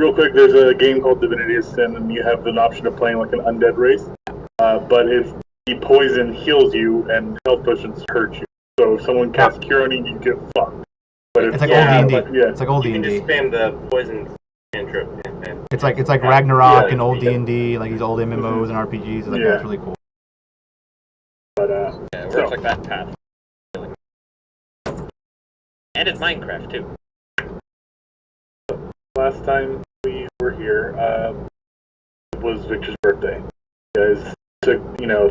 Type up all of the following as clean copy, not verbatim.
real quick, there's a game called Divinity of Sin, and you have an option of playing like an undead race. But if the poison heals you and health potions hurt you, so if someone casts Cure on you, you get fucked. But it's like old D&D. Yeah. It's like old D&D. You can just spam the poison cantrip. It's like Ragnarok and old D&D, like these old MMOs and RPGs. It's like that's really cool. But it works like that path. And it's Minecraft too. Last time we were here, it was Victor's birthday. You guys took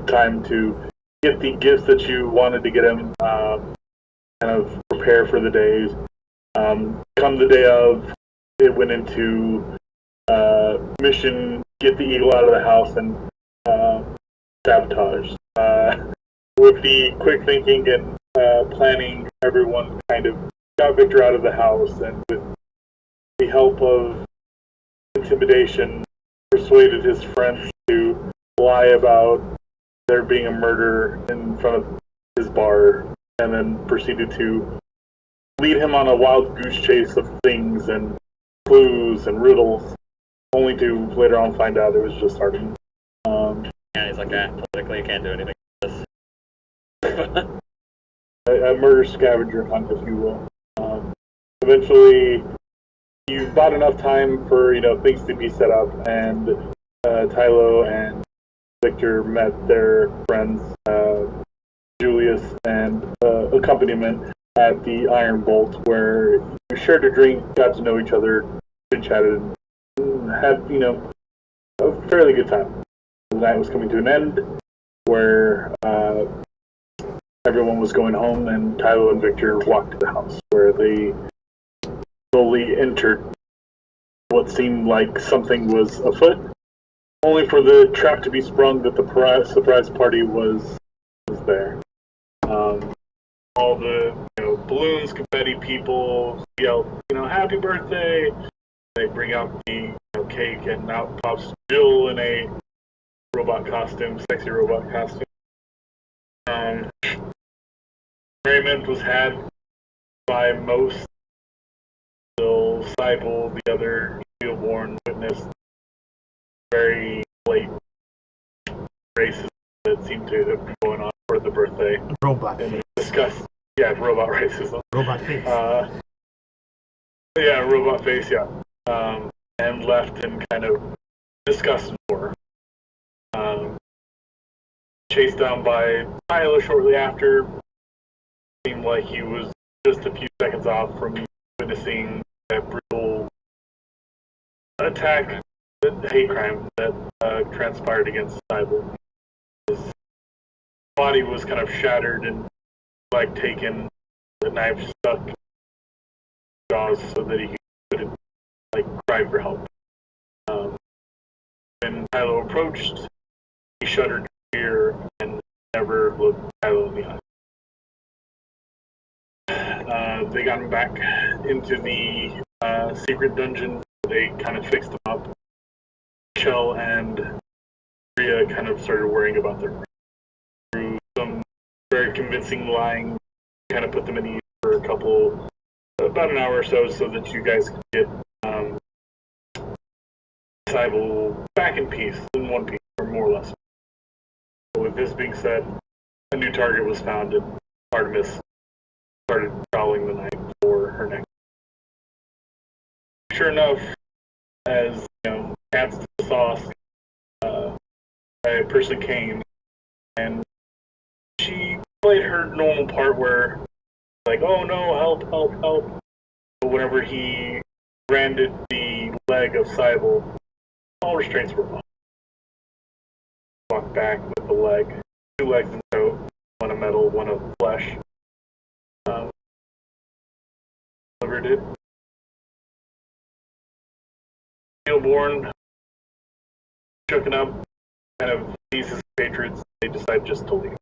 time to get the gifts that you wanted to get him, kind of prepare for the days. Come the day of, it went into mission, get the eagle out of the house and sabotage. With the quick thinking and planning, everyone kind of got Victor out of the house, and with the help of intimidation, persuaded his friends to lie about there being a murder in front of his bar, and then proceeded to lead him on a wild goose chase of things and clues and riddles, only to later on find out it was just Harden. Yeah, he's like, politically I can't do anything with this. A murder scavenger hunt, if you will. Eventually, you bought enough time for things to be set up, and Tylo and Victor met their friends, Julius and accompaniment at the Iron Bolt, where you shared a drink, got to know each other, chatted, had a fairly good time. The night was coming to an end, where everyone was going home, and Tylo and Victor walked to the house, where they slowly entered what seemed like something was afoot, only for the trap to be sprung that the surprise party was there. All the balloons, confetti, people yell, "Happy birthday!" They bring out the cake, and out pops Jill in a robot costume, sexy robot costume. Merriment was had by most. Still, Cybele, the other stillborn witness, very late racism that seemed to have been going on for the birthday. Robot face. Discussed, robot racism. Robot face. Robot face, and left in kind of disgust more. Chased down by Tyler shortly after. Seemed like he was just a few seconds off from witnessing that brutal attack, the hate crime that transpired against Cybele. His body was kind of shattered and taken, the knife stuck in his jaws so that he couldn't cry for help. When Tylo approached, he shuddered in fear and never looked Tylo in the eye. They got him back into the secret dungeon. They kind of fixed him up. Michelle and Rhea kind of started worrying about their friend. Through some very convincing lying, kind of put them at ease for about an hour or so that you guys could get Cybele back in peace, in one piece, or more or less. So with this being said, a new target was found, and Artemis started prowling the night for her next. Sure enough, as cats to the sauce, a person came, and she played her normal part where, oh no, help, help, help. But whenever he branded the leg of Cybele, all restraints were off. Walked back with the leg, 2 legs in tow, one of metal, one of flesh. Delivered it. Stillborn, shooken up, kind of sees his patriots. They decide just to leave.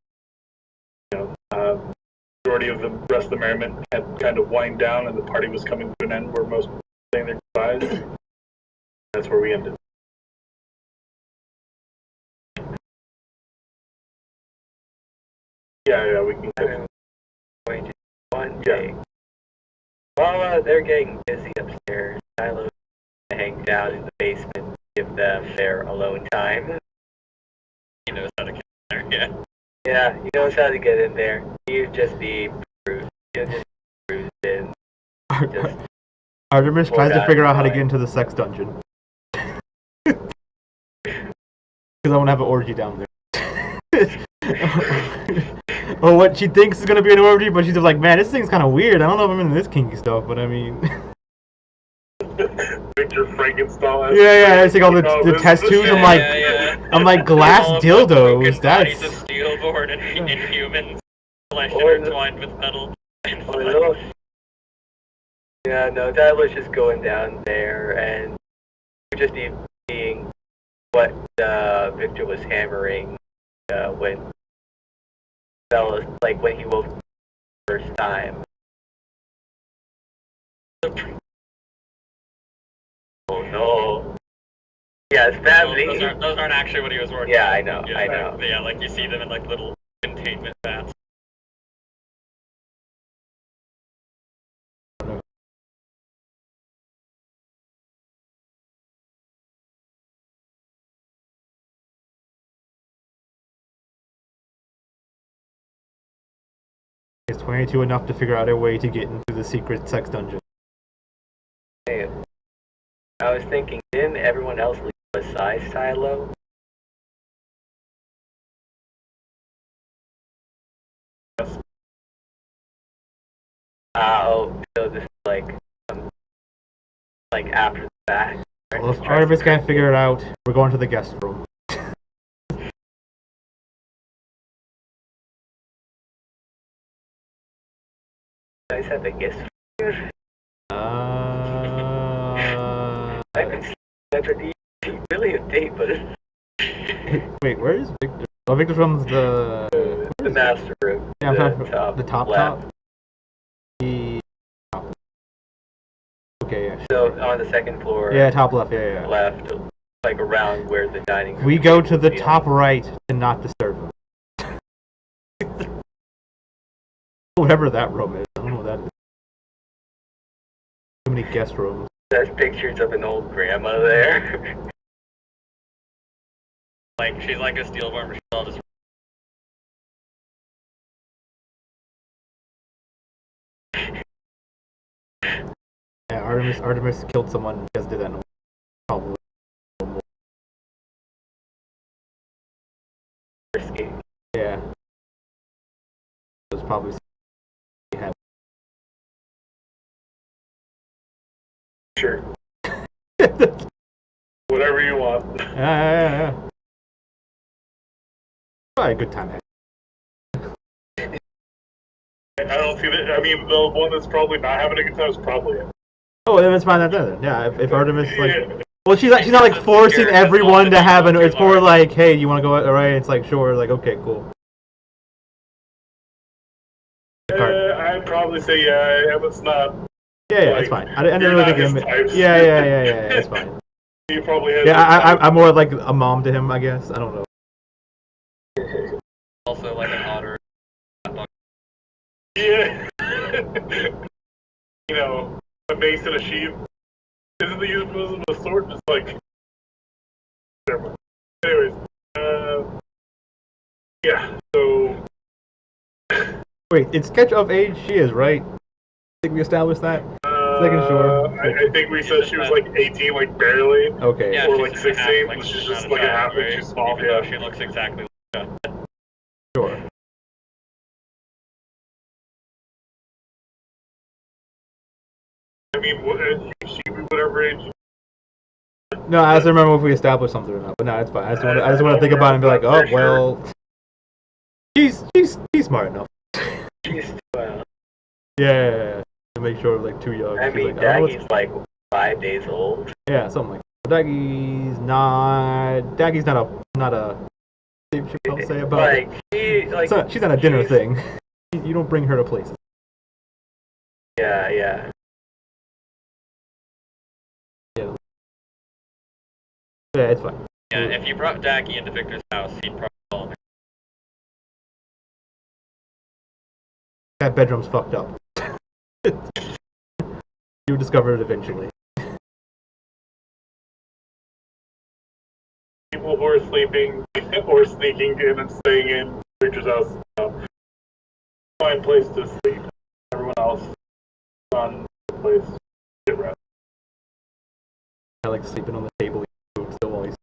Majority of the rest of the merriment had kind of wind down, and the party was coming to an end where most people were saying their goodbyes. That's where we ended. Yeah, we can get in. One day, while they're getting busy upstairs, Tylo hanged down in the basement, give them their alone time. He knows how to get there, yeah. Yeah, he knows how to get in there. He'd just be bruised. He'll just be bruised in. Just Artemis tries to out figure out how to fine. get into the sex dungeon. Because I want to have an orgy down there. Or what she thinks is going to be an orgy, but she's just like, man, this thing's kind of weird. I don't know if I'm into this kinky stuff, but I mean... Victor Frankenstein. Yeah, it's like all the test tubes. I'm like, I'm like glass All of dildos. the broken That's bodies of steel board and inhumans, flesh Or the- intertwined with metal. And Oh, flesh. no. Yeah, no, that was just going down there, and we're just seeing what Victor was hammering when like when he woke the first time. Oh no. Yeah, it's bad. Those aren't actually what he was working Yeah, on. I know, I know. Yeah, like you see them in like little containment vats. Is 22 enough to figure out a way to get into the secret sex dungeon? Hey, I was thinking, didn't everyone else leave besides Tylo? Oh, so this is like after the fact. Right? Well, if Artemis can't figure it out, we're going to the guest room. You guys have a guest. I've been sleeping really a date, but Wait, where is Victor? Oh, Victor's room's the master room. Yeah, I'm talking the top left. top. The top. Okay, yeah. So on the second floor. Yeah, top left. Yeah. Left, like around where the dining room. We go to the is. top right to not disturb him. Whatever that room is, I don't know what that is. Too many guest rooms. There's pictures of an old grandma there. Like she's like a steel bar machine. I'll just Yeah, Artemis killed someone. Just did that. Probably. Risky. Yeah. It was probably. Sure. Whatever you want. Yeah. Probably a good time. I don't see that. I mean, the one that's probably not having a good time is probably it. Oh, then it's fine. Then. Yeah, if Artemis like. Yeah. Well, she's not like forcing everyone to have an. It's more like, hey, you want to go? Alright, it's like sure. Like okay, cool. I'd probably say yeah. If it's not. Yeah, like, it's fine. I didn't really think him. Yeah, it's fine. He probably has. Yeah, I'm more like a mom to him, I guess. I don't know. also like an otter. Yeah. You know, a mace and a sheath. Isn't the euphemism of a sword just like? Never mind. Anyways, yeah. So. Wait, in Sketch of Age, she is right. I think we established that. Making sure. I think we said she was like 18, like barely. Okay. Yeah, Or she's like just 16, like she's she's just not like a child, half, right? she's small, Even yeah. though she looks exactly like that. Sure. I mean, she be whatever age. No, I just remember if we established something or not. But no, it's fine. I just want to think about it and be like, oh well. She's smart enough. She's Yeah. To make sure like too young. I She's mean, like, I don't know what's- Daggy's like 5 days old. Yeah, something like that. Daggy's not a I'll say about Like she's not a dinner thing. You don't bring her to places. Yeah. Yeah, it's fine. Yeah, if you brought Daggy into Victor's house, he'd probably fall in. That bedroom's fucked up. You discover it eventually. people who are sleeping or sneaking in and staying in Victor's house. Find place to sleep. Everyone else on the place. Get rest. I like sleeping on the table still while he's.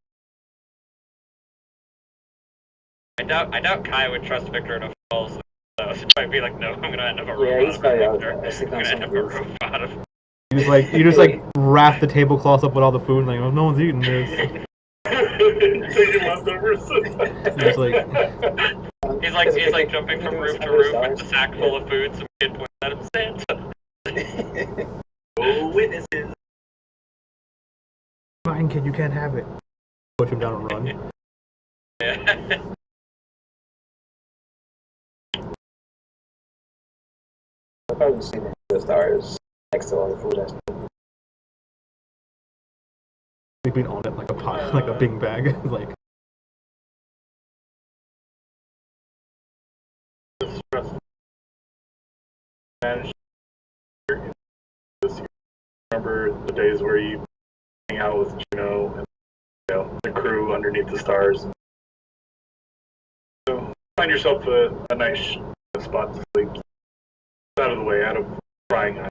I doubt Kai would trust Victor to fall asleep. So he might be like, no, I'm gonna end up a Yeah, robot. he's probably out Victor. there. I think I'm on gonna some end up a roof. robot of. You just like wrap the tablecloth up with all the food and like, oh, no one's eating this. Taking leftovers. Just like He's like jumping from roof to roof with a sack full of food. Some kid points at him, Santa. Oh, witnesses. fine, kid, you can't have it. Push him down and run. Yeah. I've probably seen the stars next to all the food. Sleeping on it like a pot, like a big bag. Like Managed this year. Remember the days where you hang out with Juno and the crew underneath the stars. So find yourself a nice spot to sleep. Out of the way, out of prying eye.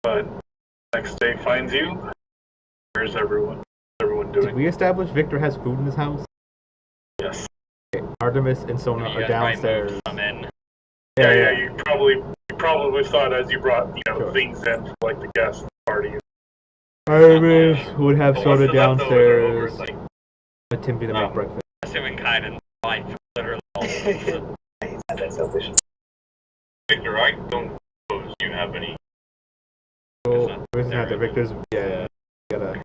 But next day finds you. Where's everyone? What's everyone did doing? we establish Victor has food in his house? Yes. Okay. Artemis and Sona You are guys downstairs. might move some in. Yeah. You probably saw it as you brought Sure. things in for like the guest party. Artemis would have But soda once the leftovers are over, downstairs. it's like, Let Timothy to make breakfast. Assuming Kai didn't buy literally all of it. He's not that selfish. Victor, I don't suppose you have any. So, not where's there. that? Victor's. Yeah. Gotta.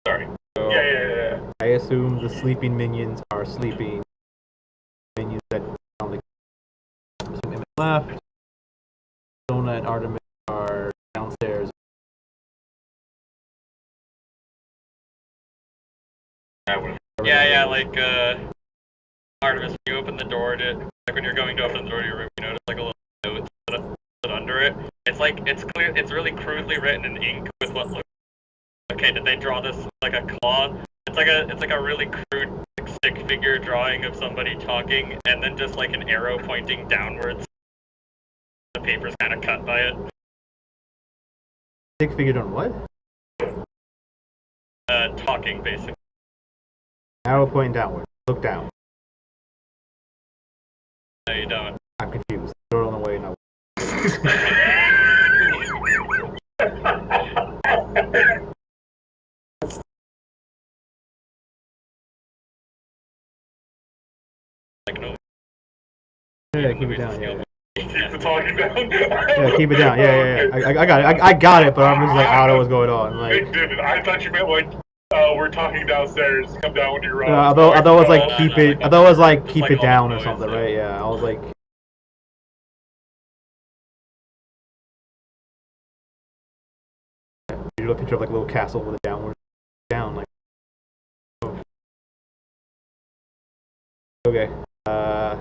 Sorry. So, Yeah. I assume the sleeping minions are sleeping. Minions that on the assume left. Sona and Artemis are downstairs. Yeah, like, Artemis, when you open the door to, like when you're going to open the door to your room, you notice like a little note set under it. It's like, it's clear, it's really crudely written in ink with what looks, okay, did they draw this like a claw? It's like a really crude like, stick figure drawing of somebody talking, and then just like an arrow pointing downwards. The paper's kind of cut by it. Stick figured on what? Talking basically. Arrow pointing downward. Look down. No, you don't. I'm confused. Throw it on the way now. Like no. Yeah, keep it down. Yeah. Keep the talking down. Yeah, keep it down. Yeah. I got it. I got it, but I'm just like, I don't know what's going on. I Like, didn't. I thought you meant like we're talking downstairs. Come down when you're although it was like No, keep no, it. like, Although it was like just keep like it all down the or noise, something, yeah. right? Yeah. I was like. You do a picture of like a little castle with a downward down like. Oh. Okay. I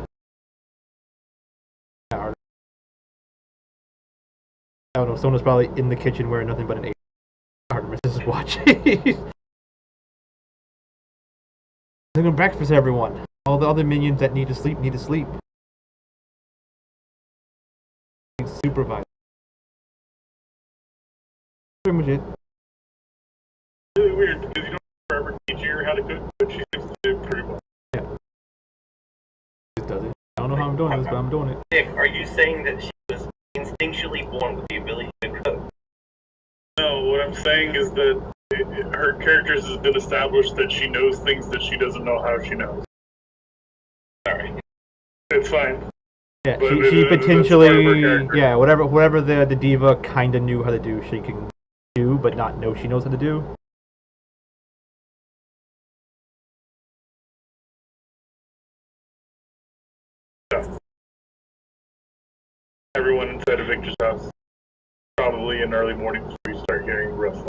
don't know. Someone's probably in the kitchen wearing nothing but an apron. Artemis is watching. Cooking breakfast, everyone. All the other minions that need to sleep need to sleep. Supervise. Pretty much it. really weird because you don't ever teach her how to cook, but she seems to do pretty well. Just does it. I don't know how I'm doing this, but I'm doing it. Nick, are you saying that she was instinctually born with the ability to cook? No, what I'm saying is that her characters has been established that she knows things that she doesn't know how she knows. Sorry. It's fine. Yeah, But she that's part of her potentially, character. yeah, whatever the diva kind of knew how to do, she can do, but not know she knows how to do. Everyone inside of Victor's house, probably in early morning before you start hearing rustling.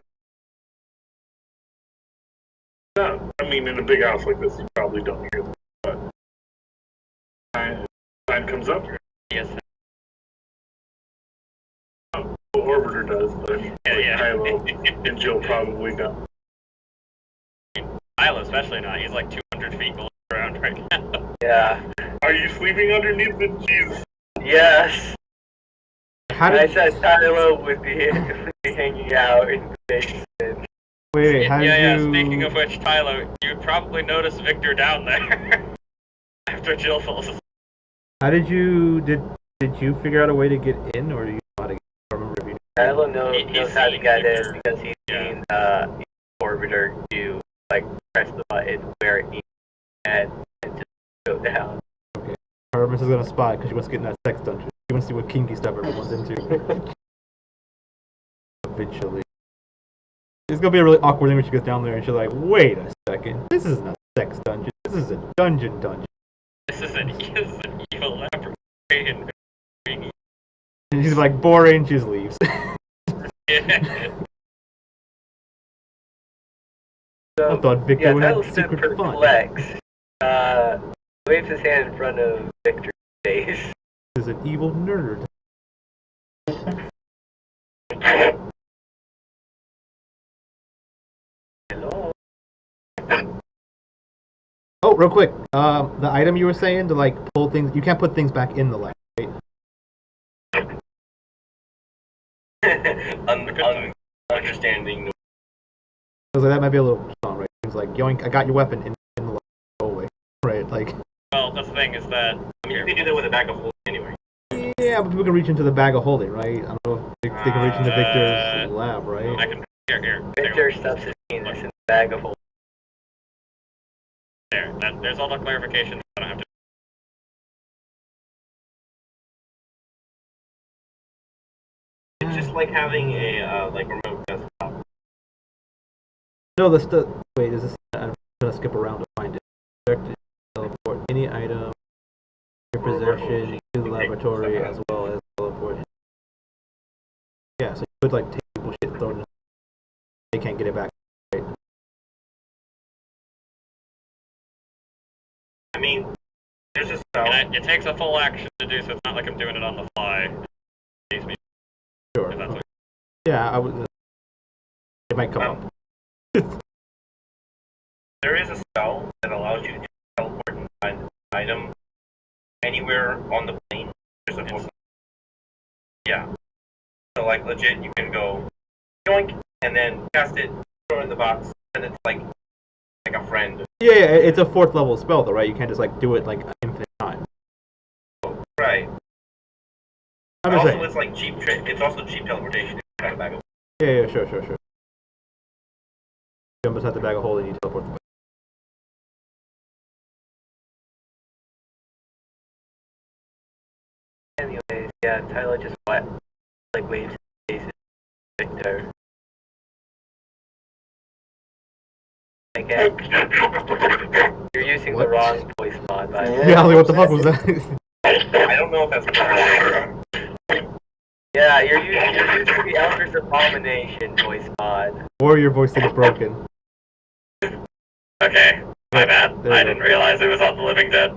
No, I mean in a big house like this, you probably don't hear them. But time comes up. Yes. Well, Orbiter does, but Yeah. Kylo and Jill probably don't. Milo especially not. He's like 200 feet below the ground right now. Yeah. Are you sleeping underneath the cheese? Yes. How I did said Tylo would be hanging out in the basement. wait? How did Yeah. you? Speaking of which, Tylo, you'd probably notice Victor down there after Jill falls asleep. How did you? Did you figure out a way to get in, or do you know how to get? I don't remember if you. Tylo He's knows how to seen get Victor. in because he's Yeah. seen Orbiter to like press the button where it needs and just go down. Hermes is gonna spot because she wants to get in that sex dungeon. She wants to see what kinky stuff everyone's into. Eventually. It's gonna be a really awkward thing when she gets down there and she's like, wait a second, this isn't a sex dungeon, this is a dungeon. This is an evil laboratory. And she's like, boring, she just leaves. Yeah. So, I thought Victor yeah, would have Tylo's been secret fun. perplexed. Waves his hand in front of Victor's face. This is an evil nerd. Hello. Oh, real quick, the item you were saying to like pull things, you can't put things back in the lab, right? Understanding. I was like, that might be a little strong, right? It was like, yoink, I got your weapon in the lab, go away, right? Like, Well, that's the thing is that You can do that with a bag of holding anyway. yeah, but people can reach into the bag of holding, right? I don't know if they can reach into Victor's lab, I right? can here. Victor stuffs his penis in the bag of holding. There's all the clarifications. I don't have to. It's just like having a remote desktop. No, wait, is this? I'm gonna skip around to find it. Direct teleport any item in your possession to the laboratory as well as teleport. Yeah, so you could like take people's shit and throw it in. They can't get it back. Right? I mean, there's a spell. And it takes a full action to do, so it's not like I'm doing it on the fly. Sure. If that's what- Yeah, I would. It might come up. There is a spell that allows you to teleport and find an item anywhere on the plane. There's a book. Yeah. So like legit, you can go yoink and then cast it, throw it in the box, and it's like a friend. Yeah, it's a 4th level spell though, right? You can't just like do it like infinite time. Right. I'm just Also, saying. it's like cheap. It's also cheap teleportation. Kind of bag of. Yeah, sure. Jump inside the bag of holding, you teleport the. Anyways, yeah, Tyler just waves his face at Victor. Again, you're using What? the wrong voice mod, by the way. Yeah, I was like, what the fuck was that? I don't know if that's correct. Yeah, you're using the Elder's Abomination voice mod. Or your voice is broken. Okay, my bad. There I you didn't go. realize it was on the Living Dead.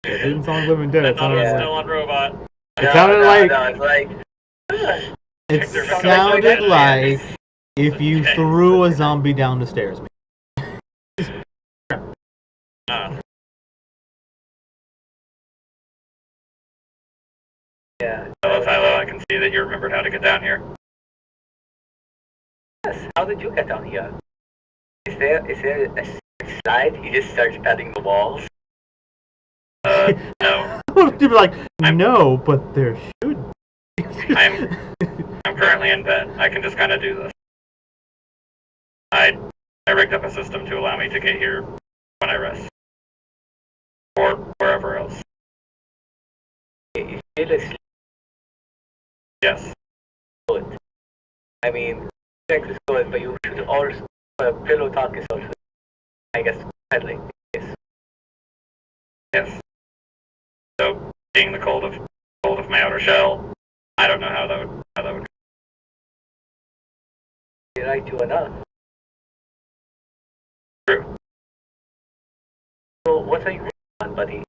It didn't sound Living Dead. I It thought it sounded was like. still on Robot. It sounded like. No, it's like. It Victor sounded like Victor. if you threw a zombie down the stairs. Yeah. Hello, Tylo. I can see that you remembered how to get down here. Yes. How did you get down here? Is there a secret slide? He just starts patting the walls. No. You'd be like, no, but there should. I'm currently in bed. I can just kind of do this. I rigged up a system to allow me to get here when I rest. Or wherever else. You feel asleep. Yes. Good. I mean, sex is good, but you should also pillow talk is also, I guess, cuddling. Yes. Yes. So, being the cold of my outer shell, I don't know how that would go. You like you enough. True. So, what are you on, buddy?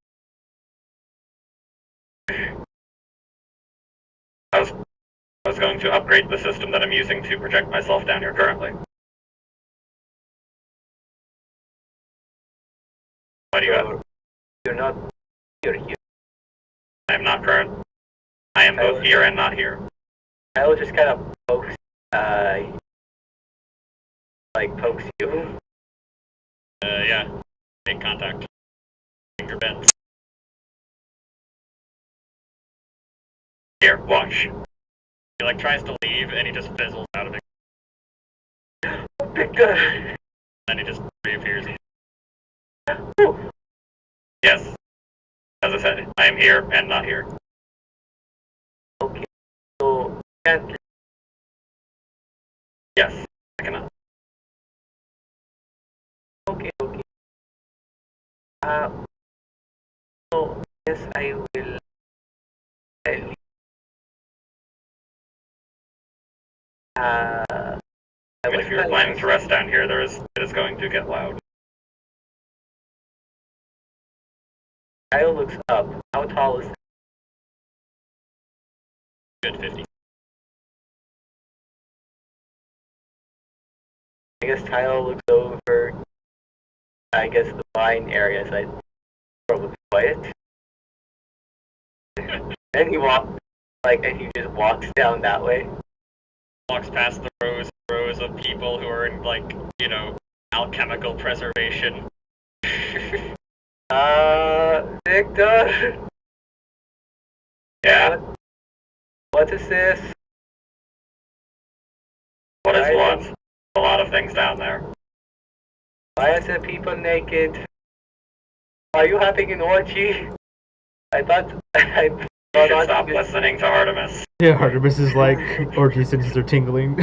I was going to upgrade the system that I'm using to project myself down here currently. What do you have? You're not here. I am not current. I am both here and not here. I will just kind of pokes you. Yeah. Make contact. Finger bends. Here, watch. He like tries to leave and he just fizzles out of it. Victor! Then he just reappears. Yes. As I said, I am here and not here. Okay, so can't. Yes, I cannot. Okay. So yes, I will tell you. I And was if you're planning to rest down here, it is going to get loud. Kyle looks up. How tall is he? Good 50. I guess Kyle looks over. I guess the vine area is like probably quiet. And he just walks down that way. Walks past the rows of people who are in like, alchemical preservation. Victor. Yeah. What is this? What is Why what? A lot of things down there. Why is there people naked? Are you having an orgy? I thought You should stop listening to Artemis. Yeah, Artemis is like, orgy senses are tingling.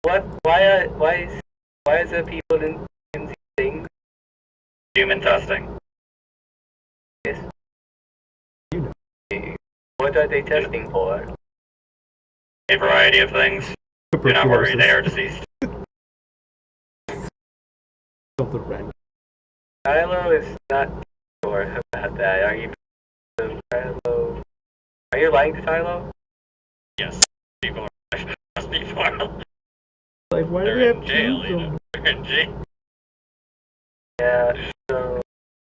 What? Why is there people in these things? Human testing. Yes. You know. What are they testing for? A variety of things. Do not worry, they are deceased. Something random. Tylo is not sure about that. Are you, Tylo? Are you lying to Tylo? Yes. People are Like, why do they're we have in jail, two? They're in jail. Yeah. So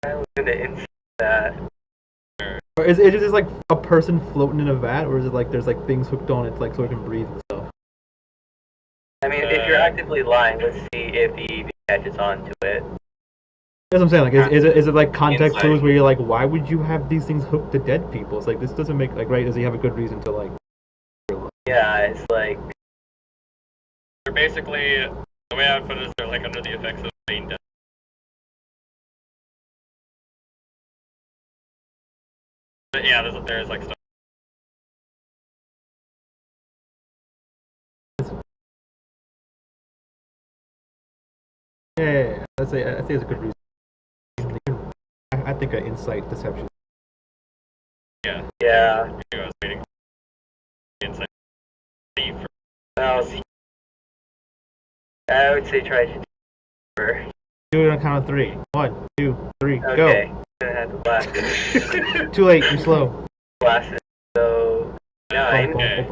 Tylo's gonna insist that. Or is it just like a person floating in a vat, or is it like there's like things hooked on it, like so it can breathe and stuff? I mean, if you're actively lying, let's see if he catches on to it. That's what I'm saying. Like, is it like context Insight. clues where you're like, why would you have these things hooked to dead people? It's like this doesn't make like right. Does he have a good reason to like? Yeah, it's like They're basically, the way I would put it is they're like under the effects of pain death. But yeah, there's like stuff. Yeah, I think it's a good reason. I think an insight deception. Yeah. yeah. I was waiting. Inside. Well, I would say try to. Do it on a count of 3. 1, 2, 3, Okay. go. Gonna have to blast it. Too late. You're slow. Blast it. So 9. Okay.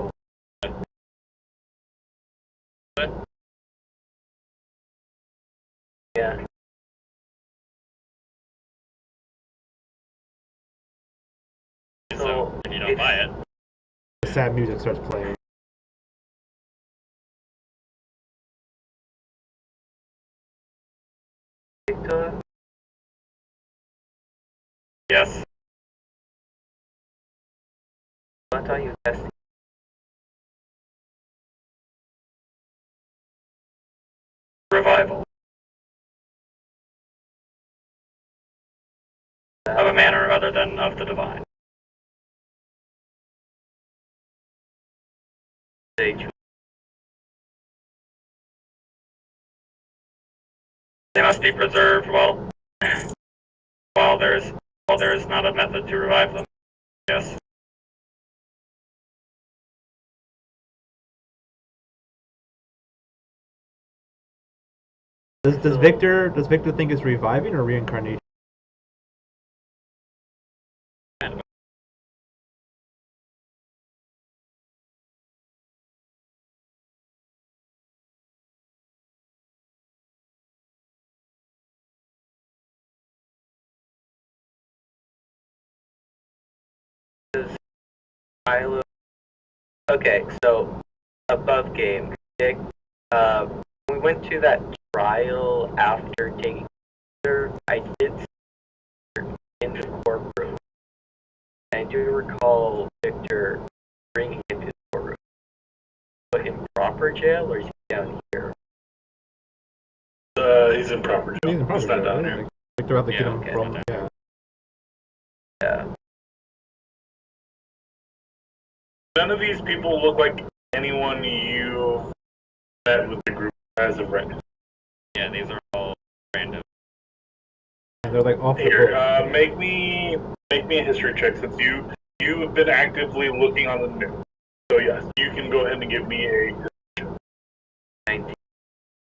Yeah. So, if you don't buy it. The sad music starts playing. Victor, Yes. what are you testing? Revival. Of a manner other than of the divine. They They must be preserved while there is not a method to revive them. Yes. Does Victor think it's reviving or reincarnation? Tylo. Okay, so above game. We went to that trial after taking Victor. I did see Victor in the courtroom. I do recall Victor bringing him to the courtroom. Put him in proper jail, or is he down here? He's in proper jail. He's in proper not jail, down right? here. Victor have to get Yeah, him okay. from Yeah. None of these people look like anyone you've met with the group as of right now. Yeah, these are all random. and they're like off the Here, book. make me a history check since you have been actively looking on the news. So yes, you can go ahead and give me a. 19.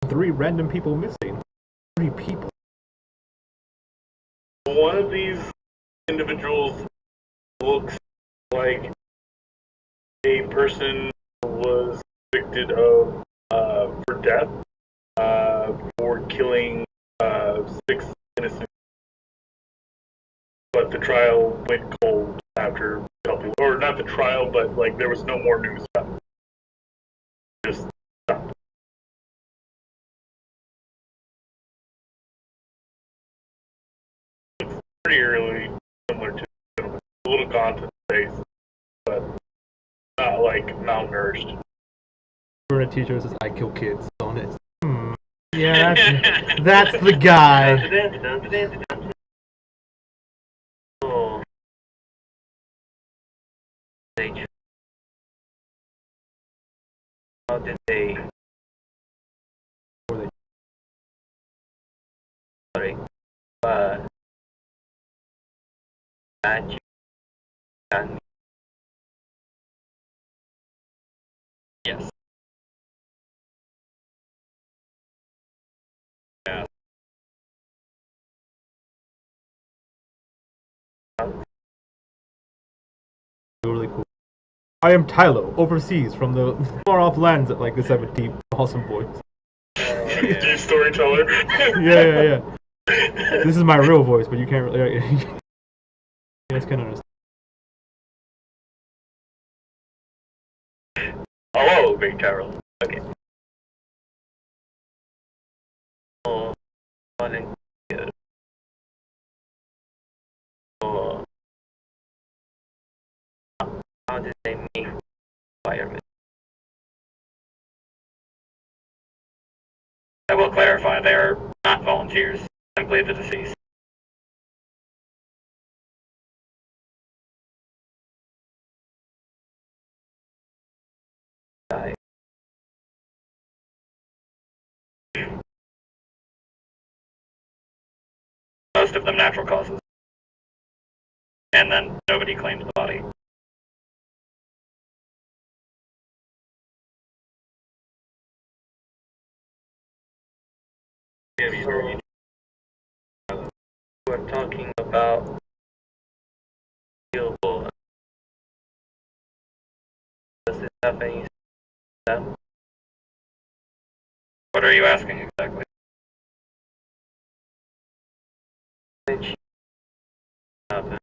3 random people missing. 3 people. One of these individuals looks like a person who was convicted of for death for killing 6 innocent. But the trial went cold after a couple, or not the trial, but like there was no more news about it. Just stopped. It's pretty early, similar to a little gaunt in the face, but not like malnourished. For a teacher says I kill kids on it. Yeah, that's the guy. Oh. They just, how did they? Sorry. Magic and Yes. Yeah. Really cool. I am Tylo, overseas from the far off lands at like the 17th. Awesome voice. Deep storyteller. Yeah. This is my real voice, but you can't really. You guys can understand. hello, Big Charles. Okay. Oh, fun and good. Oh, how did they make firemen? I will clarify, they are not volunteers, simply the deceased. Die. Most of them natural causes. And then nobody claimed the body. So, we're talking about Billboard. Does it have any them? What are you asking exactly? Which happened?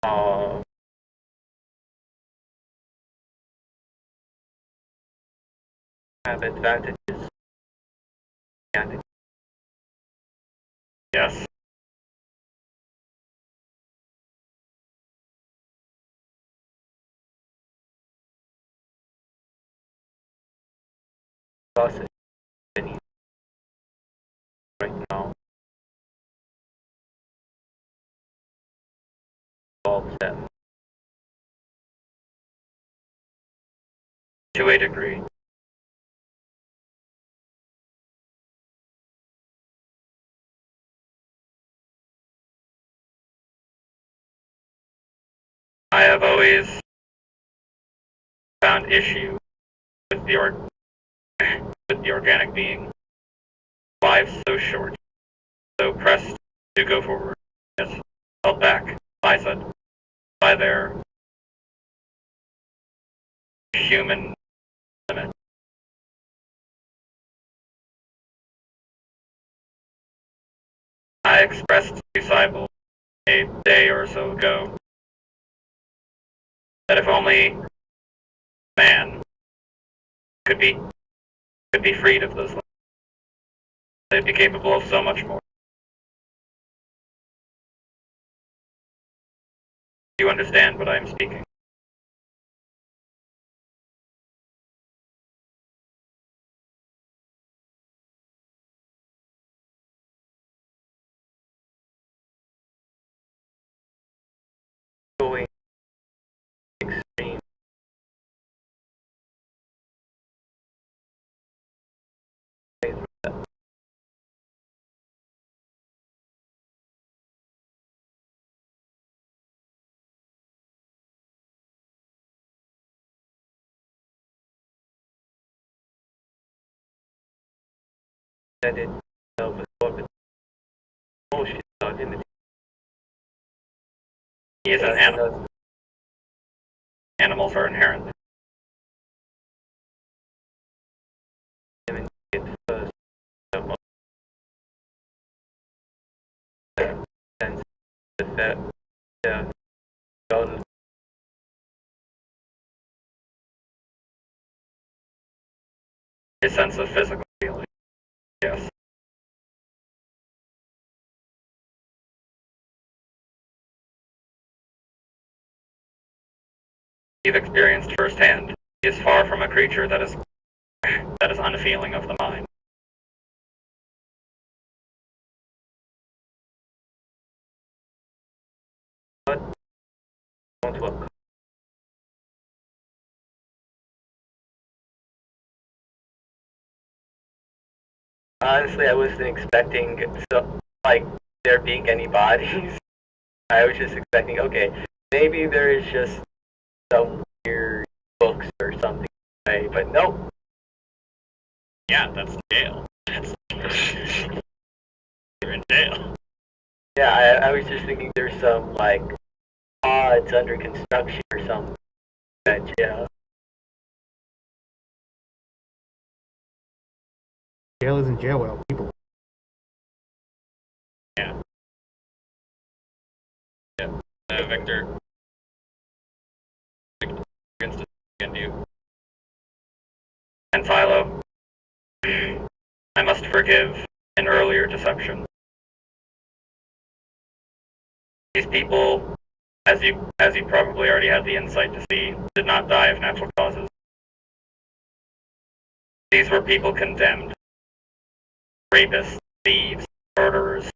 Uh, have advantages. And Yes. losses right now. Involves them. To a degree. I have always found issue with with the organic being. Lives so short, so pressed to go forward, yes, held back by their human limit. I expressed to Cybele a day or so ago that if only man could be freed of those limits, they'd be capable of so much more. Do you understand what I am speaking? Going extreme. That it was orbit. Oh shit, not in the He is an animal. Animals are inherent. first. Sense that God His sense of physical feeling. Yes. You've experienced firsthand. He is far from a creature that is unfeeling of the mind. want to Honestly, I wasn't expecting like there being any bodies. I was just expecting, okay, maybe there is just some weird books or something, right? But nope. Yeah, that's jail. You're in jail. Yeah, I was just thinking there's some like pods under construction or something. But yeah. Jail isn't jail without people. Yeah. Yeah. Victor. Against you. And Philo. I must forgive an earlier deception. These people, as you probably already had the insight to see, did not die of natural causes. These were people condemned. Rapists, thieves, murderers.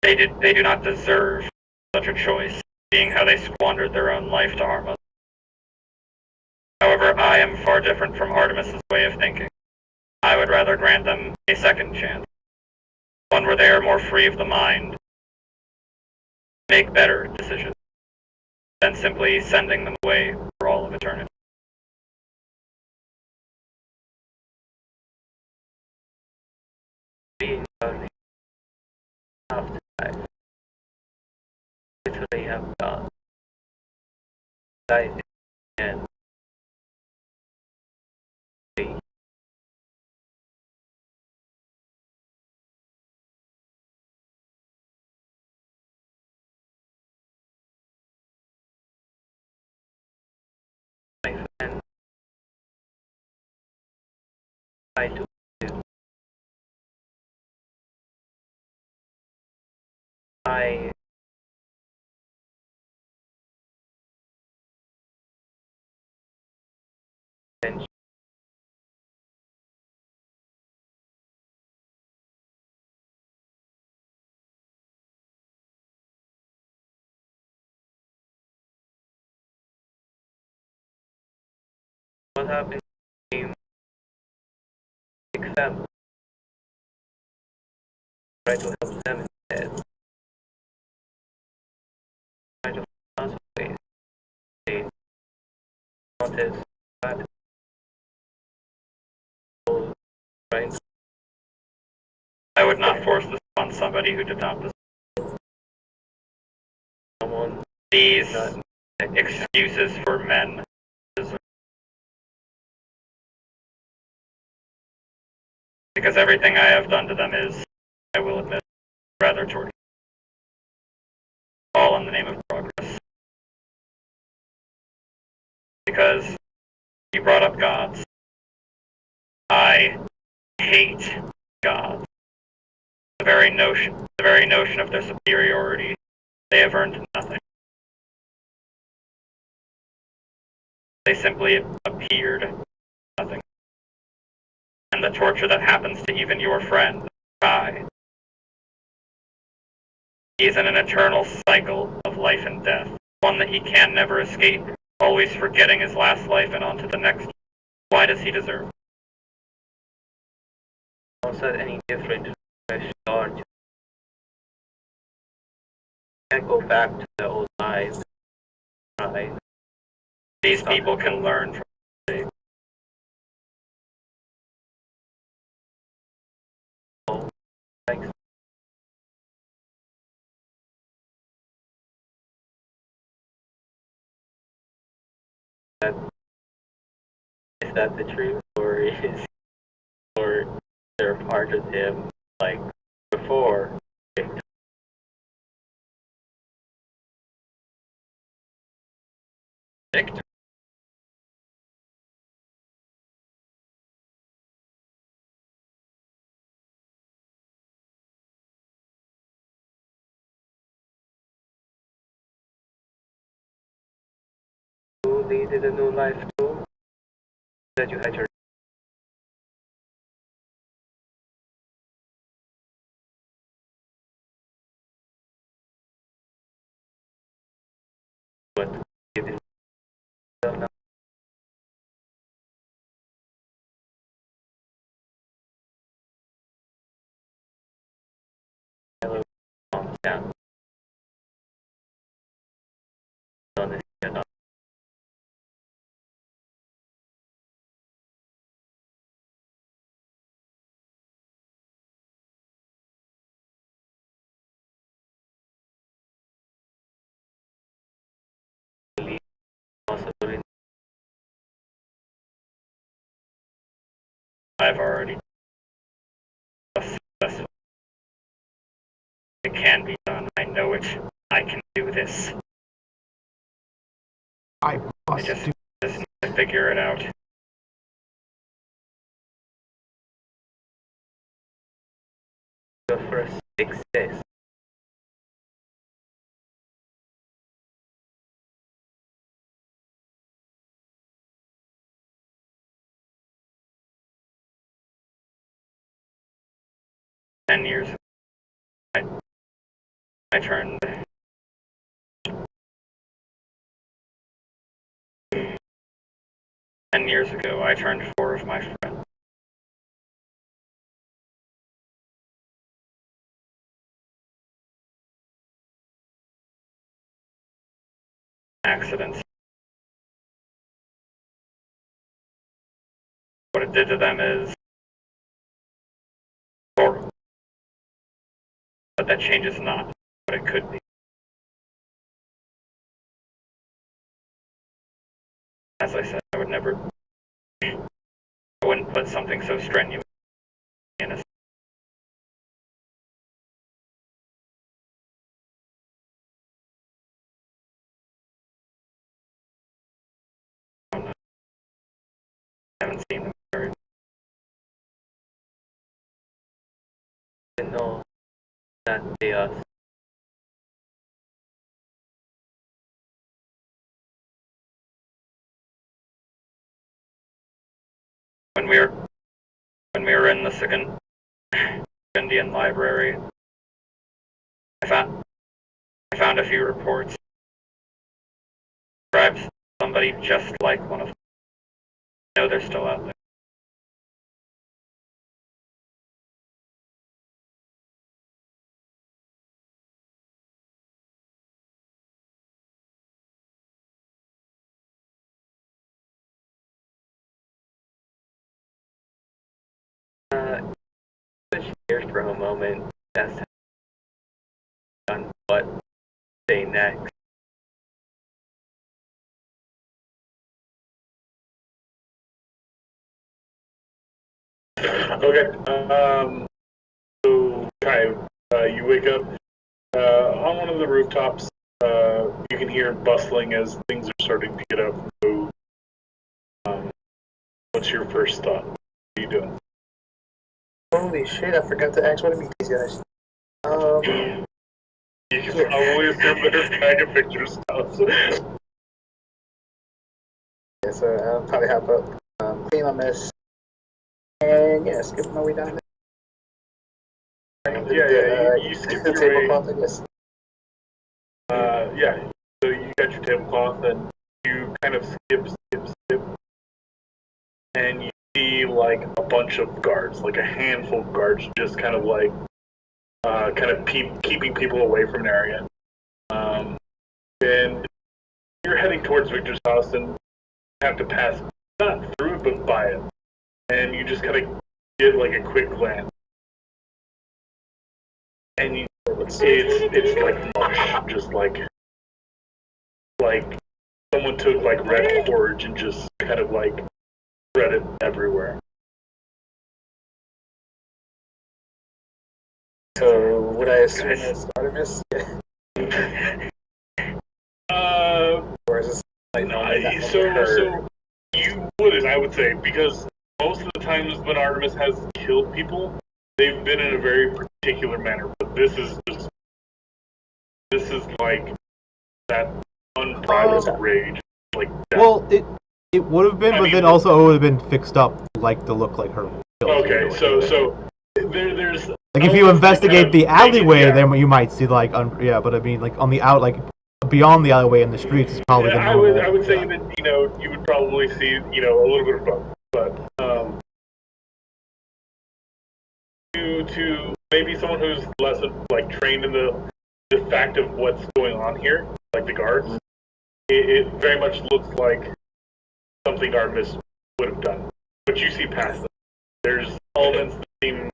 They do not deserve such a choice, being how they squandered their own life to harm us. However, I am far different from Artemis's way of thinking. I would rather grant them a second chance, one where they are more free of the mind, make better decisions, than simply sending them away for all of eternity. Being on the afterlife. Literally have done. Died and life and try to I and what happened to exam try to help them instead. Try to answer ways. They not as bad as trying to I would not force this on somebody who did not deserve someone these not excuses for men. Because everything I have done to them is I will admit, rather torturous. All in the name of progress. Because you brought up gods. I hate gods. The very notion of their superiority, they have earned nothing. They simply appeared nothing. And the torture that happens to even your friend, I, he is in an eternal cycle of life and death, one that he can never escape, always forgetting his last life and on to the next. Why does he deserve? Also, any different start. Can't go back to the old life. Right? These people can learn from mistakes. Oh, thanks. Is that the truth, or or they're part of him like before? Victor. You needed a new life too. That you had your what you didn't tell now. Hello, down. On this, possibly. I've already successful. It can be done. I know it. I can do this. I I must just do. need to figure it out. Your first success. 10 years ago, I turned 10 years ago, I turned 4 of my friends. Accidents. What it did to them is horrible. But that changes not what it could be. As I said, I wouldn't put something so strenuous in a I haven't seen them very You know that they are when we were in the second Indian library. I found a few reports. Describes somebody just like one of them. I know they're still out there. switch gears for a moment. That's on what say next. Okay. So Kai, you wake up on one of the rooftops. You can hear bustling as things are starting to get up and move. What's your first thought? What are you doing? Holy shit, I forgot to ask what to meet these guys. You can probably assume there's kind of picture stuff. Yeah, so I'll probably hop up, clean my mess, and yeah, skip my way down there. You skip the your way. tablecloth, I guess. Yeah, so you got your tablecloth and you kind of skip, and you see like a bunch of guards, like a handful of guards, just kind of like, keeping people away from an area. And you're heading towards Victor's house and you have to pass, not through it, but by it. And you just kind of get like a quick glance. And it's like mush, just like someone took like red porridge and just kind of like spread it everywhere. So, would I assume it's Artemis? Or is this like So you wouldn't, I would say, because most of the times when Artemis has killed people, they've been in a very particular manner. But this is like that unbridled rage, like that. Well, it would have been, but then also it would have been fixed up like to look like her. Okay, so there's like if you investigate the alleyway, then you might see like but I mean like on the beyond the alleyway in the streets is probably the normal. I would say that you would probably see a little bit of both, but to maybe someone who's less like trained in the fact of what's going on here, like the guards, it very much looks like something Artemis would have done. But you see past them. There's elements that seem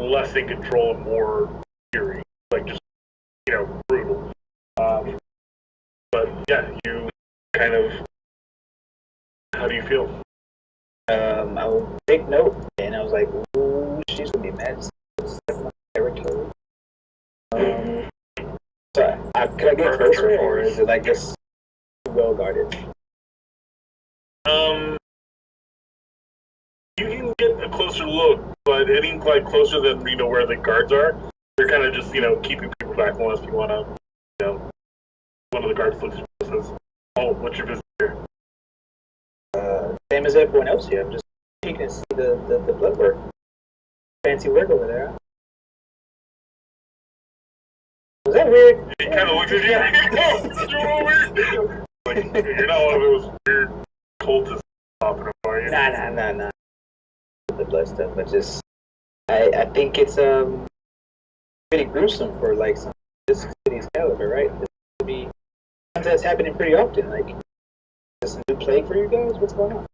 less in control and more fury, like just brutal. But yeah, you kind of. How do you feel? I will take note, and I was like, ooh, she's gonna be mad. It's my territory. So, could I get closer, or is it like just well guarded? You can get a closer look, but any like closer than where the guards are, they're kind of just keeping people back unless you want to. One of the guards looks and says, "Oh, what's your business here?" Same as everyone else here. I'm just you can see the blood work. Fancy work over there. Huh? Was that weird? He kind of looks at you. Like, you're not one of those weird cultists popping up, are you? Nah. The blood stuff, but just I think it's pretty gruesome for like some this city's caliber, right? This would be something that's happening pretty often. Like, is this a new plague for you guys? What's going on?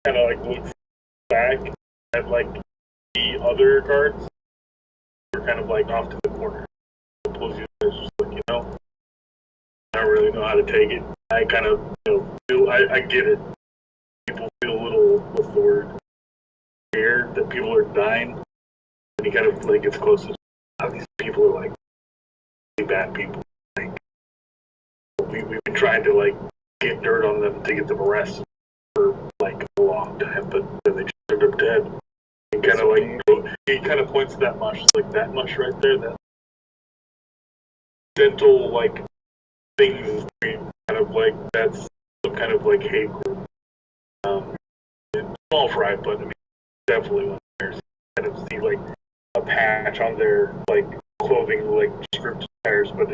Kind of like looks back at like the other guards. They're kind of like off to the corner. Pulls you just like I don't really know how to take it. I kind of feel I get it. People feel a little, what's the word, scared that people are dying. And he kind of like gets close to these people are like really bad people. Like we've been trying to like get dirt on them to get them arrested for like a long time, but then they just turned up dead. And kind of like he kind of points to that mush, like that mush right there, that dental like things kind of like that's some kind of like hate group. Small fry, but I mean definitely when there's kind of see like a patch on their like clothing, like stripped tires, but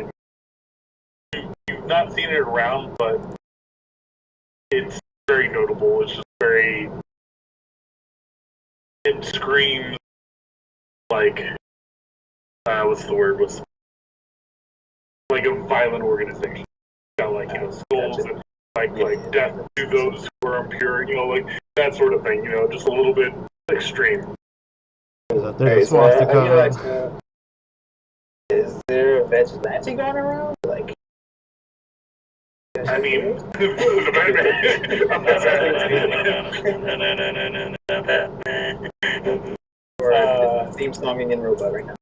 you've not seen it around, but it's very notable. It's just very. It screams like what's the word? What's like a violent organization? Got like skulls and like death to those who are impure. Like that sort of thing. Just a little bit extreme. There's a swastika. Is there a vigilante going around? Like, I mean, or theme songing in robot right now.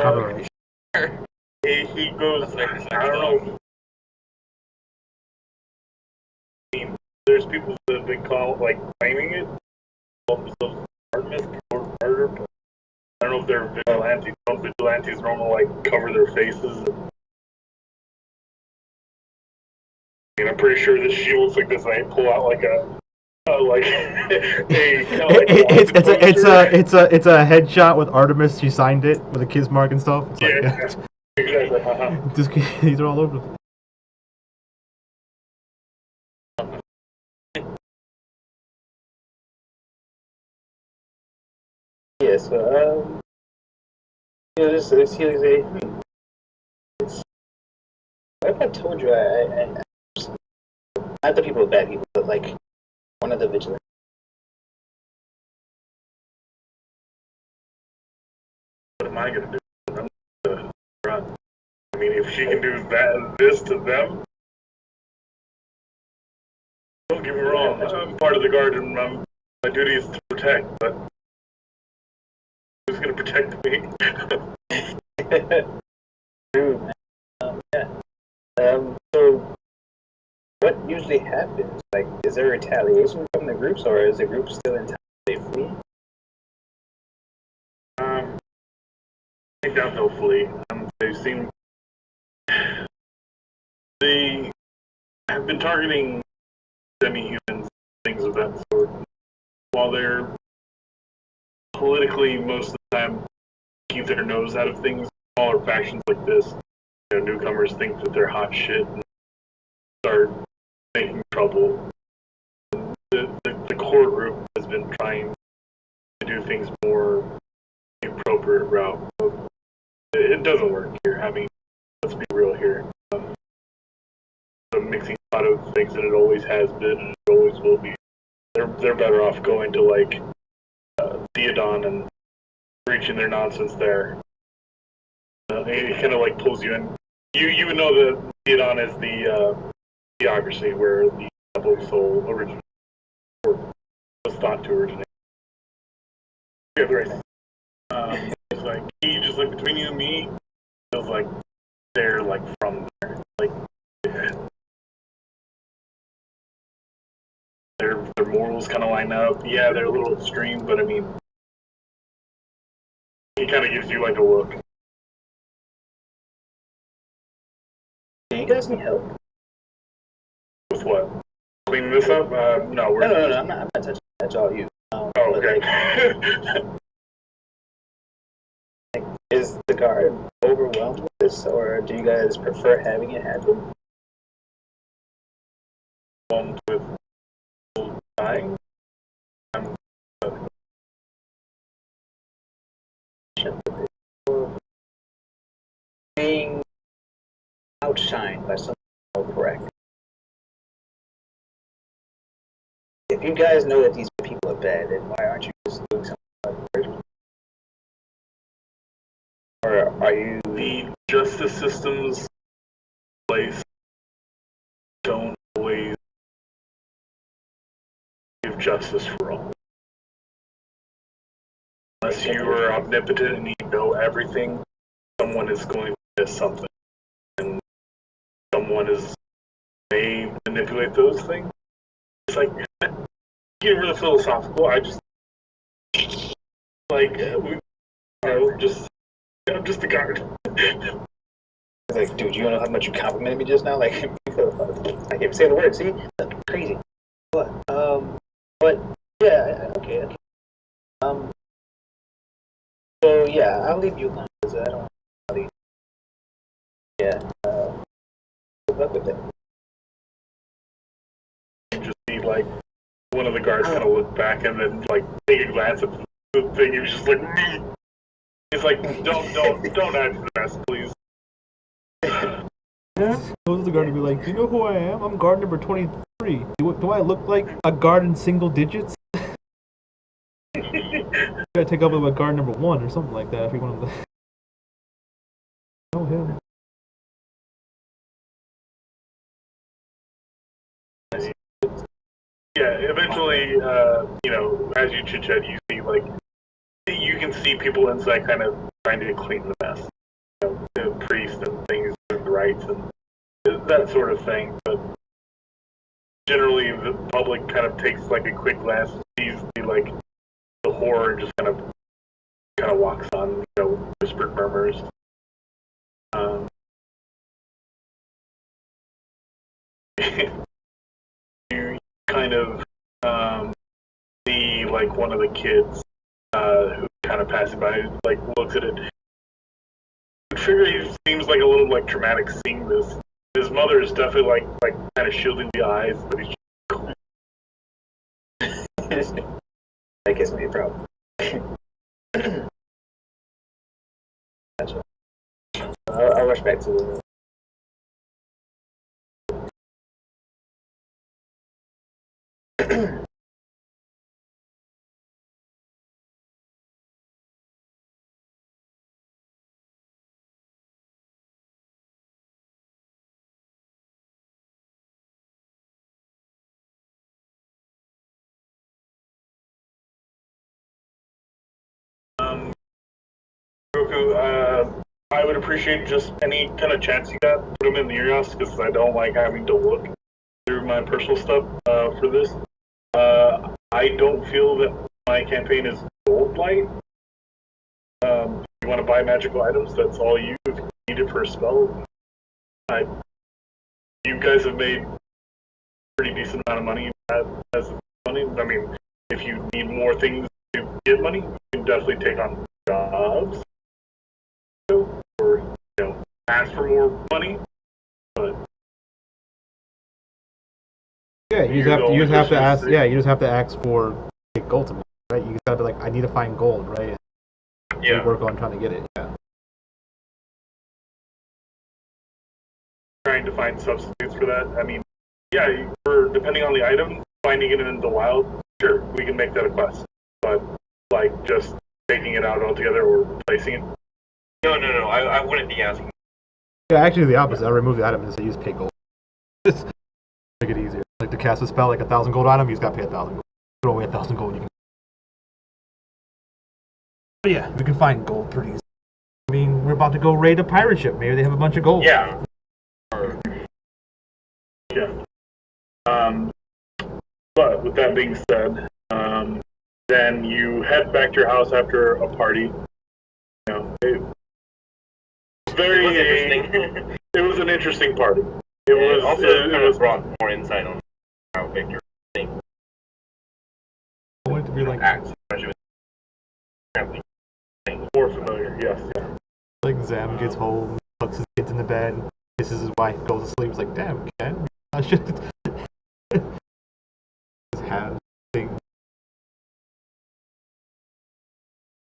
Copyright. He goes, I don't know. I mean, there's people that have been claiming it, call themselves Artemis or murder, but I don't know if they're vigilantes. Don't vigilantes normally cover their faces? I mean, I'm pretty sure that she looks like this, and I pull out It's a headshot with Artemis. She signed it with a kiss mark and stuff. It's like, yeah, exactly. these are all over the place. Yeah, so this series A. Like I told you, not the people are bad people, but like one of the vigilantes. What am I gonna do? I'm gonna run. I mean, if she can do this to them, don't get me wrong. I'm part of the guard, and my duty is to protect. But who's gonna protect me? True, man. Yeah. So what usually happens? Like, is there retaliation from the groups, or is the group still entirely free? I doubt they'll flee. They have been targeting semi-humans, things of that sort. While they're politically most of the time keep their nose out of things, smaller factions like this, newcomers think that they're hot shit and start making trouble. The core group has been trying to do things more the appropriate route. It doesn't work here. I mean, let's be real here. The mixing pot of things that it always has been and it always will be. They're better off going to Theodon and preaching their nonsense there. It kind of pulls you in. You would know that Theodon is the theocracy where the Temple of Soul originated, or was thought to originate. Yeah, right. It's just between you and me, it feels like they're from there. Their morals kind of line up. Yeah, they're a little extreme, but I mean, he kind of gives you a look. Do you guys need help? With what? Cleaning this up? No, No, I'm not touching. That's all you. Oh, okay. Is the guard overwhelmed with this, or do you guys prefer having it happen? With dying? Being outshined by someone correct. If you guys know that these people are bad, then why aren't you just doing something about it? Or are you... The justice systems in place don't always give justice for all. Unless you are omnipotent and you know everything, someone is going to miss something. And someone may manipulate those things. It's get really philosophical. I just I'm just a guard. Dude, you don't know how much you complimented me just now? I can't even say the word, see? That's crazy. What? But, yeah, okay. So, yeah, I'll leave you alone, because I don't want to bother you. Yeah, good luck with it. You just see, one of the guards kind of look back and then, take a glance at the thing. He was just me. He's don't add to the mess, please. Goes to the guard and be like, "Do you know who I am? I'm guard number 23. Do I look like a guard in single digits? Gotta take up with guard number 1 or something like that if you want to know him." Yeah, eventually, you know, as you chit chat, you see like you can see people inside kind of trying to clean the mess. You know, the priest and things and the rites and that sort of thing. But generally, the public kind of takes like a quick glance, sees like the horror, and just kind of walks on. You know, whispered murmurs. You kind of see like one of the kids who kind of passes by, like looks at it. I'm sure he seems like a little like traumatic seeing this. His mother is definitely like kind of shielding the eyes, but he's That gives me a problem. Gotcha. I'll rush back to the. Goku, I would appreciate just any kind of chance you got, put them in the Eriast, because I don't like having to look through my personal stuff for this. I don't feel that my campaign is gold light. If you want to buy magical items, that's all you need it for a spell. You guys have made a pretty decent amount of money as money. I mean, if you need more things to get money, you can definitely take on jobs. Or ask for more money, but Yeah, you just have to ask. Yeah, you just have to ask for gold to me, right? You just gotta be like, I need to find gold, right? And Yeah. work on trying to get it. Yeah. Trying to find substitutes for that. I mean, yeah, for depending on the item, finding it in the wild, sure, we can make that a quest. But like just taking it out altogether or replacing it. No, I wouldn't be asking. Yeah, actually the opposite. I remove the item and say use pay gold. Just make it easier. Like to cast a spell like 1,000 gold item, you just gotta pay 1,000 gold. Throw away 1,000 gold, you can. But yeah, we can find gold pretty easy. I mean, we're about to go raid a pirate ship. Maybe they have a bunch of gold. Yeah. Yeah. But with that being said, then you head back to your house after a party. You know, it was interesting. It was an interesting party. It was also it was brought more insight on how Victor thinks. I want it to be like acts, especially with more familiar. Yes, yeah. like Zam gets home, puts his kids in the bed, kisses his wife, goes to sleep. It's like, damn, Ken, I should just have things.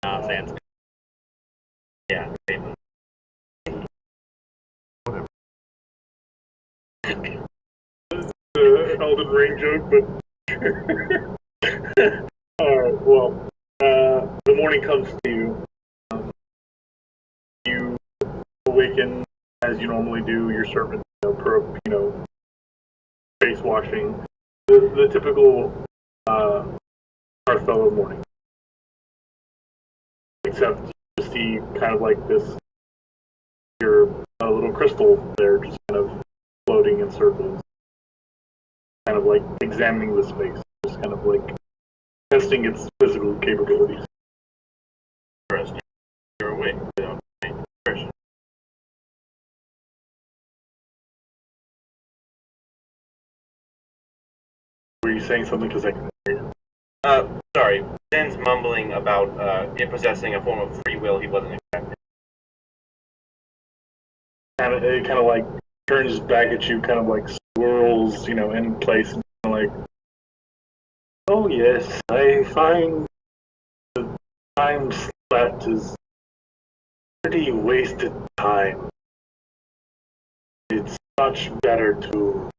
Sans. Yeah. Whatever. Elden Ring joke, but well, the morning comes to you. You awaken as you normally do. Your servant, face washing, the typical Hearthfellow morning. Except you see kind of like this, your little crystal there, just kind of floating in circles, kind of like examining the space, just kind of like testing its physical capabilities. Interesting. You're awake without expression. Were you saying something? Because I can hear you. Sorry. Zen's mumbling about it possessing a form of free will he wasn't expecting. It kind of like turns back at you, kind of like swirls, in place, and kind of like, oh yes, I find the time slept is pretty wasted time. It's much better to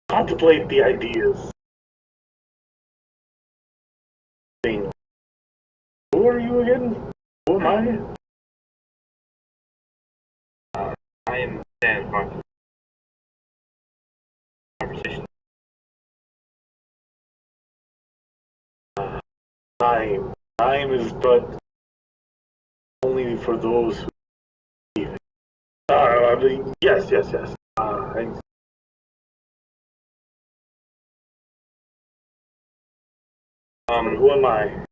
contemplate the ideas. Thing. Who are you again? Who am I? I am Zen. Conversation. Time. Time is but only for those who believe it. I mean, yes. Who am I?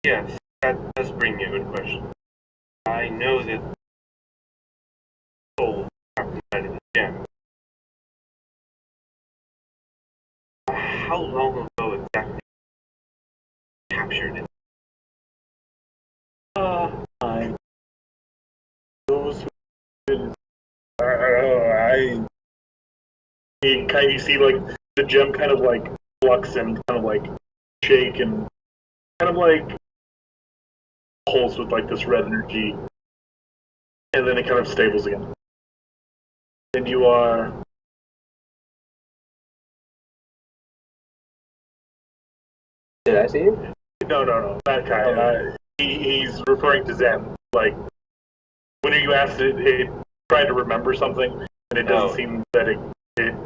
Yes, that does bring me a good question. I know that soul trapped inside of the gem. How long ago exactly captured it? I those who I you see like the gem kind of like flux and kind of like shake and kind of like pulse with like this red energy, and then it kind of stables again. And you are Did I see it? no, that guy. He's referring to Zen. Like when you asked it tried to remember something, and it doesn't seem that it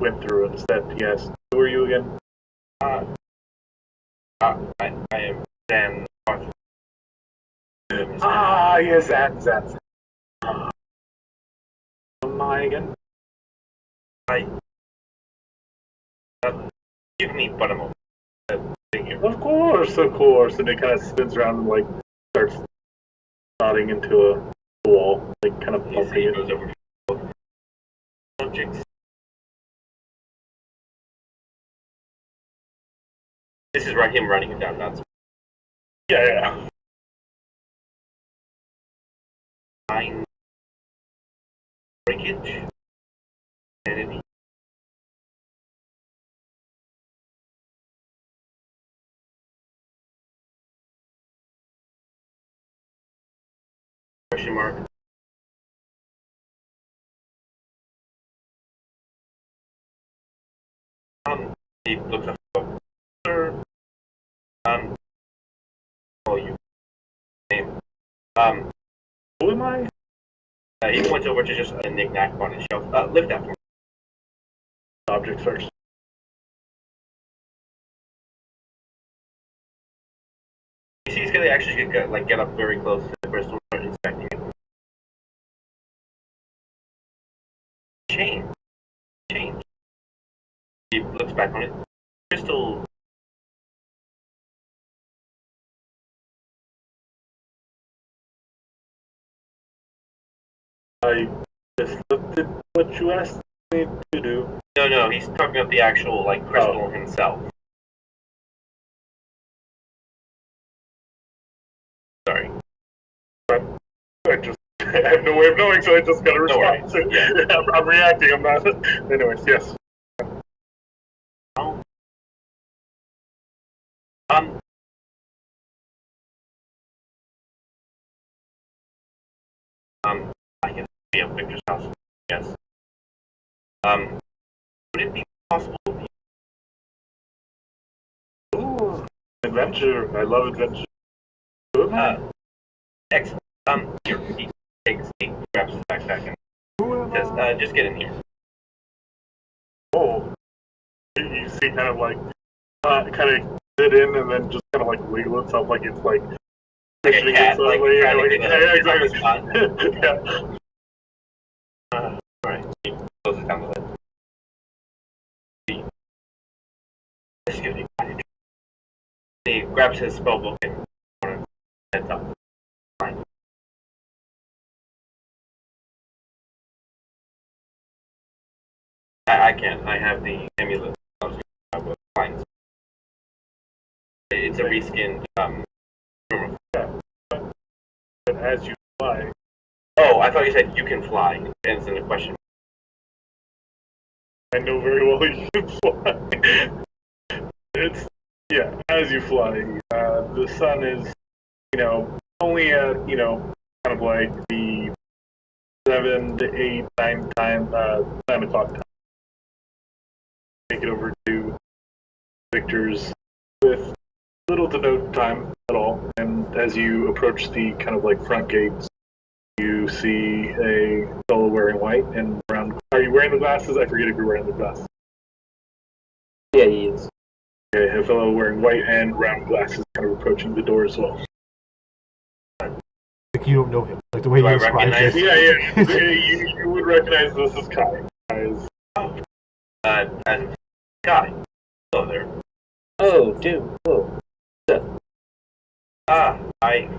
went through. Instead, yes. Who are you again? I am Sam Arthur. Yes, that. Who am I again? Give me but a moment. Of course. And it kind of spins around and like starts nodding into a wall, like kind of bumping it. Goes over subjects. This is him writing it down, not Yeah. Mind breakage. Sanity. Question mark. He looks up. Sir. Oh, you name. Who am I? He points over to just a knick-knack on his shelf. Lift that for me. Object first. You see, he's gonna actually get up very close to the crystal and start inspecting it. Change. He looks back on it. Crystal. I just looked at what you asked me to do. No, he's talking about the actual crystal himself. Sorry. I just I have no way of knowing, so I just got to respond. So, Yeah. I'm reacting. I'm not. Anyways, yes. Oh. I can be at Victor's house. Yes. Would it be possible? Ooh, adventure. I love adventure. Excellent. Here, he grabs his backpack and says, just get in here. Oh, you see, kind of like, kind of sit in and then just kind of like wiggle itself like it's like Like a cat, yeah, exactly. Yeah. Alright, he closes down the lid. Excuse me. He grabs his spellbook and heads up. Fine. I can't. I have the amulet. Fine. It's a reskinned But as you fly, Oh, I thought you said you can fly. And it's in the question. I know very well you can fly. It's as you fly, the sun is, only at, kind of like the 7 to 8, 9 o'clock time. Take it over to Victor's with little to no time at all. And as you approach the kind of like front gates, you see a fellow wearing white and brown. Are you wearing the glasses? I forget if you're wearing the glasses. Yeah, he is. A fellow wearing white and round glasses kind of approaching the door as well. Like you don't know him, like the way Do you I described recognize it. Yeah. you would recognize this as Kai. As as Sky. Hello there. Oh, dude. Oh. I.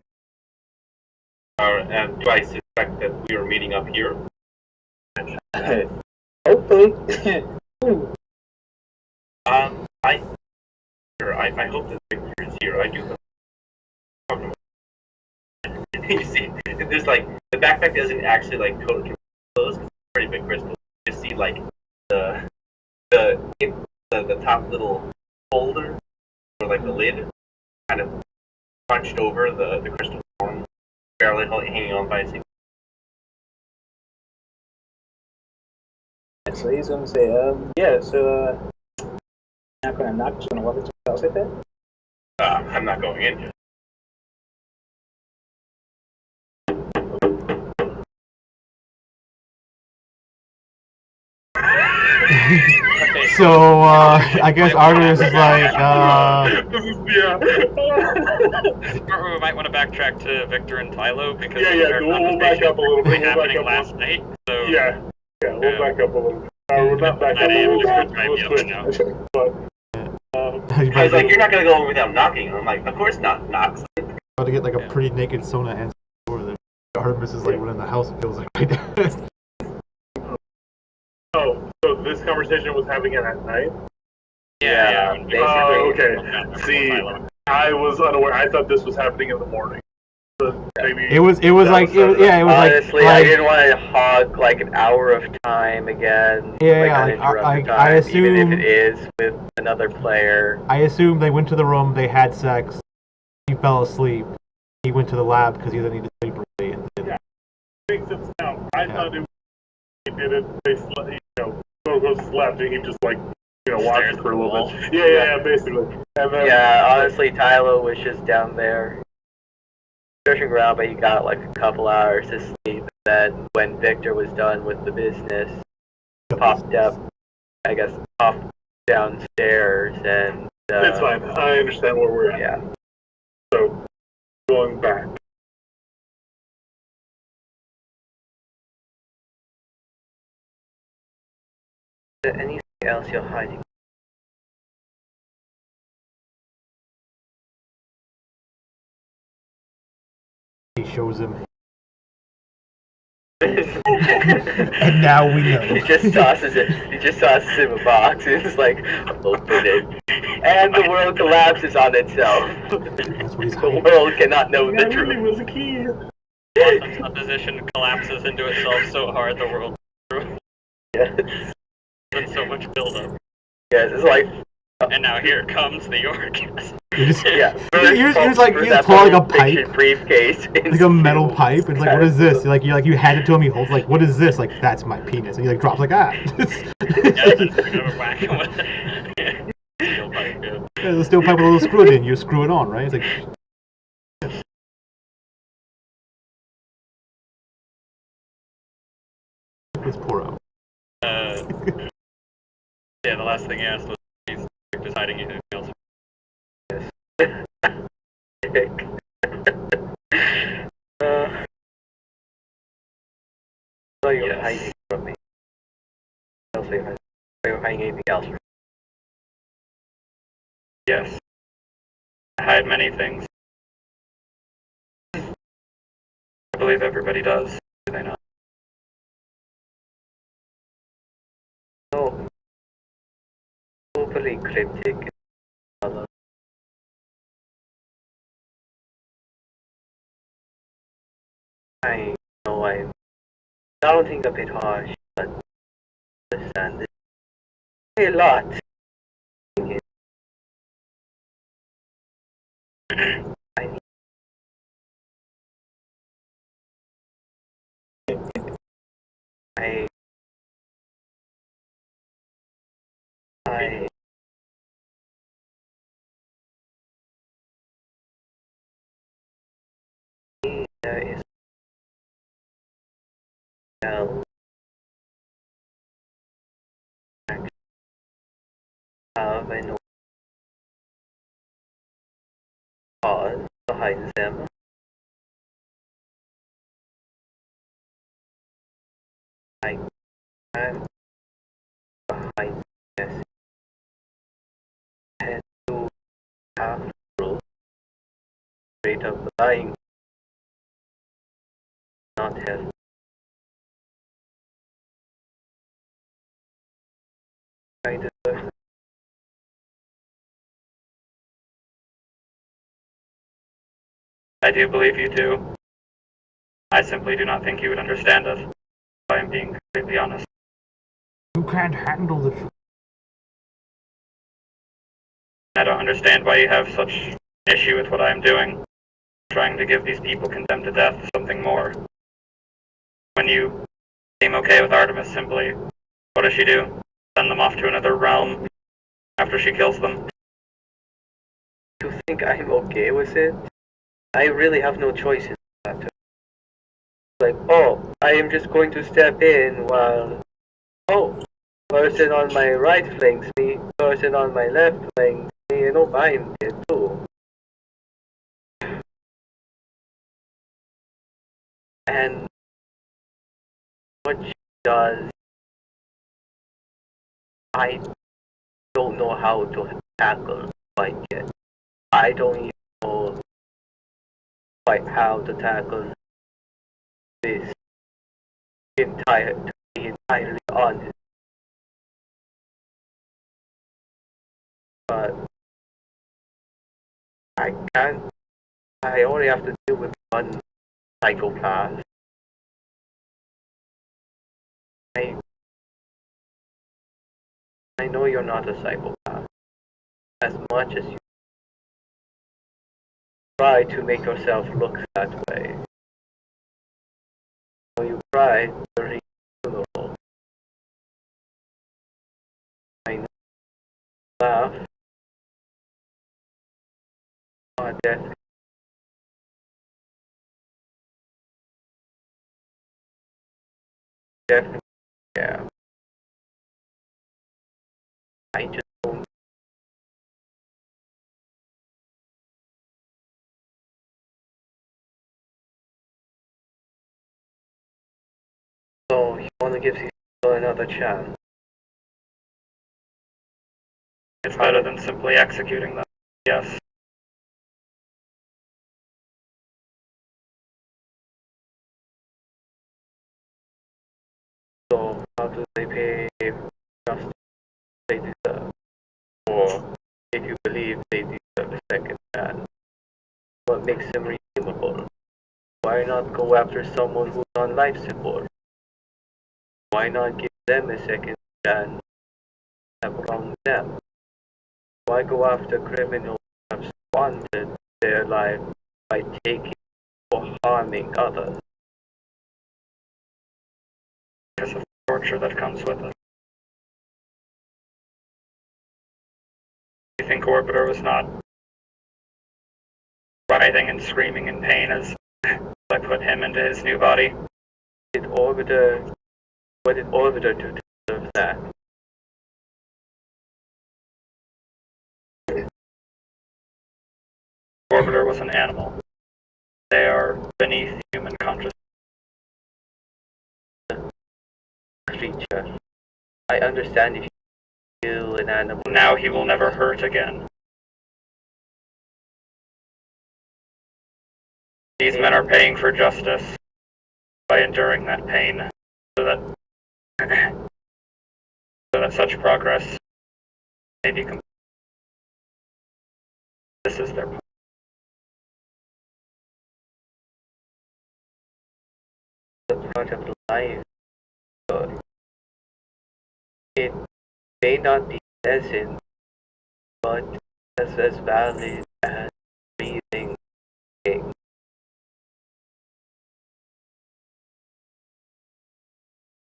Do I suspect that we are meeting up here? Hopefully. I hope that Victor is here. I do. You see, there's like the backpack doesn't actually like totally close. It's pretty big crystal. You see like the top little folder or like the lid kind of punched over the crystal form, barely hanging on by a single. So he's gonna say, yeah, so, not gonna knock, just gonna walk into the house like that? I'm not going in yet. So, I guess Artemis is like, We might want to backtrack to Victor and Tylo because we'll back up a little bit. happening last night. So Yeah, we'll back up a little bit. We're not back up a little bit. I was like, you're not gonna go in without knocking. I'm like, of course not. Knocks. about to get like a pretty naked Sona and door. Artemis is like running the house. It feels like right now. Oh, so this conversation was happening at night? Yeah. Oh, okay. See, I was unaware. I thought this was happening in the morning. So maybe It was like, Honestly, like, I didn't want to hog like an hour of time again. I time, assume, even if it is with another player. I assume they went to the room, they had sex, he fell asleep, he went to the lab because he didn't need to sleep early. Yeah, makes sense now. I thought he did it. They slept, and he just like watched for a little bit. Yeah, basically. And then, Honestly, Tylo was just down there searching around, but he got like a couple hours to sleep. Then when Victor was done with the business, popped downstairs, and it's fine. I understand where we're at. Yeah. So going back. Is there anything else you're hiding? He shows him. And now we know. He just tosses it. He just tosses him a box. And it's like, open it, and the world collapses on itself. That's what he's The world cannot know the That truth. really was a key. Quantum supposition collapses into itself so hard the world. Yes. There's so much buildup. Yes, it's like. And now here comes the orgasm. You just, Yeah, you just pull like a pipe, briefcase, like a metal pipe. It's like, what is this? You hand it to him. He holds like, what is this? Like, that's my penis. And he like drops like Yeah, whack him with it. Steel pipe, yeah. There's a steel pipe with a little screw in. You screw it on, right? It's like. Let's pour out. Yeah, the last thing he asked was he's just hiding anything else. So you're hiding from me. You're hiding anything else from me. Yes. I hide many things. I believe everybody does. Do they not? No. Overly cryptic. I know I'm sounding a bit harsh, but understand this a lot. I there is well I know pause behind them. I stand behind this and you have to straight up lying, not hesitate. Kind of I do believe you too. I simply do not think you would understand us, if I am being completely honest. You can't handle the truth. I don't understand why you have such an issue with what I am doing. Trying to give these people condemned to death something more. When you seem okay with Artemis simply, what does she do? Send them off to another realm after she kills them? You think I'm okay with it? I really have no choice in that. Like, oh, I am just going to step in while, oh, person on my right flanks me, person on my left flanks me, and oh, I'm dead too. And what she does, I don't know how to tackle quite yet. I don't even know quite how to tackle this to be entirely honest. But I can't, I only have to deal with one psychopath. I, I know you're not a psychopath. As much as you try to make yourself look that way. When you cry during funeral, I know you laugh. Death. Definitely, yeah. I just don't. So you want to give these people another chance? It's better than simply executing them. Yes. So how do they pay justice they deserve? Or if you believe they deserve a second chance, what makes them redeemable? Why not go after someone who's on life support? Why not give them a second chance that wronged them? Why go after criminals who have squandered their life by taking or harming others? Because of the torture that comes with it. You think Orbiter was not writhing and screaming in pain as I put him into his new body? What did Orbiter do to deserve that? Orbiter was an animal. They are beneath human consciousness. Creature. I understand if you kill an animal. Now he will never hurt again. These men are paying for justice by enduring that pain, so that such progress may be complete. This is their part of life. But it may not be pleasant, but as valid as breathing.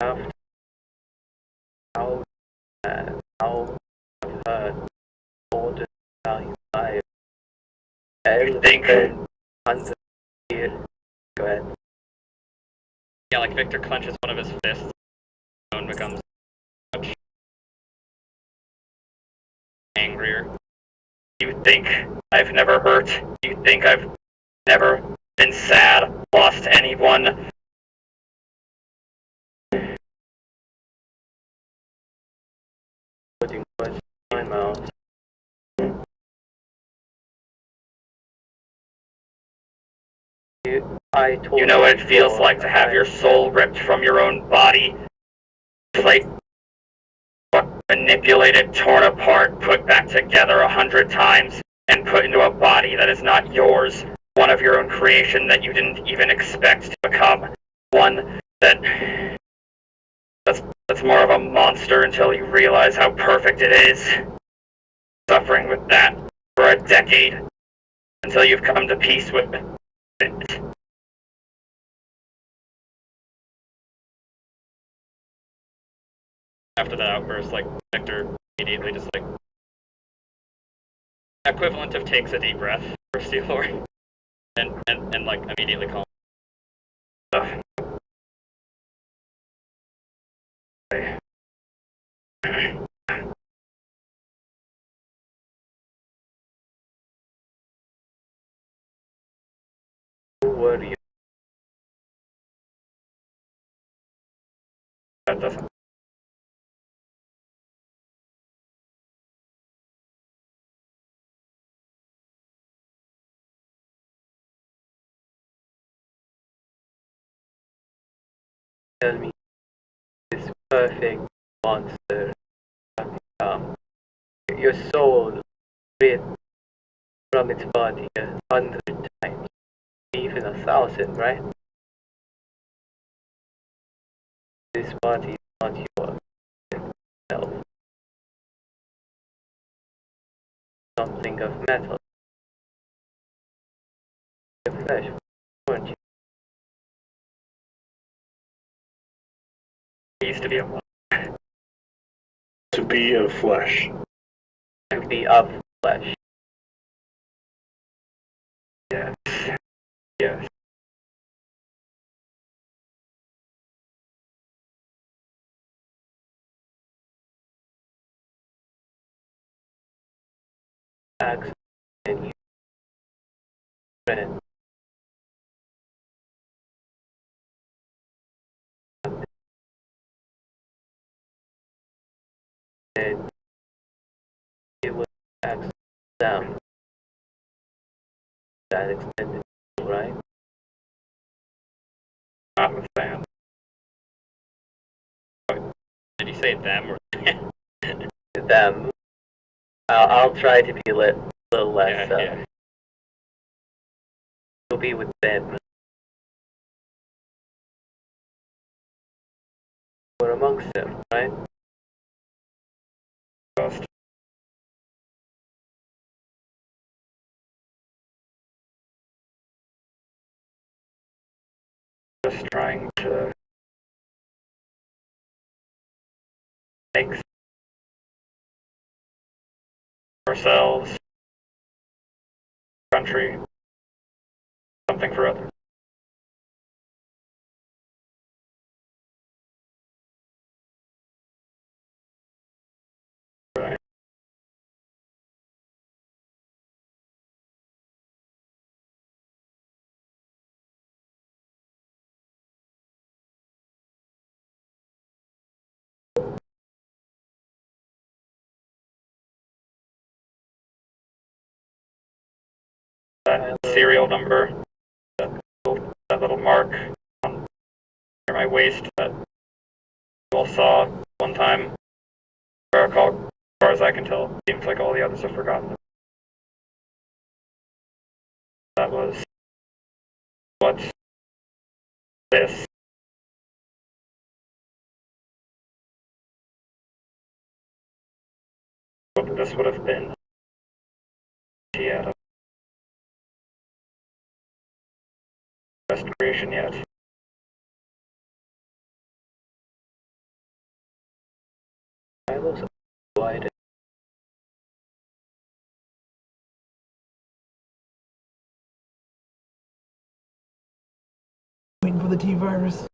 After how how all the value life. You think? Hundreds of years. Go ahead. Yeah, like Victor clenches one of his fists, and becomes much angrier. You think I've never hurt? You think I've never been sad, lost anyone? Putting words in my mouth. You know what it feels like to have your soul ripped from your own body? It's like manipulated, torn apart, put back together 100 times, and put into a body that is not yours. One of your own creation that you didn't even expect to become. One that's more of a monster until you realize how perfect it is. Suffering with that for a decade until you've come to peace with it. After that outburst, like, Victor immediately just, like, equivalent of takes a deep breath for Steel Lord, and like, immediately calm. Who were you? That doesn't. Tell me, this perfect monster has become. Your soul ripped from its body 100 times, even 1,000, right? This body is not yours. Itself. Something of metal. The flesh, weren't you? It used to be a To be of flesh. To be of flesh. Yes. Yes. Acts and you, friend. And it was acts down that extended, right? Not with them. Did you say them or Them. I'll try to be a little less. yeah. You'll be with them. We're amongst them, right? Just trying to make ourselves, country, something for others. Right. That serial number, that little mark on near my waist that you all saw one time. As far as I can tell, seems like all the others have forgotten it. That was what this. What this would have been. He had a best creation yet. I was wide. Waiting for the T-virus.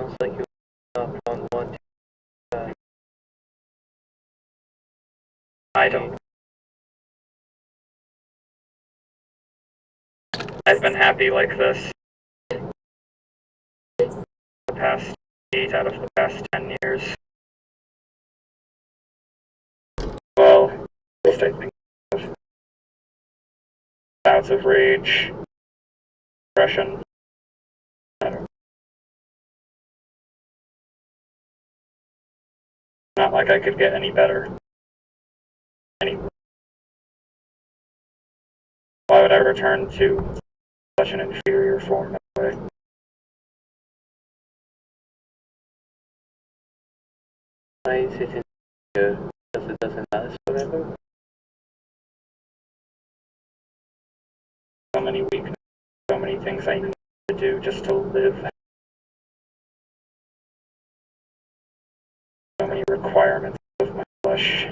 sounds like you don't want to. I don't. I've been happy like this the past 8 out of the past 10 years. Well, at least I think of bouts of rage, depression. I don't. Not like I could get any better. Why would I return to such an inferior form anyway? Why is it in here? Because it doesn't last forever? So many weaknesses, so many things I need to do just to live. So many requirements of my flesh.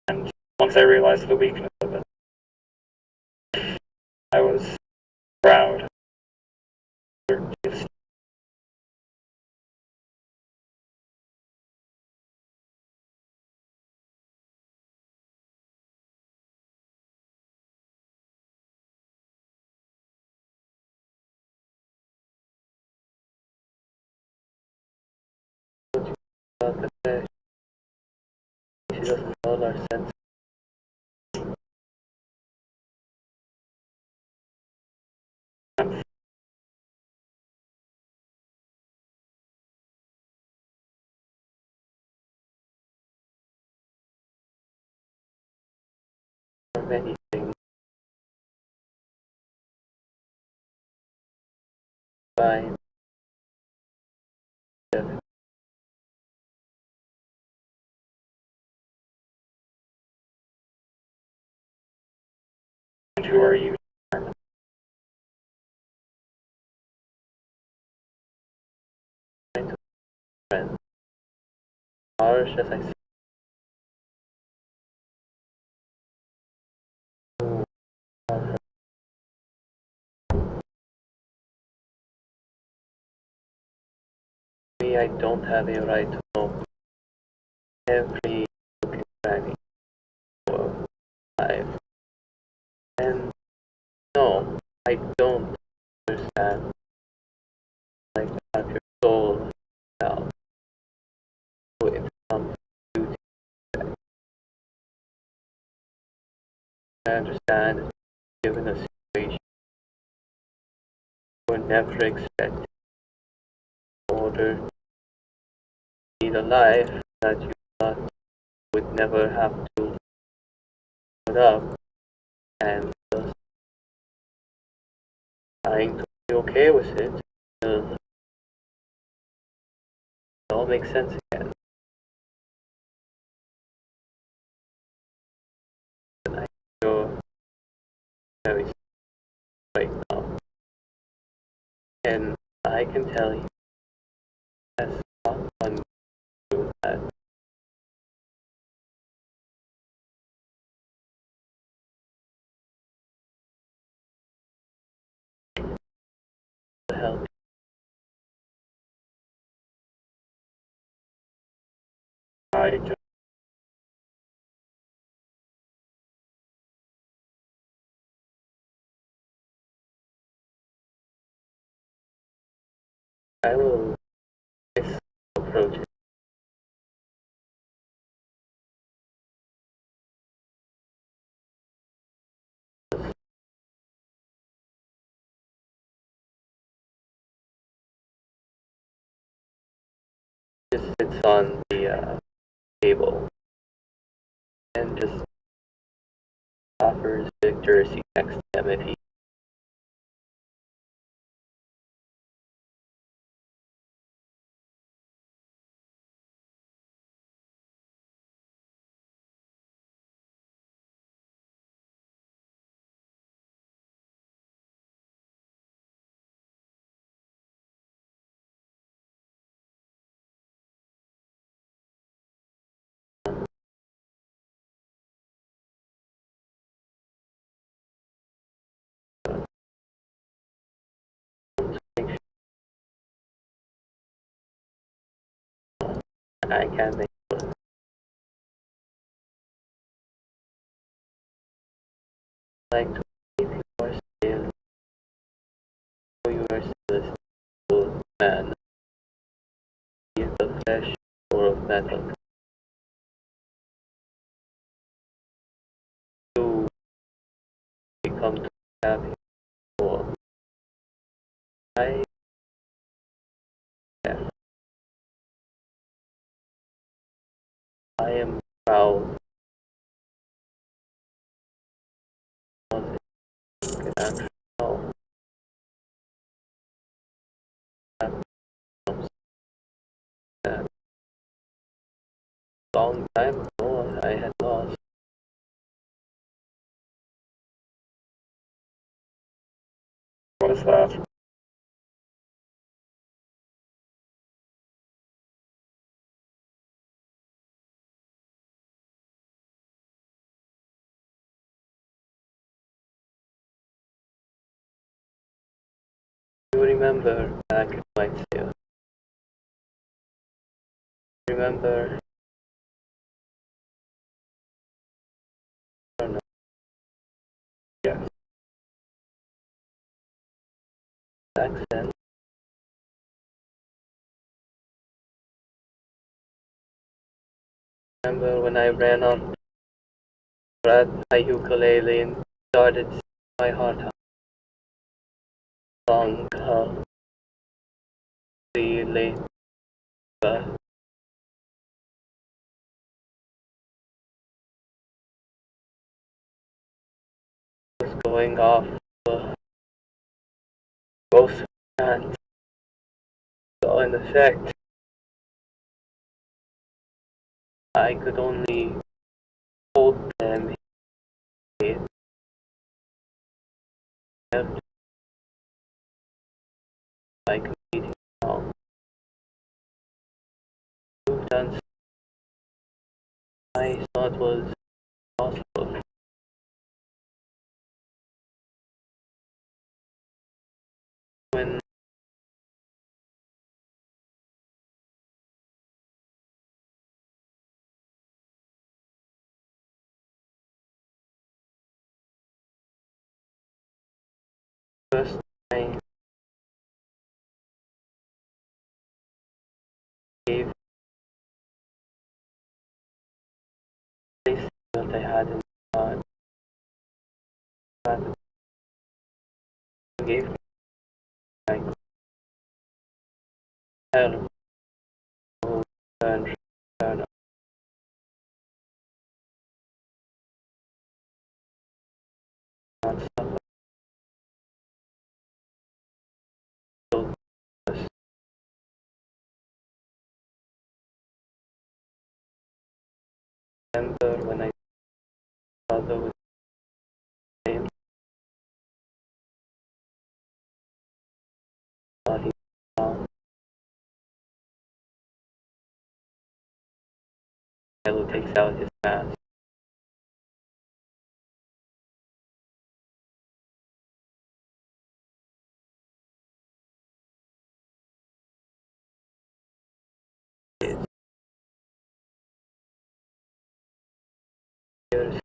And once I realized the weakness of it, I was proud. About the flesh. She doesn't know our sense. For many things. Fine. Yeah. And who are you? Friends. Harsh as I say. Me, I don't have a right to know every looking cranny of life. And no, I don't understand. Like have your soul out. So it comes to duty. I understand that given a situation you were never expected in order to lead a life that you thought you would never have to put up and just trying to be okay with it because it all makes sense again. And I feel very sad right now. And I can tell you that's not fun to do that. To help I just I will approach it. Just sits on the table and just offers Victor a seat next to him if he I can't make it. Like to anything more still. You are still a simple man. Is the flesh or of metal. You become too happy for I yeah, I am proud of it. Can actually know that comes that long time ago I had lost. What's that? You remember back in Whitesale. Remember or not? Yes. Back then. Remember when I ran up, grabbed my ukulele and started singing my heart out. Long the late was going off both hands. So in effect, I could only hold them in left by competing now. You've done something I thought was possible. When first I gave this what I had in mind, but gave me like hell to turn on stuff so remember when I father was same body down, Hello takes out his mask. Years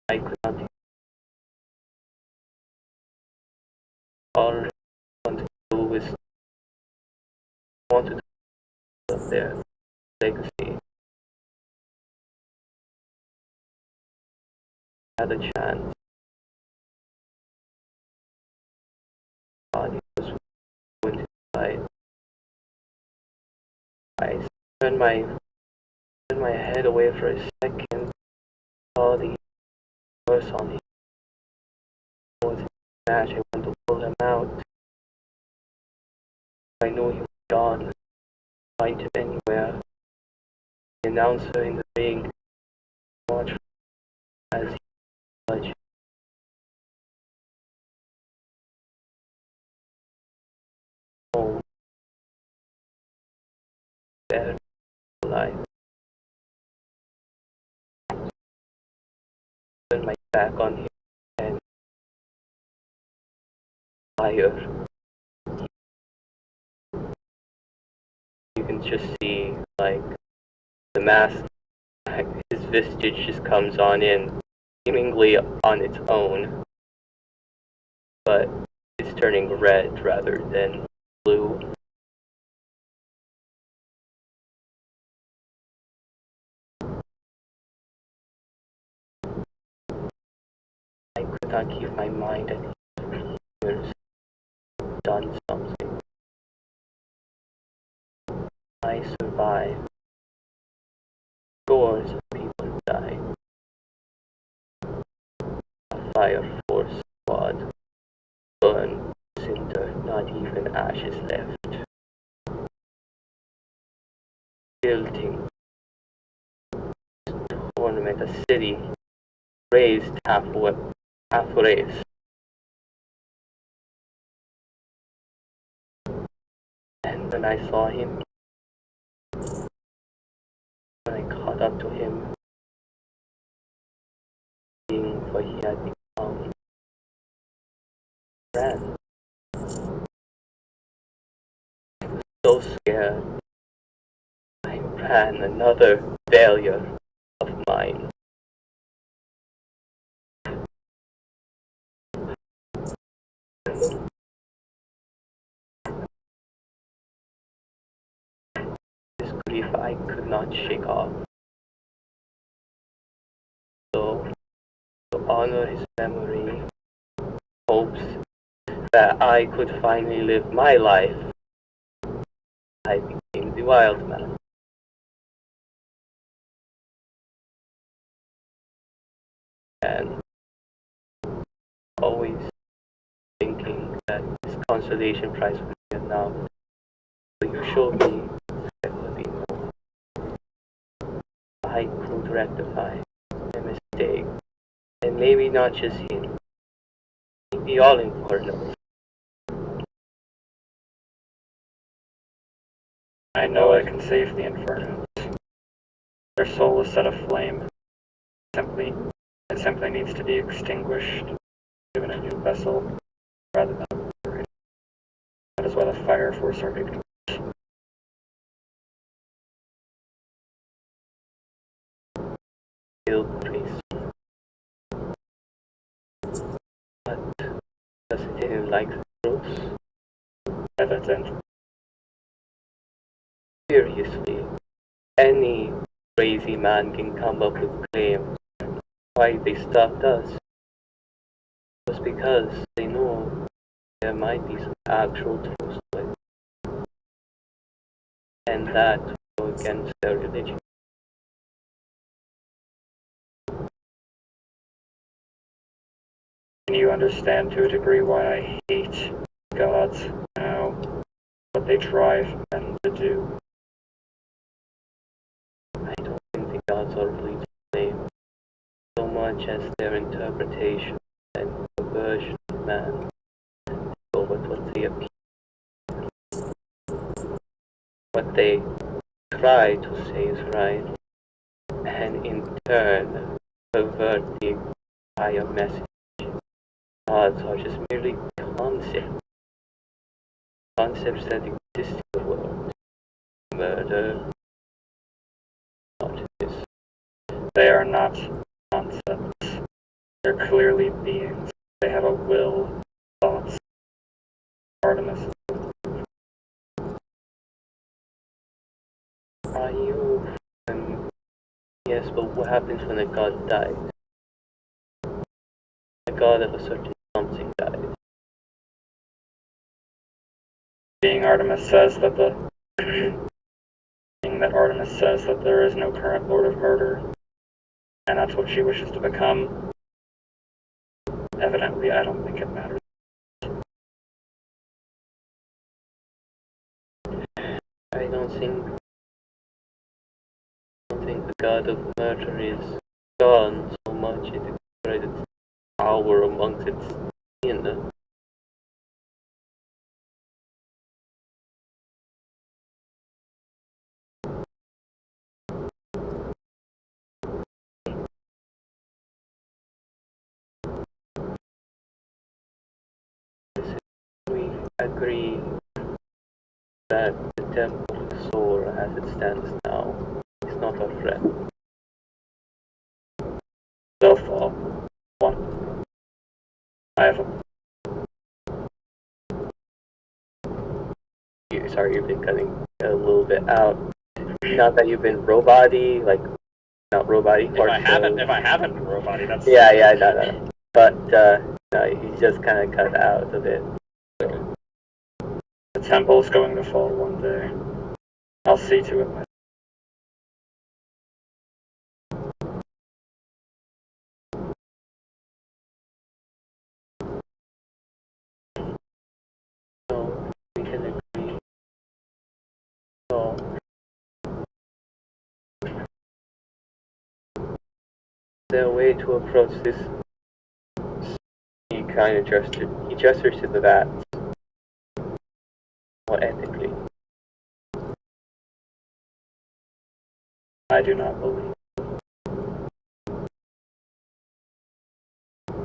I could not all I wanted to do was wanted to of their legacy. Had a chance. Body was going to die. I turned my head away for a second, saw the curse on him. Was in a match. I wanted to pull him out. I knew he was gone. Find him anywhere. The announcer in the ring watched as he touched home. Dead alive. Turned my back on him and fire. You can just see like The mask, his vestige just comes on in, seemingly on its own, but it's turning red rather than blue. I could not keep my mind at ease. Years done something. I survived. Scores of people died. A fire force squad burned, cinder, not even ashes left. Building, ornament, a city, raised half raised. And when I saw him, when I caught up to him, seeing what he had become, ran. So scared. I ran, another failure of mine. This grief I could not shake off. So, to honor his memory, hopes that I could finally live my life, I became the wild man. And always thinking that this consolation prize would be enough. But you showed me that would be more. I could rectify a mistake. And maybe not just him. Maybe all Infernos. I know I can save the Infernos. Their soul is set aflame. It simply needs to be extinguished, given a new vessel, rather than obliterated. That is why the Fire Force are ignorant. Guild priest. But does he didn't like the truth? Evident. Seriously, any crazy man can come up with claims. Why they stopped us was because they know there might be some actual truth to it. And that would go against their religion. Can you understand to a degree why I hate gods? What they drive men to do. I don't think the gods are really to blame so much as their interpretation and perversion of man over what they appear. What they try to say is right, and in turn pervert the entire message. Gods are just merely concepts that exist in the world. Murder, not this. They are not concepts. They're clearly beings. They have a will, thoughts. Artemis. Are you? Yes, but what happens when a god dies? A god of a certain something dies. Being Artemis says that being that Artemis says that there is no current Lord of Murder, and that's what she wishes to become. Evidently, I don't think it matters. I don't think the god of murder is gone so much it spread its power amongst its kin. We agree that the temple of Sora as it stands now is not not our friend. They'll fall. One. I have a... Sorry, you've been cutting a little bit out. Not that you've been robot-y, like, not robot-y. If I haven't been robot-y, that's... Yeah, no. But, no, he just kind of cut out a bit. The temple's going to fall one day. I'll see to it myself. So, we can agree. So, the way to approach this, he kind of gestures to the vat. More ethically. I do not believe.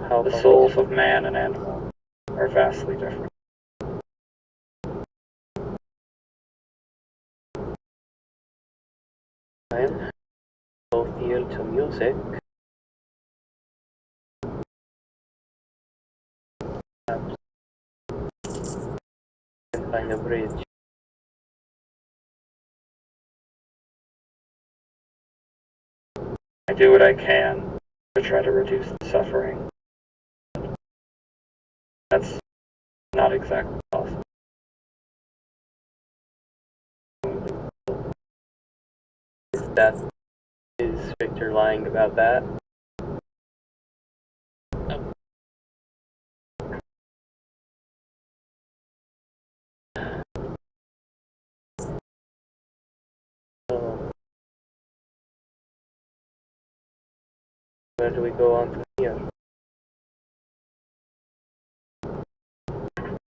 How The about souls of man and animal are vastly different. time? Both ear to music. Perhaps can find a bridge. I do what I can to try to reduce the suffering. That's not exactly possible. Is Victor lying about that? So, where do we go on from here?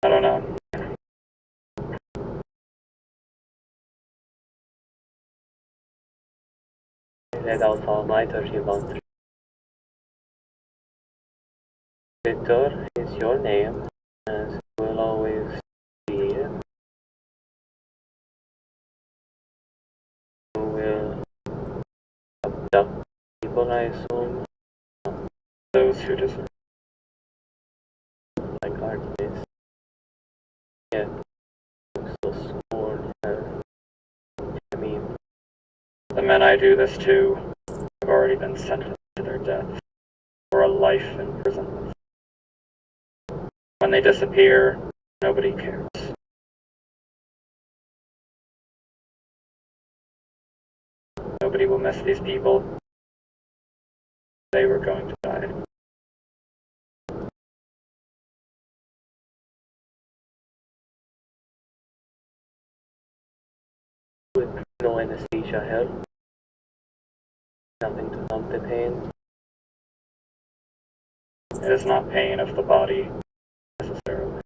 I don't know. I read out all-nighter he wants. Victor is your name, as will always be. You will abduct people, I assume, Those who deserve. like artists. Yet, you still scorn her. I mean, The men I do this to have already been sentenced to their death or a life imprisonment. When they disappear, nobody cares. Nobody will miss these people. They were going to die. with no anesthesia help. Nothing to numb the pain. It is not pain of the body, necessarily.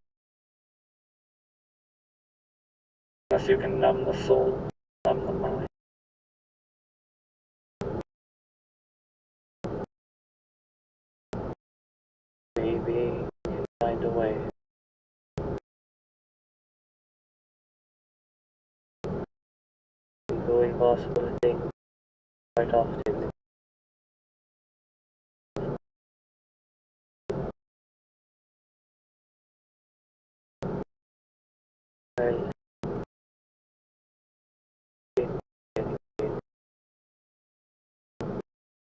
Unless you can numb the soul, numb the mind. Maybe you can find a way. We do impossible things quite often. Well,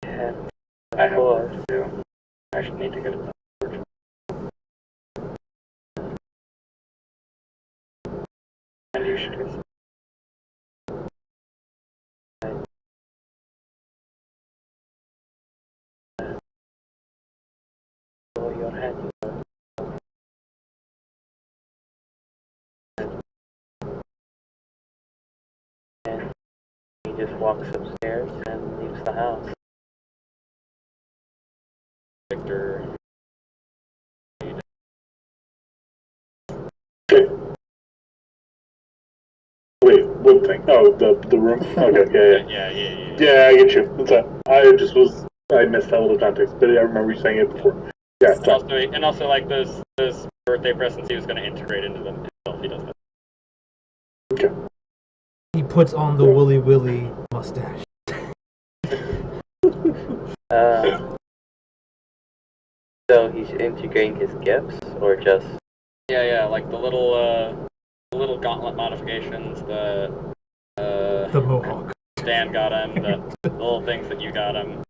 can't I have afford. work to do. I should need to get it done. And you should get some. For your handiwork. And he just walks upstairs and leaves the house. Victor. Okay. Wait, what thing? Oh, the room? Okay, yeah. Yeah, I get you. That's right. I missed that little context, but I remember you saying it before. Yeah, And also like those birthday presents he was going to integrate into them himself. He does that. Okay. He puts on the Willy Willy mustache. So he's integrating his gifts, or just? Yeah, like the little gauntlet modifications, the Mohawk. Dan got him, the little things that you got him.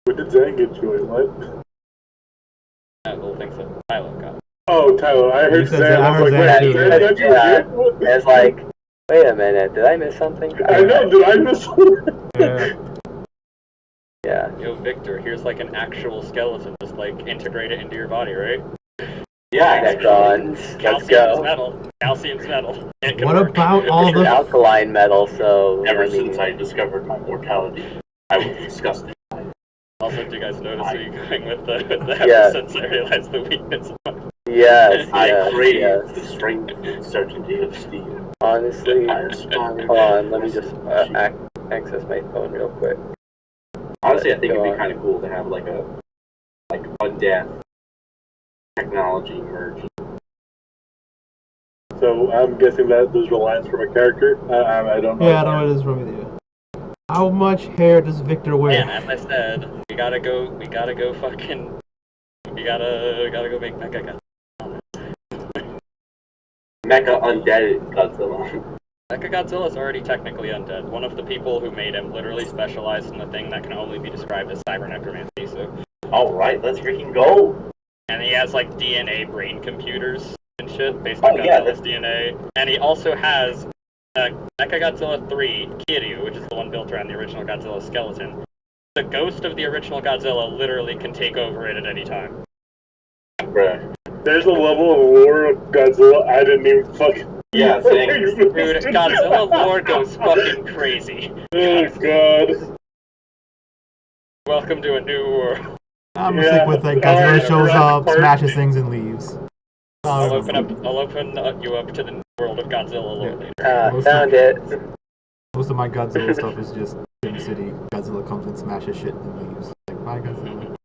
What did Zang get you? What? Little things that Tylo got. Oh, Tyler, I heard said Zan. that. I was like, I wait, heard Zan Zan got you a gift? What? It's like, wait a minute, did I miss something? I know, did I miss something? Yeah. Yeah. Yo, Victor, here's like an actual skeleton. Just like integrate it into your body, right? Yeah, Necrons. Let's go. Metal. Calcium's metal. It can What work. about all It's an the alkaline metal, so ever since I discovered my mortality, I was disgusted. Also, do you guys notice me going with the Yeah. ever since I realized the weakness of Yes, I yes, crave yes. the strength and certainty of steel. Honestly, I aspire hold on, let me to just achieve. access my phone real quick. Honestly, I think Go it'd be on. kind of cool to have like undeath technology merge. So I'm guessing that those were lines from a character. I don't know. Yeah, I know what it is from with you. How much hair does Victor wear? Man, as I said, we gotta go fucking, we gotta go make Mecha Mecha undead Godzilla. Mecha Godzilla's already technically undead. One of the people who made him literally specialized in the thing that can only be described as cyber necromancy, so. Alright, let's freaking go! And he has like DNA brain computers and shit based on Godzilla's DNA. And he also has Mechagodzilla 3 Kiryu, which is the one built around the original Godzilla skeleton. The ghost of the original Godzilla literally can take over it at any time. Bruh. There's a level of lore of Godzilla I didn't even fucking. Yeah, same. Dude, Godzilla lore goes fucking crazy. Oh god. Welcome to a new world. I'm gonna stick with like Godzilla shows up, smashes things, and leaves. I'll open you up to the world of Godzilla lore later. Found it. Most of my Godzilla stuff is just Sim City. Godzilla comes and smashes shit and leaves. Like, bye Godzilla.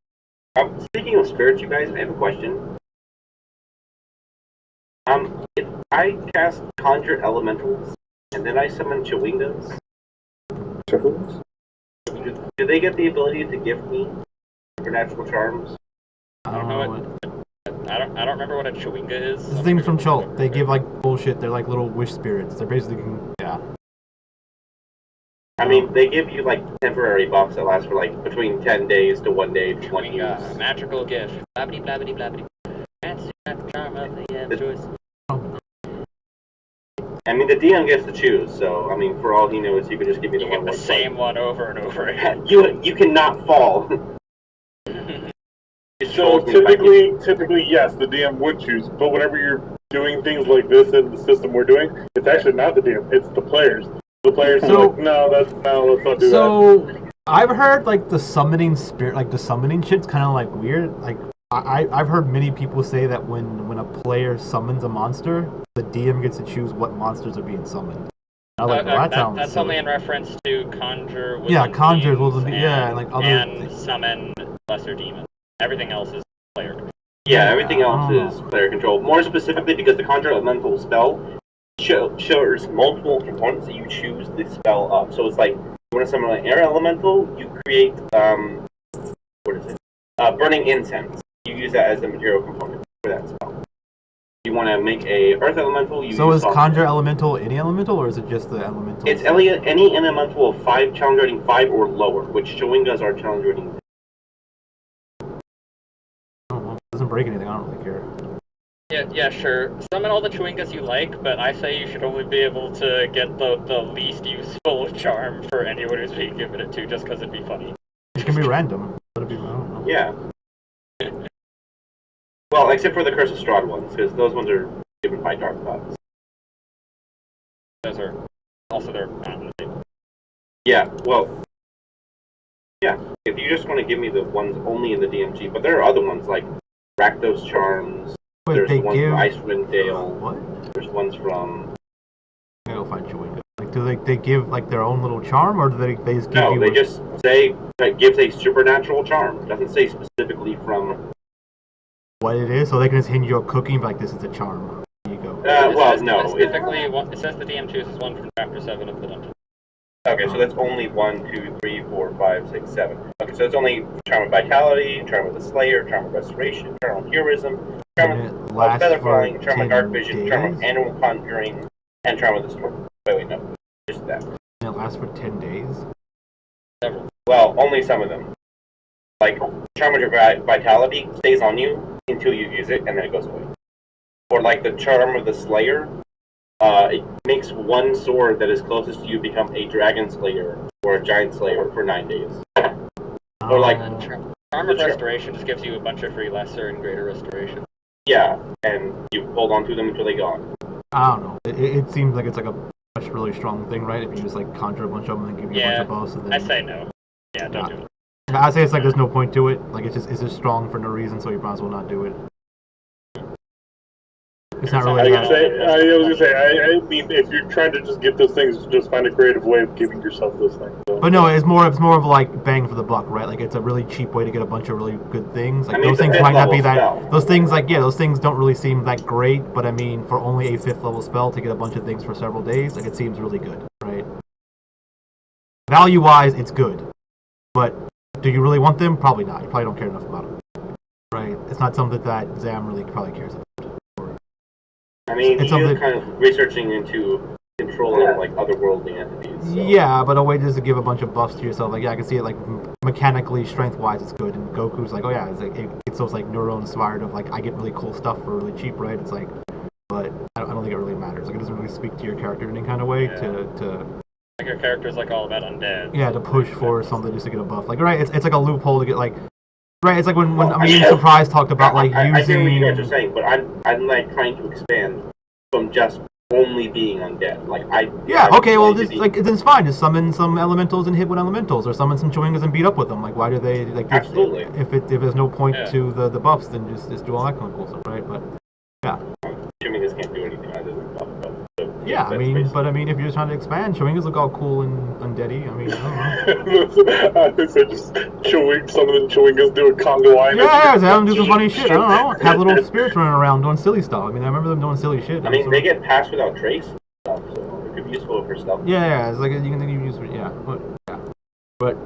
Speaking of spirits, you guys, I have a question. If I cast Conjure Elementals, and then I summon Chewingas, do they get the ability to give me supernatural charms? I don't know what. I don't remember what a Chewinga is. It's the things from Chult. They give like bullshit. They're like little wish spirits. They're basically yeah. I mean, they give you like temporary buffs that last for like between 10 days to 1 day to 1 use. Magical gift. Blabbity blabbity blabbity. Fancy charm of the choice. I mean, the DM gets to choose, so I mean, for all he knows, he could just give me the one. The same one over and over again. You cannot fall. So typically, yes, the DM would choose. But whenever you're doing things like this in the system we're doing, it's actually not the DM; it's the players. The players are like, no, let's not do that. So I've heard like the summoning spirit, like the summoning shit's kind of like weird. Like I've heard many people say that when a player summons a monster, the DM gets to choose what monsters are being summoned. I was like, well, that's silly. only in reference to conjure. Yeah, conjure will be and like other and summon lesser demons. Everything else is player control. Yeah, everything else is player control. More specifically, because the Conjure Elemental spell shows multiple components that you choose the spell of. So it's like, you want to summon an air elemental, you create, what is it? Burning incense. You use that as the material component for that spell. You want to make a earth elemental, you So use is Conjure Elemental any elemental, or is it just the elemental? It's any elemental of 5 challenge rating 5 or lower, which Chewingas are challenge rating. Doesn't break anything. I don't really care. Yeah, sure. Summon all the Chewingas you like, but I say you should only be able to get the least useful charm for anyone who's being given it to, just because it'd be funny. It can be random. But it'd be, I don't know. Yeah. Well, except for the Curse of Strahd ones, because those ones are given by Dark Gods. Those are also they're not in the table. Yeah, well, yeah. If you just want to give me the ones only in the DMG, but there are other ones like Rakdos Charms. Wait, There's they the ones give from Icewind Dale. What? There's ones from. I gotta find Chewinga. Like, do they give like their own little charm, or do they just give No, you? they just say that it gives a supernatural charm. It doesn't say specifically from. What it is, so they can just hand you a cookie and be like, "This is a charm." Here you go. Well, no. Specifically, it says the DM chooses one from Chapter 7 of the dungeon. Okay, so that's only 1, 2, 3, 4, 5, 6, 7. Okay, so it's only Charm of Vitality, Charm of the Slayer, Charm of Restoration, Charm of Heroism, Charm of Feather Falling, Charm of Dark Vision, Charm of Animal Conjuring, and Charm of the Storm. Wait, no. Just that. And it lasts for 10 days? Well, only some of them. Like, Charm of Vitality stays on you until you use it, and then it goes away. Or like the Charm of the Slayer, it makes one sword that is closest to you become a Dragon Slayer or a Giant Slayer for 9 days. Or like... Charm of Restoration just gives you a bunch of free lesser and greater restoration. Yeah, and you hold on to them until they're gone. I don't know. It seems like it's like a really strong thing, right? If you just like conjure a bunch of them and give you a bunch of buffs, and then... I say no. Yeah, don't do it. I say it's like there's no point to it. Like it's just strong for no reason, so you might as well not do it. It's not really. I was gonna say. I mean, if you're trying to just get those things, just find a creative way of giving yourself those things. So. But no, it's more of like bang for the buck, right? Like it's a really cheap way to get a bunch of really good things. Like those things might not be that. Spell. Those things those things don't really seem that great. But I mean, for only a 5th level spell to get a bunch of things for several days, like it seems really good, right? Value wise, it's good, but do you really want them? Probably not. You probably don't care enough about them, right? It's not something that Zam really probably cares about. I mean, he's kind of researching into controlling like otherworldly entities. So. Yeah, but a way just to give a bunch of buffs to yourself. Like, yeah, I can see it like mechanically, strength-wise, it's good. And Goku's like, oh yeah, it's those like neuro-inspired of like I get really cool stuff for really cheap, right? It's like, but I don't think it really matters. Like, it doesn't really speak to your character in any kind of way to. Like your character's like all about undead. Yeah, to push for something just to get a buff. Like, right, it's like a loophole to get like. Right, it's like when I mean, Surprise talked about like using. I get what you guys are saying, but I'm like trying to expand from just only being undead. Like okay, well, just like it's fine. Just summon some elementals and hit with elementals, or summon some Chewingas and beat up with them. Like, why do they like? Absolutely. If there's no point to the buffs, then just do all that kind of cool stuff, right? But yeah. Chewingas can't do anything other than buff. Yeah, I mean, if you're just trying to expand, Chewingas look all cool and undeady. I mean, I don't know. I said just some of the Chewingas doing conga line. Yeah, have them do some funny shit. I don't know. Have little spirits running around doing silly stuff. I mean, I remember them doing silly shit. I mean, they get passed without trace stuff, so it could be useful for stuff. Yeah, it's like you can use but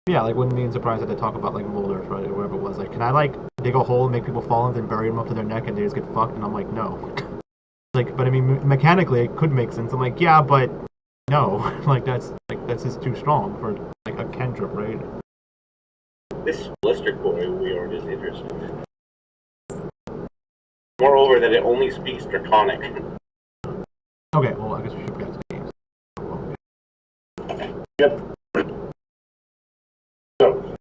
yeah, like when me and Surprise had to talk about like Mold Earth, right, or whatever it was. Like, can I like dig a hole and make people fall and then bury them up to their neck and they just get fucked? And I'm like, no. Like, but I mean, mechanically it could make sense. I'm like, yeah, but no, like that's just too strong for like a cantrip, right? This blister core we are is interesting. Moreover, that it only speaks Draconic. Okay, well, I guess we should get to games. Yep. So,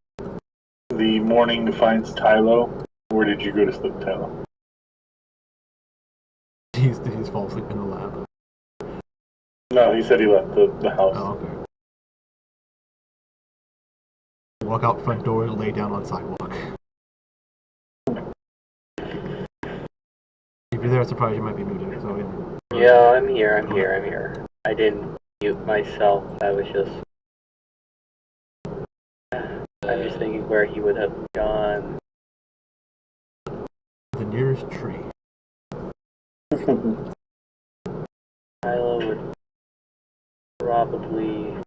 the morning finds Tylo. Where did you go to sleep, Tylo? He's fall asleep in the lab. No, he said he left the house. Oh, okay. Walk out front door, lay down on sidewalk. If you're there, surprised you might be muted. So yeah, I'm here. I didn't mute myself. I was just. I'm just thinking where he would have gone. The nearest tree. Tylo would probably.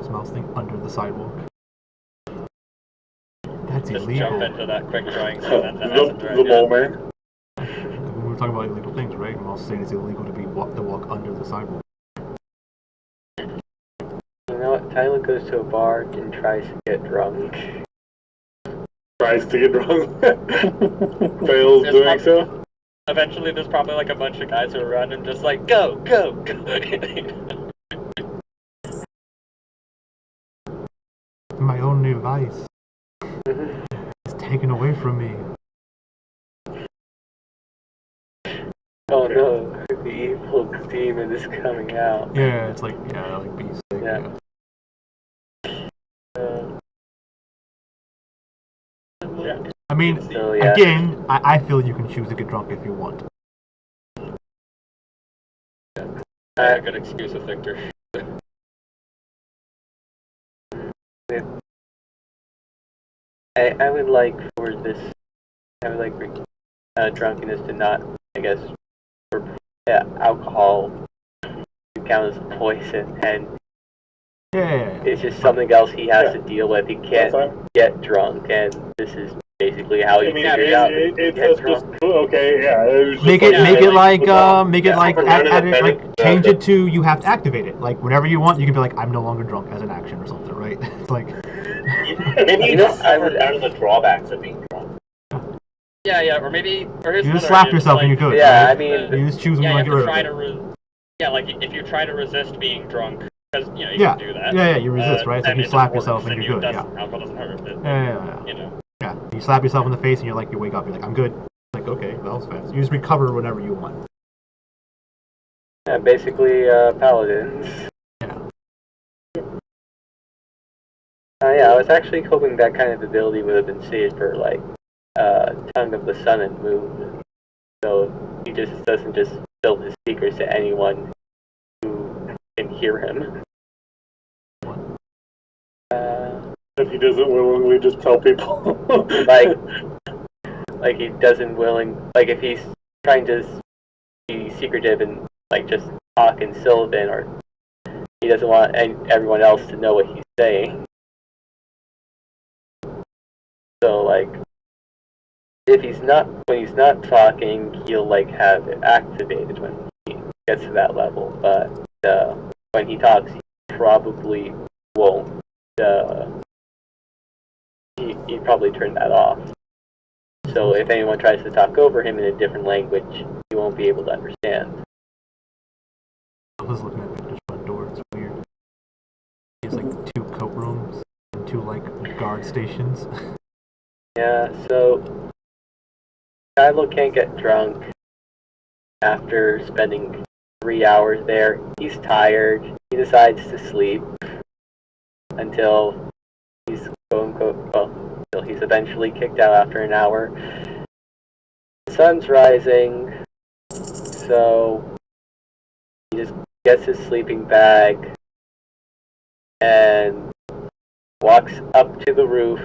Mouse thing under the sidewalk. That's Just illegal. jump into that quick drawing so that The mole man. We were talking about illegal things, right? I'm also saying it's illegal to walk under the sidewalk. You know what? Tylo goes to a bar and tries to get drunk. Tries to get drunk. Fails doing so. Eventually, there's probably like a bunch of guys who are around and just like, go! My only vice is taken away from me. Oh no, the evil demon is coming out. Yeah, it's like beast. Yeah. I mean, So, yeah. again, I feel you can choose to get drunk if you want. A good excuse with Victor. I would like for this. I would like for drunkenness to not, I guess, for alcohol to count as poison, and Yeah. It's just something else he has to deal with. He can't That's fine. get drunk, and this is basically how he I mean, figured out that he it's can get just drunk. okay. Yeah, it was just Make it change the- it to you have to activate it. Like whenever you want, you can be like, I'm no longer drunk as an action or something, right? It's like Maybe You you know, just I suffered would- none of the drawbacks of being drunk. Yeah, or maybe, or here's you just another slap idea, yourself like, and you do it. Yeah, right? I mean, You just choose when yeah, you want to you get have to rid try of it. yeah, like if you try to resist being drunk, because you know you Yeah. can do that. Yeah, you resist, right? It's like and you it just slap works, yourself and you're good. alcohol doesn't hurt. Yeah. You know. Yeah, you slap yourself in the face and you're like, you wake up, you're like, I'm good. Like, okay, that was fast. You just recover whenever you want. basically, paladins. Yeah. Yeah, I was actually hoping that kind of ability would have been saved for, like, Tongue of the Sun and Moon. So he just doesn't just spill his secrets to anyone who can hear him. If he doesn't willingly just tell people. Like he doesn't like if he's trying to be secretive and, like, just talk in Sylvan, or he doesn't want everyone else to know what he's saying. So, like, when he's not talking, he'll, like, have it activated when he gets to that level. But when he talks, he probably won't. He'd probably turn that off. So if anyone tries to talk over him in a different language, he won't be able to understand. I was looking at Victor's front door, it's weird. He has like 2 coat rooms and 2 like guard stations. Yeah, so Kylo can't get drunk after spending 3 hours there. He's tired. He decides to sleep until he's until he's eventually kicked out after an hour. The sun's rising, so he just gets his sleeping bag and walks up to the roof,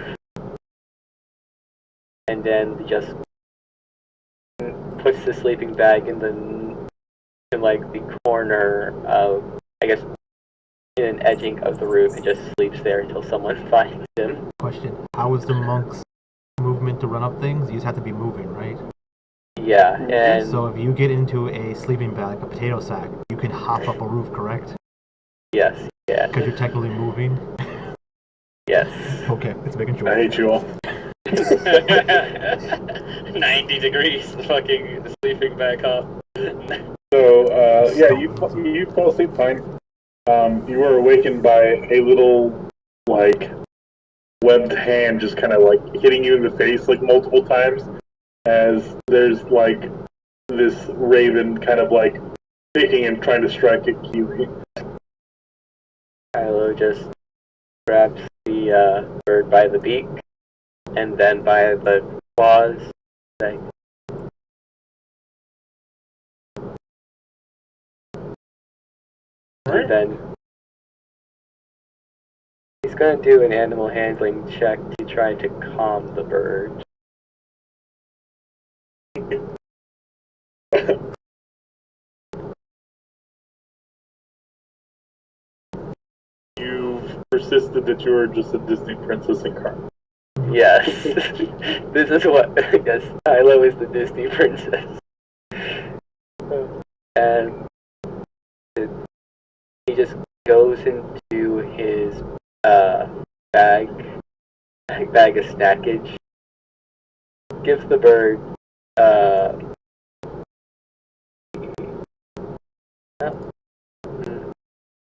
and then just puts the sleeping bag in the corner of, I guess, in an edging of the roof, and just sleeps there until someone finds him. Question, how is the monk's movement to run up things? You just have to be moving, right? Yeah, and So if you get into a sleeping bag, a potato sack, you can hop up a roof, correct? yes, yeah, Because you're technically moving. yes. Okay, it's making sure. I hate you all. 90 degrees, fucking sleeping back up. So, yeah, you fall asleep fine. You were awakened by a little, like, webbed hand just kind of, like, hitting you in the face, like, multiple times, as there's, like, this raven kind of, like, picking and trying to strike at Keely. Kylo just grabs the bird by the beak, and then by the claws, like, and then he's going to do an animal handling check to try to calm the bird. You've persisted that you are just a Disney princess incarnate. Yes, this is what, yes, Kylo is the Disney princess. And he just goes into his bag of snackage, gives the bird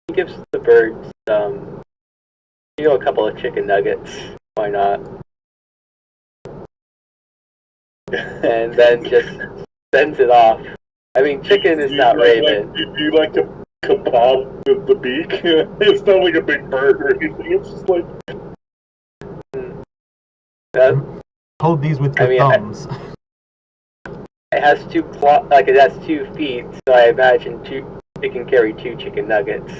he gives the bird some, a couple of chicken nuggets. Why not? And then just sends it off. I mean, chicken is not raven. Do you like a kebab with the beak? It's not like a big bird or anything. It's just like... Hold these with your thumbs. It has it has 2 feet, so I imagine it can carry 2 chicken nuggets.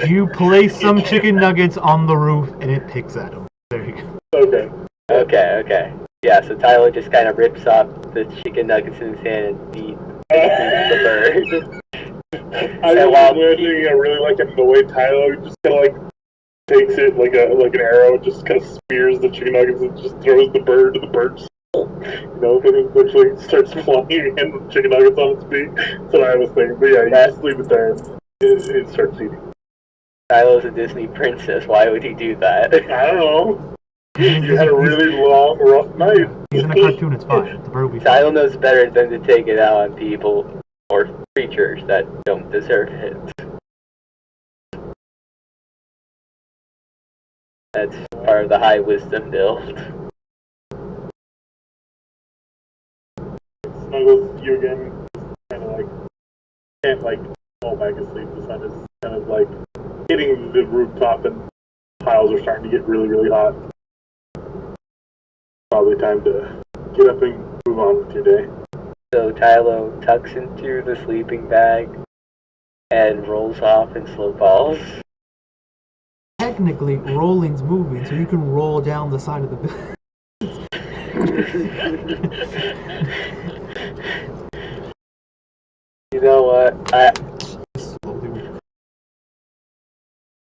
You place some chicken nuggets on the roof and it picks at them. There you go. Okay. Yeah, so Tyler just kind of rips up the chicken nuggets in his hand and feeds the bird. I really like annoyed Tylo. Just kind of like takes it like an arrow, just kind of spears the chicken nuggets and just throws the bird to the bird's soul. You know, and eventually starts flying and the chicken nuggets on its beak. That's what I was thinking. But yeah, you just leave it there. It starts eating. Tylo's a Disney princess. Why would he do that? I don't know. You had a really long, rough night. He's in a cartoon, it's fine. The bird will be fine. Tylo knows better than to take it out on people or creatures that don't deserve it. That's part of the high wisdom build. Snuggles you again, kind of like can't like fall back asleep. The sun is kind of like hitting the rooftop, and piles are starting to get really, really hot. Probably time to get up and move on with your day. So Tylo tucks into the sleeping bag and rolls off in slow falls. Technically, rolling's moving, so you can roll down the side of the building. You know what?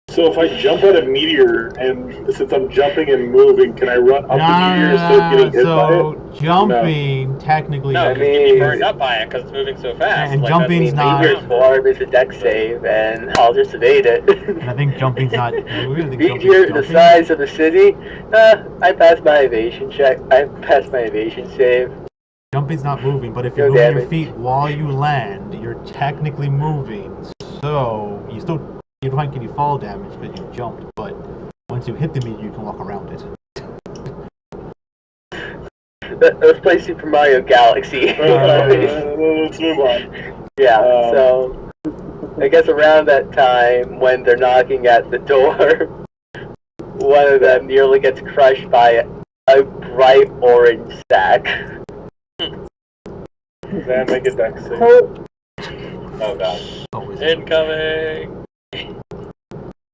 So if I jump at a meteor, and since I'm jumping and moving, can I run up the meteor instead of getting hit by it? Jumping, technically. No, I you can be mean- burned up by it because it's moving so fast. And like, jumping's not- Meteor's form is a deck save, and I'll just evade it. And I think jumping's not moving. I think Meteor the jumping. size of the city. I passed my evasion check. I passed my evasion save. Jumping's not moving, but if you're No moving your damage. feet while you land, you're technically moving. So you don't get any fall damage because you jumped, but once you hit the meteor, you can walk around it. Let's play Super Mario Galaxy. Let's move on. Yeah, so I guess around that time when they're knocking at the door, one of them nearly gets crushed by a bright orange stack. Then make a deck save. Oh god. Always. Incoming!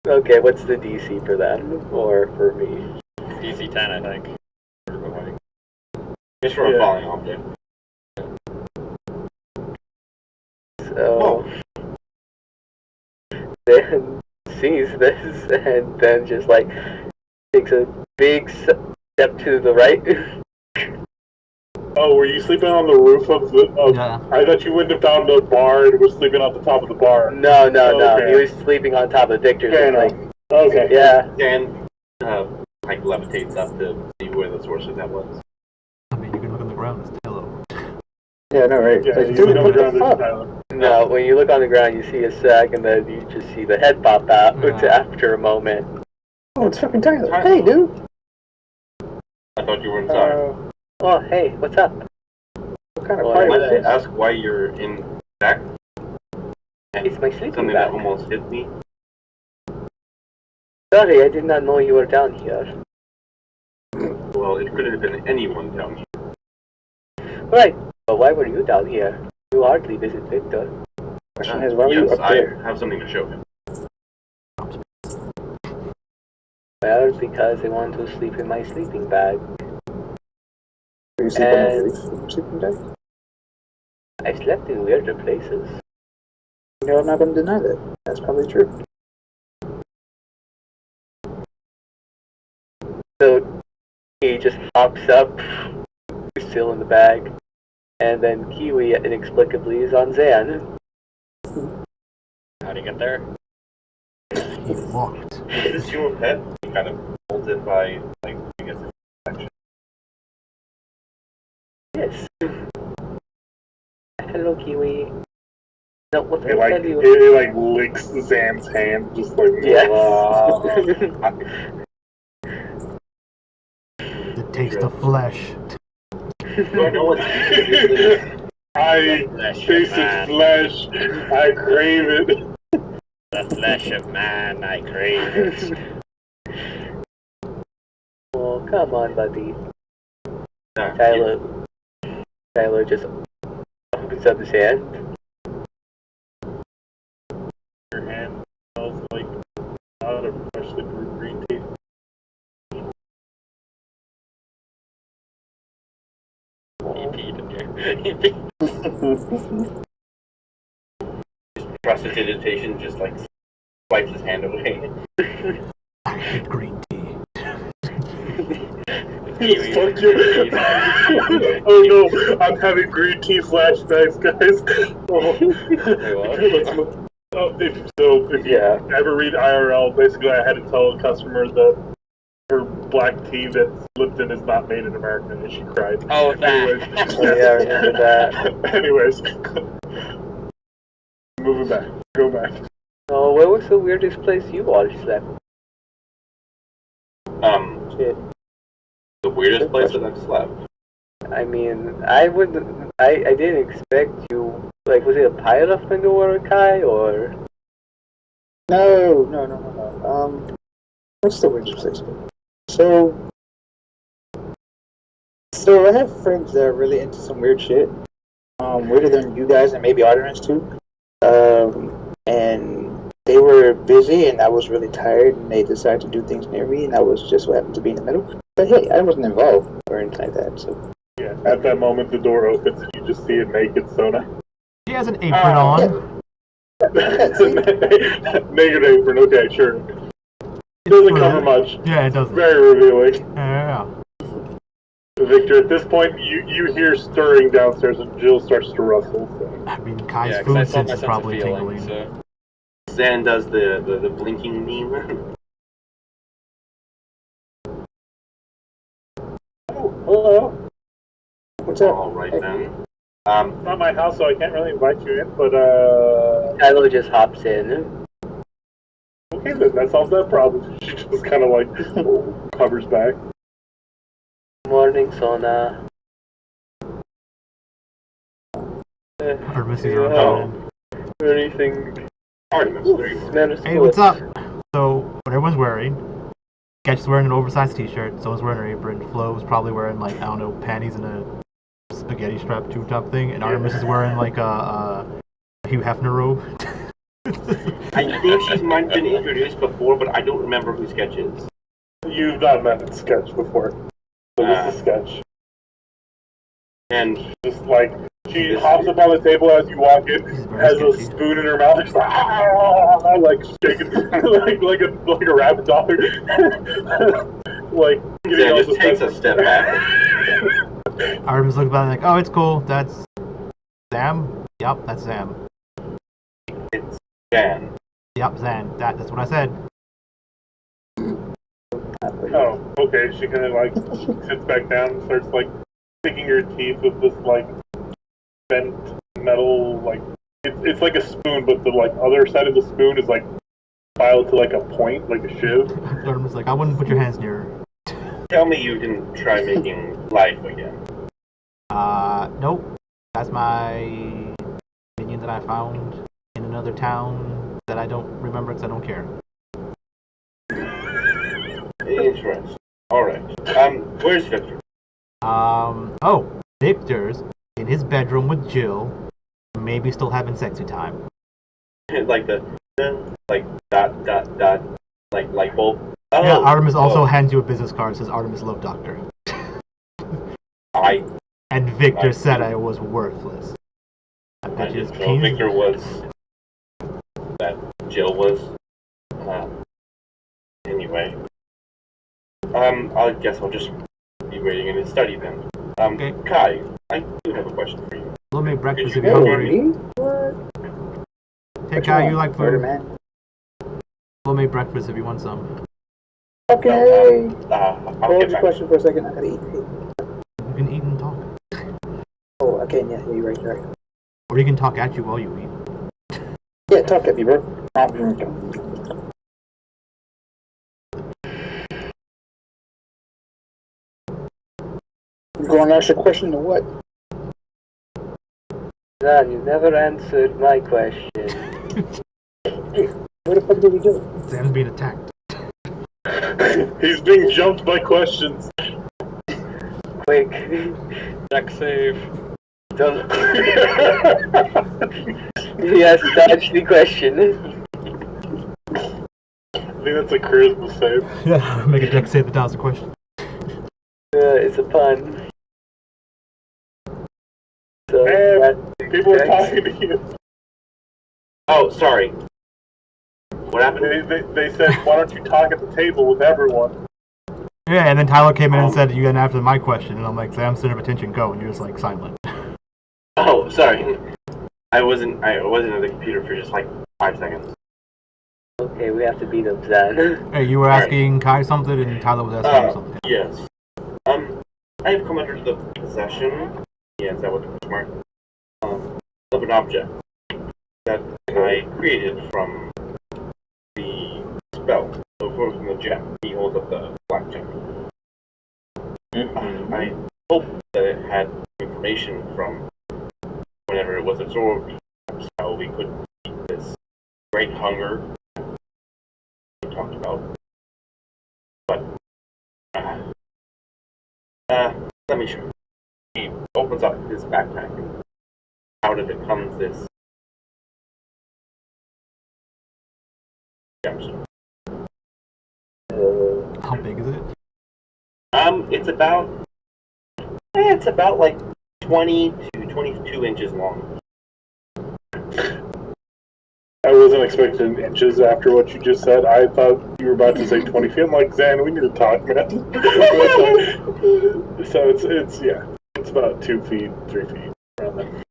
Okay, what's the DC for them? Or for me? DC 10, I think. Just for a falling object. So then sees this and then just like takes a big step to the right. Oh, were you sleeping on the roof of the? Yeah. I thought you went down the bar and was sleeping on the top of the bar. No. Okay. He was sleeping on top of Victor's. Fair Like, enough. Okay. yeah. Dan like levitates up to see where the source of that was. I mean, you can look on the ground. It's Tello. Yeah, no, right. Yeah, Like, you dude, look on what the the ground, fuck? there's Tyler. No, when you look on the ground, you see a sack, and then you just see the head pop out Yeah. after a moment. Oh, it's fucking Tyler. Hey, dude. I thought you were inside. Oh, hey, what's up? What kind of Well, party Might was I this? ask why you're in back? And It's my sleeping something bag. that almost hit me. Sorry, I did not know you were down here. Well, it could have been anyone down here. Right, but why were you down here? You hardly visit Victor. Question is, why were you Yes, up there? I have something to show him. Well, because I want to sleep in my sleeping bag. Were you sleeping on the roof of your sleeping bag? I slept in weirder places. You know, I'm not going to deny that. That's probably true. So he just hops up, still in the bag, and then Kiwi inexplicably is on Zan. How do you get there? He walked. Is this your pet? You kind of bolted by, like, I guess it's action. Yes. Hello, Kiwi. No, what It can I like tell you? it like licks Zan's hand, just like Yes. It takes the flesh. You know what species this is? I taste its flesh. I crave it. The flesh of man, I crave it. Oh, come on, buddy. Nah, Tyler just opens up his hand. Your hand smells like out of freshly brewed green tea. He peed in here. He peed. Prestidigitation just like swipes his hand away. I hate green tea. Fuck you. Oh no, I'm having green tea flashbacks, guys. Oh. Let's move. If you ever read IRL, basically I had to tell a customer that her black tea that's Lipton is not made in America, and she cried. Oh, that. Anyways, Yeah, I remember that. Anyways, moving back. Go back. Oh, what was the weirdest place you watched that? Shit. The weirdest place that I've slept. I mean, I didn't expect you. Like, was it a pile of underwater, Kai, or? No. What's the weirdest place? So I have friends that are really into some weird shit. Weirder than you guys and maybe Artemis too. And they were busy and I was really tired and they decided to do things near me and I was just what happened to be in the middle. But hey, I wasn't involved or anything like that, so. Yeah, at that moment the door opens and you just see a naked Sona. He has an apron on. Naked apron, okay, sure. It doesn't cover much. Yeah, it doesn't. Very revealing. Yeah. Victor, at this point, you hear stirring downstairs and Jill starts to rustle. So. I mean, Kai's Yeah, 'cause I food saw sense my is sense probably of feeling, tingling. so. Zan does the blinking meme. Oh, hello. What's up? Alright then. It's not my house, so I can't really invite you in, but, Kylo just hops in. okay then, that solves that problem. She just kind of, like, hovers back. Morning, Sona. Artemis is Oh. Anything? Artemis, there you go. Hey, what's up? So, what everyone's wearing, Sketch's wearing an oversized t-shirt, someone's wearing an apron, Flo's probably wearing, like, I don't know, panties and a spaghetti strap tube top thing, and Artemis is wearing, like, a Hugh Hefner robe. I think she's might been introduced before, but I don't remember who Sketch is. You've not met Sketch before. So this is Sketch. And Just like, she hops up on the table as you walk in, has a sketchy. spoon in her mouth, just like shaking, like a rabbit dog. Like, getting all Zan just the takes a step back. Artemis looks back like, oh, it's cool, that's Sam? Yup, that's Sam. It's Zan. Yup, Zan, that's what I said. Oh, okay. She kind of like sits back down and starts like picking her teeth with this like bent metal like it's like a spoon, but the like other side of the spoon is like filed to like a point, like a shiv. Artemis like, I wouldn't put your hands near her. Tell me you didn't try making life again. Nope. That's my minion that I found in another town that I don't remember because I don't care. Interesting. Alright. Where's Victor? Oh, Victor's in his bedroom with Jill, maybe still having sexy time. Like the like dot like light bulb. Oh, Yeah, Artemis also hands you a business card, says Artemis Love Doctor. And Victor said I was worthless. I bet you his penis. Victor was that Jill was. Anyway. I guess I'll just be waiting in his study then. Okay. Kai, I do have a question for you. We'll make breakfast if Did you're you hungry. What? Hey Kai, you like Murder food? man. We'll make breakfast if you want some. Okay. I'll Hold get your back. question for a second. I gotta eat. You can eat and talk. Oh, I can. Yeah, you're right. You're right. Or you can talk at you while you eat. Yeah, talk at me, bro. You going to ask a question or what? Zan, you never answered my question. Hey, what the fuck did we do? Sam's being attacked. He's being jumped by questions. Quick. Deck save. Don't. He has to dodge the question. I think that's a charisma save. Yeah, make a deck save that answers the question. It's a pun. So, And people are Dex. talking to you. Oh, sorry. What happened? They said, why don't you talk at the table with everyone? Yeah, and then Tyler came in and said, "You didn't answer my question," and I'm like, "Sam, center of attention, go," and you're just like silent. Oh, sorry. I wasn't at the computer for just like 5 seconds. Okay, we have to beat up Zan. Hey, you were asking Kai something, and Tyler was asking you something. Yes. I have come under the possession. Yeah, is that what the mark? Of an object that I created from the spell, from the gem. He holds up the black gem. I hope that it had information from whenever it was absorbed, how we could beat this great hunger we talked about. But, let me show you. He opens up his backpack, and out of it comes this gemstone. How big is it? It's about like 20 to 22 inches long. I wasn't expecting inches after what you just said. I thought you were about to say 20 feet. I'm like, Zan, we need to talk, man. So it's about 2 feet, 3 feet around there.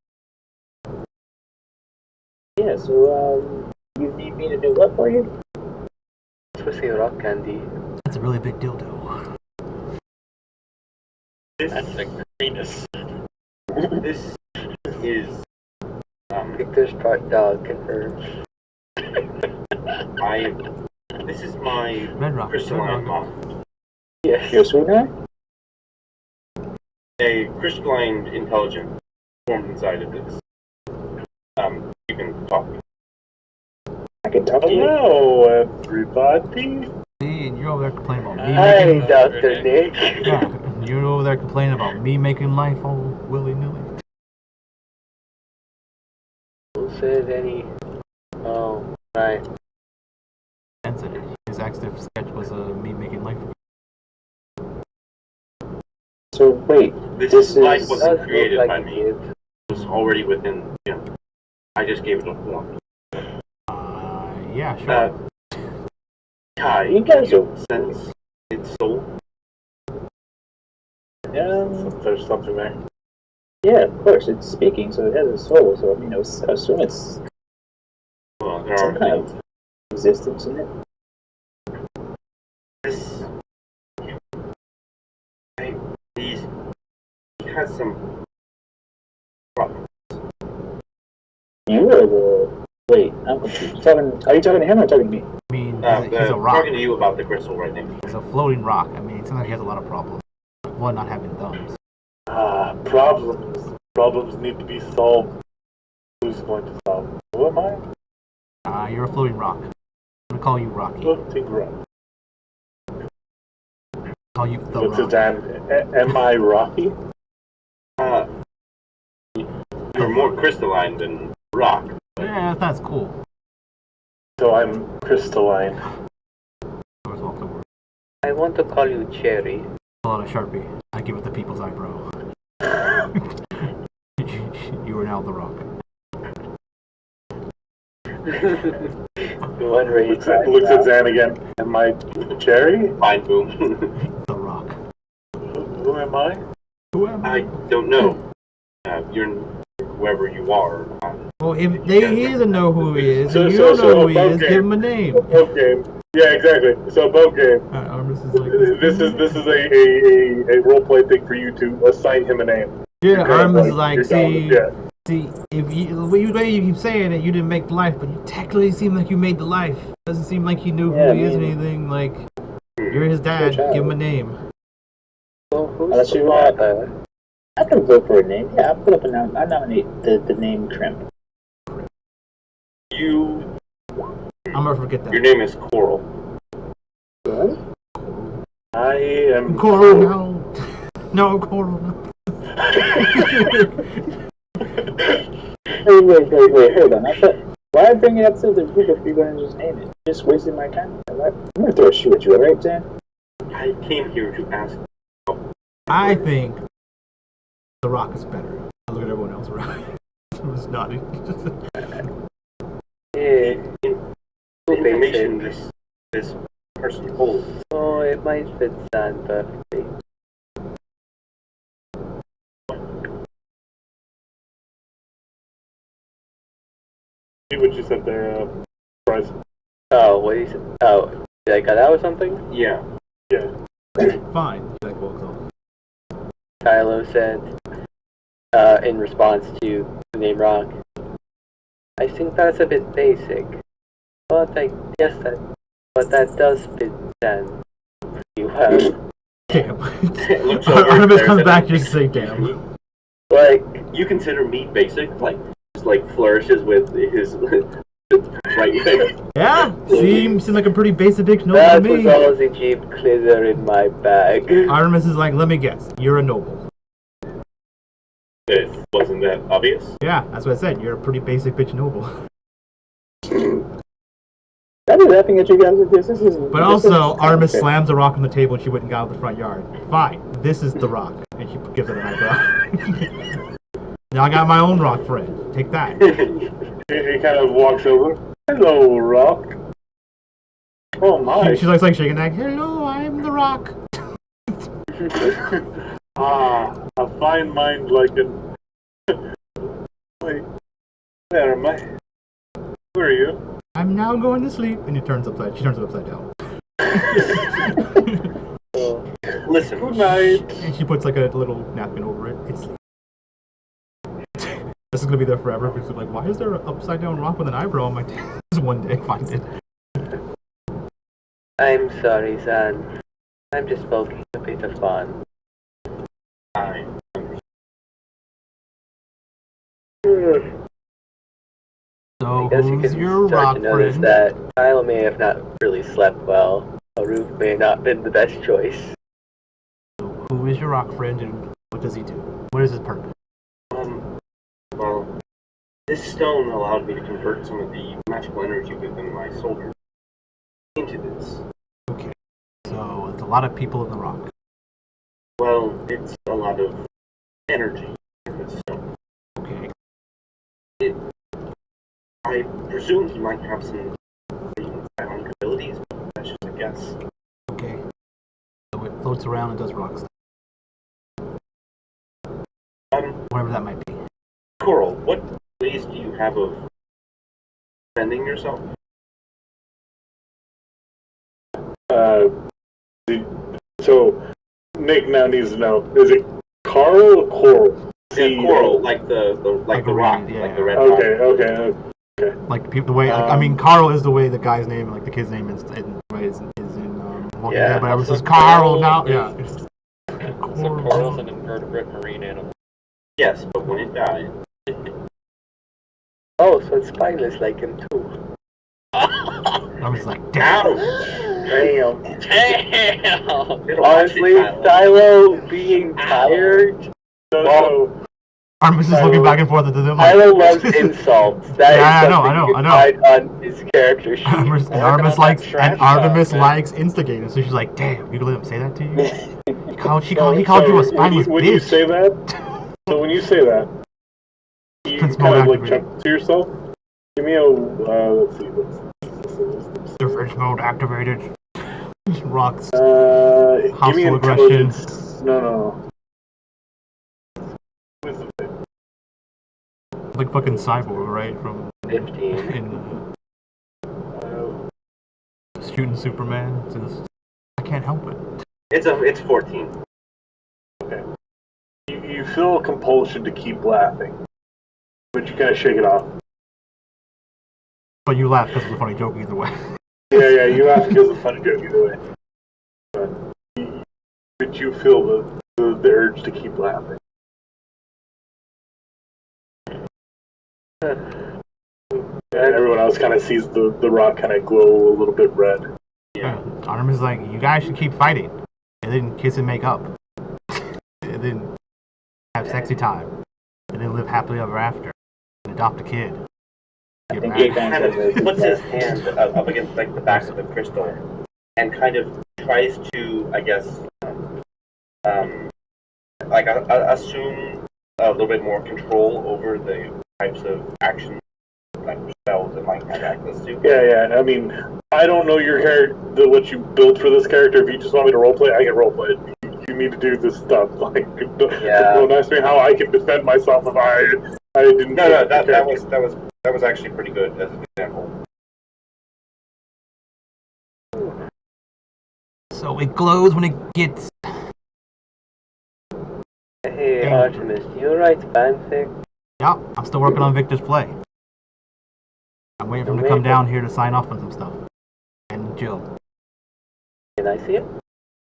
Yeah, so, you need me to do what for you? Especially rock candy. That's a really big dildo. That's like the penis. This is Victor's part dog confirmed. this is my Red Rock. crystalline mind. Yes. Your sweetheart? A crystalline intelligence formed inside of this. You can talk. I can talk to you. Hello, everybody. See, and you're over there complaining about me Hi, making... Dr. Nick. Yeah, you're over there complaining about me making life all willy-nilly. Who said any? Oh, right. And said his active sketch was me making life. So, wait, This life Does wasn't look created like by a me. gift. It was already within him. I just gave it a form. Yeah, sure. Kai, You guys can you sense its soul? There's something there. Yeah, of course, it's speaking, so it has a soul, so, I assume it's Well, there some are kind things. of existence in it. This. He has some problems. You or the... Wait, I'm confused. Are you talking to him or talking to me? I mean, he's I'm a rock. talking to you about the crystal right now. He's a floating rock. I mean, it sounds like he has a lot of problems. One, not having thumbs. Problems. Problems need to be solved. Who's going to solve them? Who am I? You're a floating rock. I'm gonna call you Rocky. Floating rock. Call you the What's his Rock. name? Am I Rocky? You're more crystalline than rock. Yeah, that's cool. So I'm crystalline. First of all, the word. I want to call you Cherry. Pull out a Sharpie. I give it the people's eyebrow. You are now the Rock. The one where you Looks at Zan again. Am I Cherry? Fine, boom. The Rock. Who am I? Who am I don't know. You're whoever you are. Well, if he doesn't know who he is, So- and you so- don't know so who he above is, game. give him a name. Above game. Yeah, exactly. So above game. Armis is like This is a role play thing for you to assign him a name. Yeah, You're kind of Armis is like, you're see, yeah. see, if you the way you keep saying it, you didn't make the life, but you technically seem like you made the life. Doesn't seem like you knew Yeah, who he is or I mean- anything. Like, you're his dad. child. Give him a name. So who's Unless the you want- father? I can vote for a name. Yeah, I'll put up I nominate the name Crimp. You. I'm gonna forget Your that. name is Coral. What? I am Coral, no. No, Coral, no. Wait, hold on. I thought, why bring it up to the group if you're going to just name it? You're just wasting my time. I'm going to throw a shoe at you, alright, Jan? I came here to ask. I think The Rock is better. I look at everyone else around. Who's nodding. Too information basic. this person holds. Oh, it might fit San perfectly. See what you said there, Bryce. Oh, what you said? Oh, did I cut out or something? Yeah. Yeah. Fine. He like walks off. Kylo said, in response to the name Rock, I think that's a bit basic. But I guess that does fit San pretty well. Damn. Looks over Artemis there, comes said, back just to say damn. Like, You consider me basic? Like, just like flourishes with his right leg. Yeah, seems like a pretty basic noble to that me. was all the cheap glitter in my bag. Artemis is like, let me guess, you're a noble. Wasn't that obvious? Yeah, that's what I said. You're a pretty basic bitch noble. I've been laughing at you guys with this. This is. But also, Artemis slams a rock on the table and she went and got out of the front yard. Fine, this is the rock. And she gives it an eyebrow. Now I got my own rock friend. Take that. He kind of walks over. Hello, Rock. Oh my. She's like shaking her neck. Hello, I'm the rock. A fine mind like an. Wait. There am I. Where are you? I'm now going to sleep. And she turns it upside down. Listen. Good night. And she puts like a little napkin over it. It's this is gonna be there forever because like, why is there an upside down rock with an eyebrow on my tail? Just one day find it. I'm sorry, San. I'm just poking a bit of fun. I So I guess you who's can your start rock to notice friend? that Kyle may have not really slept well. Aruf may not have been the best choice. So who is your rock friend and what does he do? What is his purpose? Well, this stone allowed me to convert some of the magical energy within my soldiers into this. Okay. So it's a lot of people in the rock. Well, it's a lot of energy in this stone. Okay. I presume he might have some psionic abilities, but that's just a guess. Okay. So it floats around and does rock stuff. Whatever that might be. Coral, what ways do you have of defending yourself? So Nick now needs to know: is it Carl or Coral? Yeah, coral, like the Like a rock, reed, yeah. like the red rock. Okay. Like the way I mean, Carl is the way the guy's name, like the kid's name is in Walking Yeah, Dead, but ever so since Carl Carl now, is- yeah. So Coral's an invertebrate marine animal. Yes, but when it died, Oh, so it's spineless like him too. I was like, damn. ouch! Damn. Damn! Honestly, Tylo being tired. So Artemis is looking back and forth at them. Like, Tylo loves insults. That Yeah, I is know, something I know, you I can find on his character sheet. Artemis, Working on that trash Artemis talk, man. likes instigating, so she's like, damn, you gonna let him say that to you? He called you a so spineless when you bitch. say that, so when you say that, you Defense kind mode of like activated. chuckle to yourself. Give me a let's see. Defense mode activated. Rocks. Give me Hostile aggression. intelligence. No. Wisdom save. Like fucking Cyborg, right? From 15. in Uh, shooting Superman. It's just, I can't help it. it's 14. you feel a compulsion to keep laughing, but you kind of shake it off. But you laugh because it's a funny joke either way. Yeah, you laugh because it's a funny joke either way. But you feel the urge to keep laughing. And everyone else kind of sees the rock kind of glow a little bit red. Yeah. Artemis is like, you guys should keep fighting. And then kiss and make up. And then have sexy time. And then live happily ever after. And adopt a kid. Get think married. he kind Kind of of puts his hand up against like the back of the crystal, and kind of tries to, I guess, assume a little bit more control over the types of actions that spells it might have access to. Yeah. I mean, I don't know your character, what you built for this character. If you just want me to roleplay, I can roleplay it. You need to do this stuff. Like, don't ask me how I can defend myself if I didn't. No, that was actually pretty good as an example. So it glows when it gets. Hey, Artemis, do you write fanfic? Yeah, I'm still working on Victor's play. I'm waiting for him to come down here to sign off on some stuff. And Jill. Can I see it?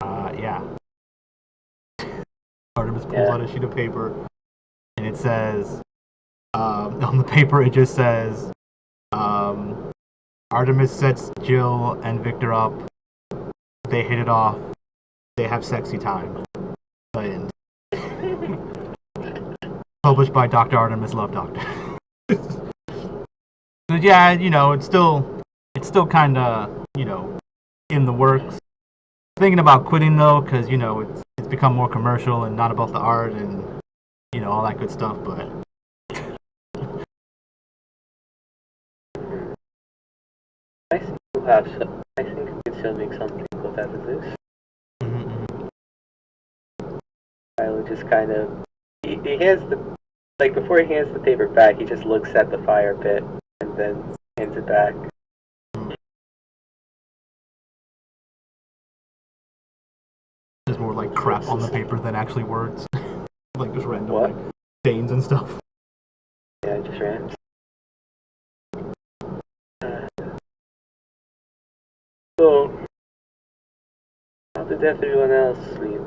Yeah. Artemis pulls out a sheet of paper, and it says, on the paper it just says, Artemis sets Jill and Victor up. They hit it off. They have sexy time. The end. Published by Dr. Artemis Love Doctor. But yeah, it's still kind of, in the works. Thinking about quitting though, because it's become more commercial and not about the art and all that good stuff. But I think you could still make something good out of this. I would just kind of he hands before he hands the paper back, he just looks at the fire pit and then hands it back. there's more like crap on the paper than actually words. Like just random like stains and stuff. Yeah, just random. So, how did everyone else sleep?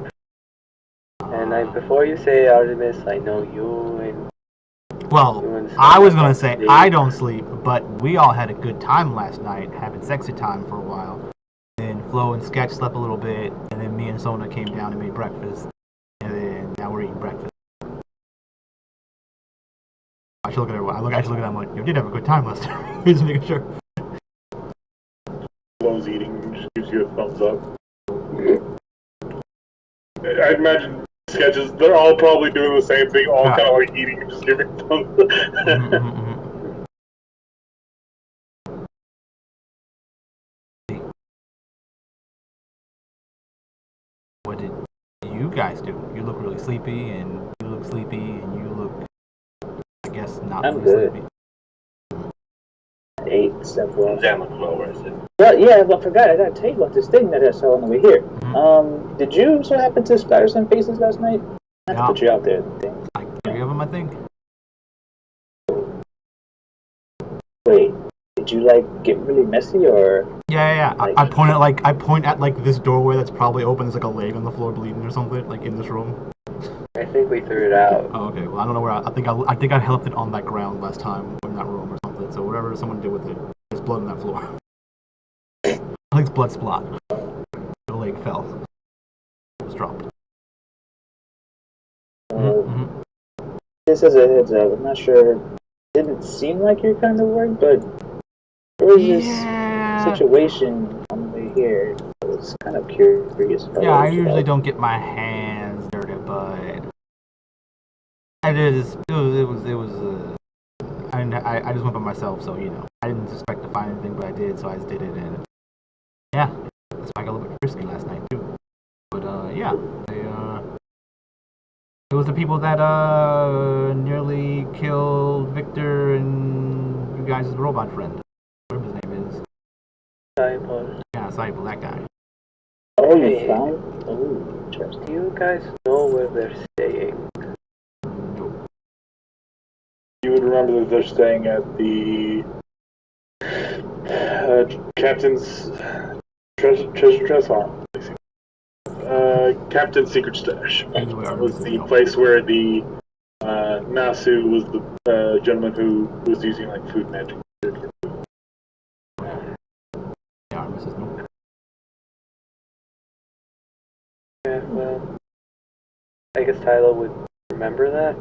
And before you say Artemis, I know you and... Well, I was going to say I don't sleep, but we all had a good time last night, having sexy time for a while. Then Flo and Sketch slept a little bit, and then me and Sona came down and made breakfast. And then now we're eating breakfast. I should look at everyone. I actually look at them like, you did have a good time last time. Just making sure. Flo's eating just gives you a thumbs up. I'd imagine Sketches, they're all probably doing the same thing, all kind of like eating and just giving thumbs up. What did you guys do? You look really sleepy, and you look sleepy, and you look, I guess, not I'm really good. sleepy. I ate stuff well. Down the floor, I said. Well, yeah, I forgot. I gotta tell you about this thing that I saw on the way here. Did you so happen to splatter some faces last night? I have to put you out there. Like 3 of them, I think. Wait, did you get really messy or? Yeah. I point at this doorway that's probably open. There's like a leg on the floor bleeding or something, like in this room. I think we threw it out. Oh, okay. Well, I don't know where. I think I left it on that ground last time in that room or something. So whatever someone did with it, there's blood on that floor. I think it's blood splot. The leg fell. It was dropped. Just as a heads up, I'm not sure. It didn't seem like you're kind of worried, but there was this situation on the way here. I was kind of curious about. Yeah, I usually don't get my hands dirty, but I did. It was. I just went by myself, so I didn't expect to find anything, but I did, so I just did it, and yeah, that's why I got a little bit frisky last night too. But yeah, it was the people that nearly killed Victor and you guys' robot friend. Whatever his name is. Cyborg. Yeah, Cyborg, that guy. Oh, you found? Oh, interesting. Do you guys know where they're staying? You would remember that they're staying at the Captain's treasure chest hall. Captain's secret stash. That was the place where the Nasu was the gentleman who was using food magic. Yeah, well, I guess Tyler would remember that.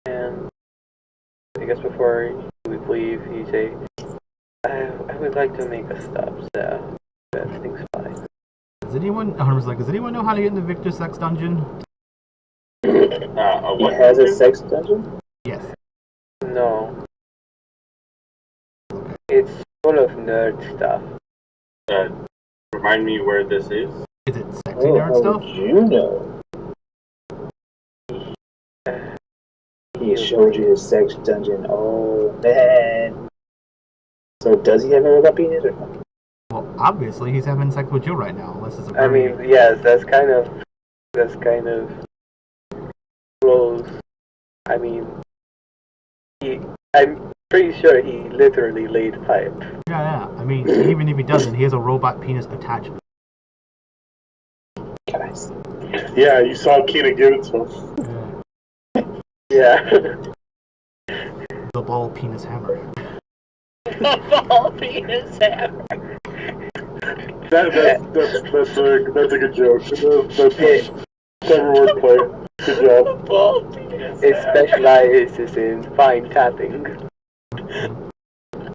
And I guess before we leave, he'd say, I would like to make a stop, so everything's fine. Does anyone know how to get into Victor's sex dungeon? He has a sex dungeon? Yes. No. full of nerd stuff. Remind me where this is. Is it sexy nerd how stuff? would you know? He showed you his sex dungeon. Oh man. So does he have a robot penis or not? Well, obviously he's having sex with you right now, unless it's a I very... mean, yes, that's kind of close. I mean, I'm pretty sure he literally laid pipe. Yeah. I mean, even if he doesn't, he has a robot penis attachment. Guys. Yeah, you saw Keena give it to him. Yeah. Yeah. The ball penis hammer. Ball penis hammer. That's a good joke. That's clever wordplay. Good job. Ball penis. It specializes in fine tapping.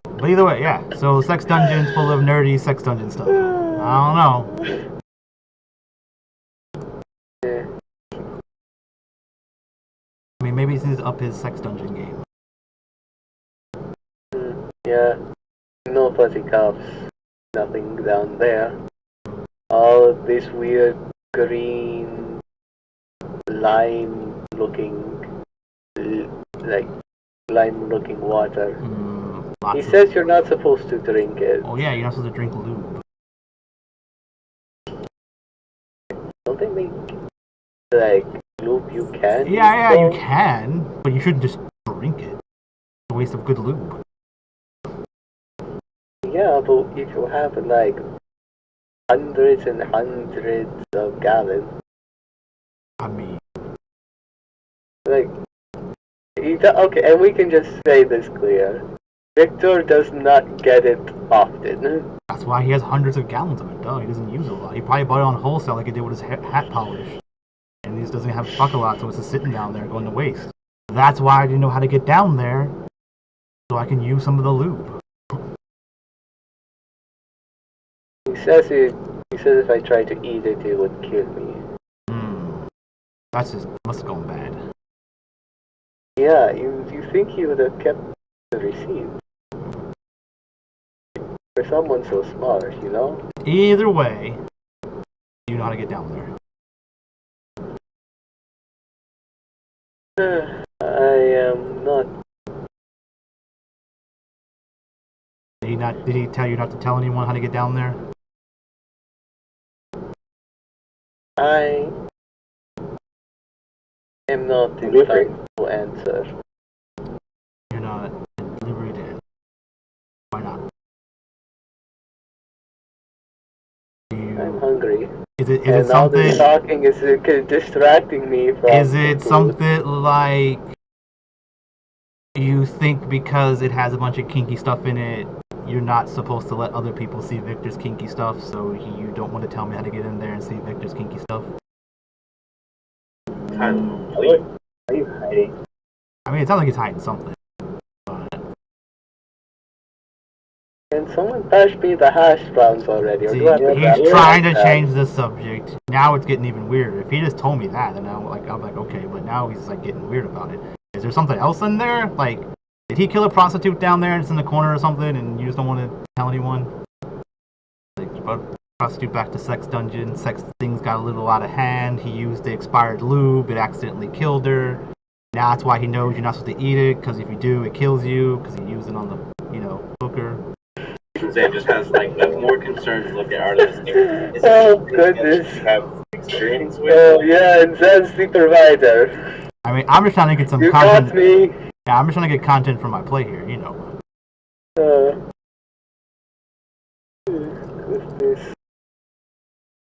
But either way, yeah. So sex dungeons full of nerdy sex dungeon stuff. I don't know. Yeah. I mean, maybe he needs to up his sex dungeon game. Yeah. No fuzzy cuffs. Nothing down there. All of this weird green lime looking water. He says you're not supposed to drink it. Oh yeah, you're not supposed to drink lube. Don't they make like lube you can? Yeah, you can, but you shouldn't just drink it. It's a waste of good lube. Yeah, but if you have like hundreds and hundreds of gallons, I mean, like, okay, and we can just say this clear. Victor does not get it often. that's why he has hundreds of gallons of it, duh. He doesn't use it a lot. He probably bought it on wholesale like he did with his hat polish. And he just doesn't have fuck a lot, so it's just sitting down there going to waste. That's why I didn't know how to get down there, so I can use some of the lube. He says if I try to eat it, it would kill me. That's just, must have gone bad. Yeah, you think he would have kept the receipt? For someone so smart, you know? Either way, you know how to get down there. I am not. Did he tell you not to tell anyone how to get down there? I am not entitled to answer. You're not at liberty to. Why not? I'm hungry. Is it and all this something? talking is distracting me from. Is it something like you think because it has a bunch of kinky stuff in it, you're not supposed to let other people see Victor's kinky stuff, so you don't want to tell me how to get in there and see Victor's kinky stuff? Are you hiding? I mean, it sounds like he's hiding something. Can someone pass me the hash browns already? Or See, do I have to he's trying to change the subject. Now it's getting even weirder. If he just told me that, then I'm like, okay, but now he's like getting weird about it. Is there something else in there? Like, did he kill a prostitute down there and it's in the corner or something and you just don't want to tell anyone? Like, you brought a prostitute back to sex dungeon, sex things got a little out of hand, he used the expired lube, it accidentally killed her. Now that's why he knows you're not supposed to eat it, because if you do, it kills you, because he used it on the, hooker. Zay just has like a more concerned look at Arliss. Oh goodness! You have experience with. Oh yeah, and Zen's the provider. I mean, I'm just trying to get some you content. Got me. Yeah, I'm just trying to get content for my play here, What's this?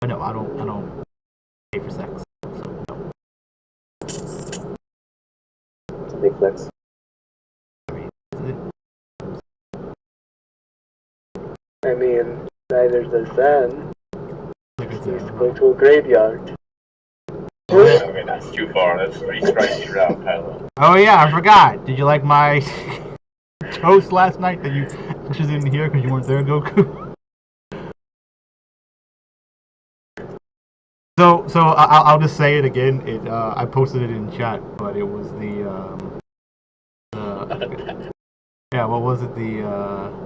But no, I don't pay for sex. So no. It's a big flex. I mean, neither does Zen. Like I He said, used to go to a graveyard. I mean, that's too far. That's 3 strikes you're out, Kylo. oh yeah, I forgot. Did you like my toast last night that you actually didn't hear because you weren't there, Goku? So I'll just say it again. I posted it in chat, but it was the yeah, what was it? The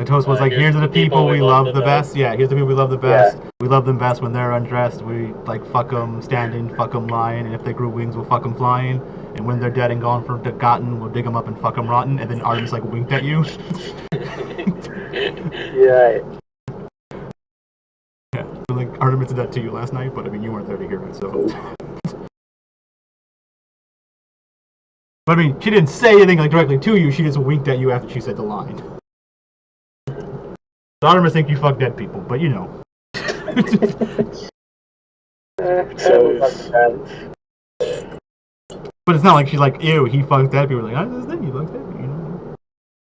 The toast was like, here's the people we love the best. Yeah, here's the people we love the best. Yeah. We love them best when they're undressed. We like fuck them standing, fuck them lying, and if they grew wings, we'll fuck them flying. And when they're dead and gone forgotten, we'll dig them up and fuck them rotten. And then Artemis like winked at you. You're right. Yeah, so like Artemis did that to you last night, but I mean you weren't there to hear it, so. But I mean, she didn't say anything like directly to you. She just winked at you after she said the line. So Artemis think you fuck dead people, but you know. But it's not like she's like, ew, he fucks dead people. Like, I just think he fucks dead people, you know.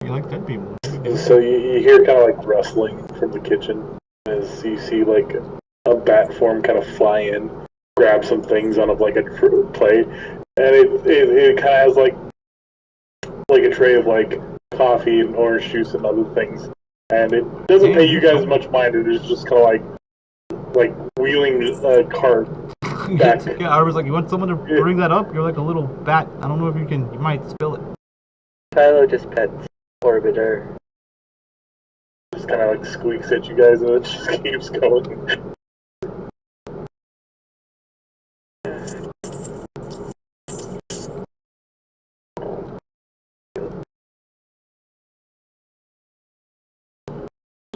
He likes dead people. And so you hear kind of like rustling from the kitchen as you see like a bat form kind of fly in, grab some things on like a plate, and it kind of has like a tray of like coffee and orange juice and other things, and it doesn't pay you guys much mind. It is just kind of like wheeling a cart back. Yeah, I was like, you want someone to bring that up? You're like a little bat. I don't know if you can. You might spill it. Tylo just pets Orbiter. Just kind of like squeaks at you guys, and it just keeps going.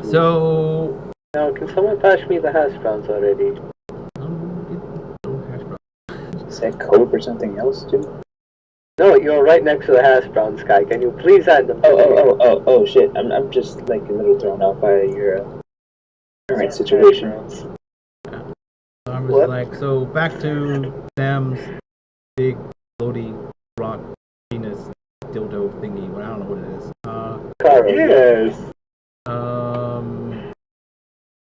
So. Now, can someone pass me the hash browns already? Is that code for something else, too? No, you're right next to the hash browns, guy. Can you please hand them? Oh, shit. I'm just like a little thrown off by your current situation. I was like, so back to Sam's big floaty rock penis dildo thingy. Well, I don't know what it is. Yes.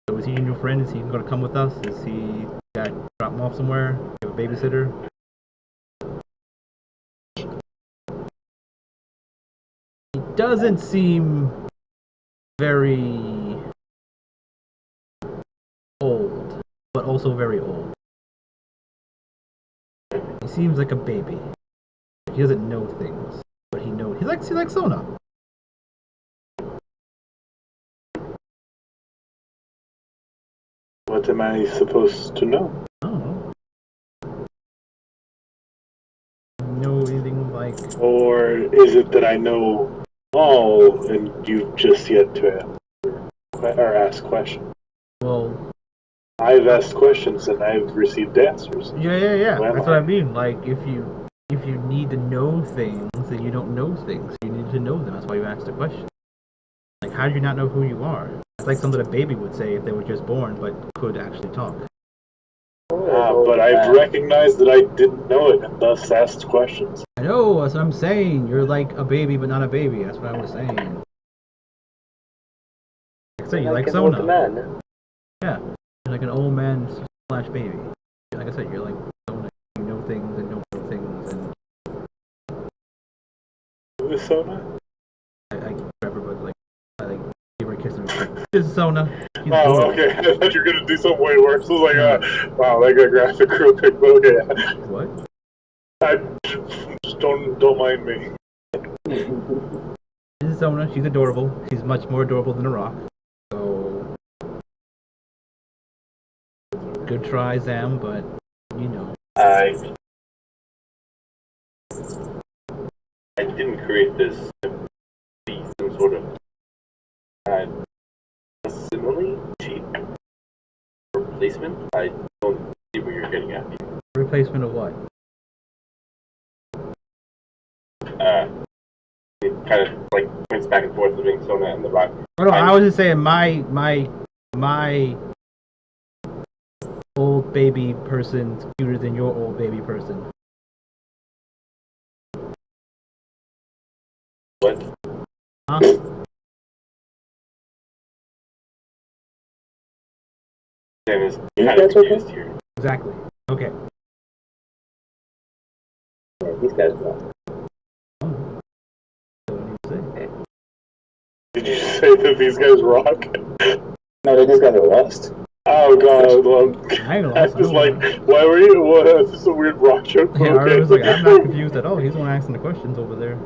So is he your friend? Is he going to come with us? Is he got drop him off somewhere? You have a babysitter? He doesn't seem very old, but also very old. He seems like a baby. He doesn't know things, but he knows. He likes Sona. What am I supposed to know? I don't know. Know anything like? Or is it that I know all and you've just yet to ask questions? Well, I've asked questions and I've received answers. yeah. Well, That's what I mean. Like, if you need to know things, then you don't know things. You need to know them. That's why you ask the question. Like, how do you not know who you are? It's like something a baby would say if they were just born, but could actually talk. But I've recognized that I didn't know it and thus asked questions. I know, that's what I'm saying. You're like a baby, but not a baby. That's what I was saying. Like I said, you like an Sona. old man. Yeah, you're like an old man / baby. Like I said, you're like Sona. You know things and don't know things. And Who is Sona? I grab her, but like, I like give her a kiss and this is Sona. He's Oh, adorable. okay. I thought you were gonna do something way worse. I was like, wow, that got graphic real quick. But okay. What? I just don't mind me. This is Sona. She's adorable. She's much more adorable than a rock. So, good try, Zam, but you know. I didn't create this to be some sort of simile cheap replacement. I don't see where you're getting at. Replacement of what? It kind of like points back and forth between Sona and the rock. Oh, no, I was just saying my old baby person's cuter than your old baby person. What? Huh? Sam is Yeah, kind of that's okay. confused here. Exactly. Okay. Yeah, these guys are. Did you say that these guys rock? No, these guys are lost. Oh god, well, I ain't I lost. was like, why were you? What? This is a weird rock joke. Yeah, Okay. I was like, I'm not confused at all. He's the one asking the questions over there.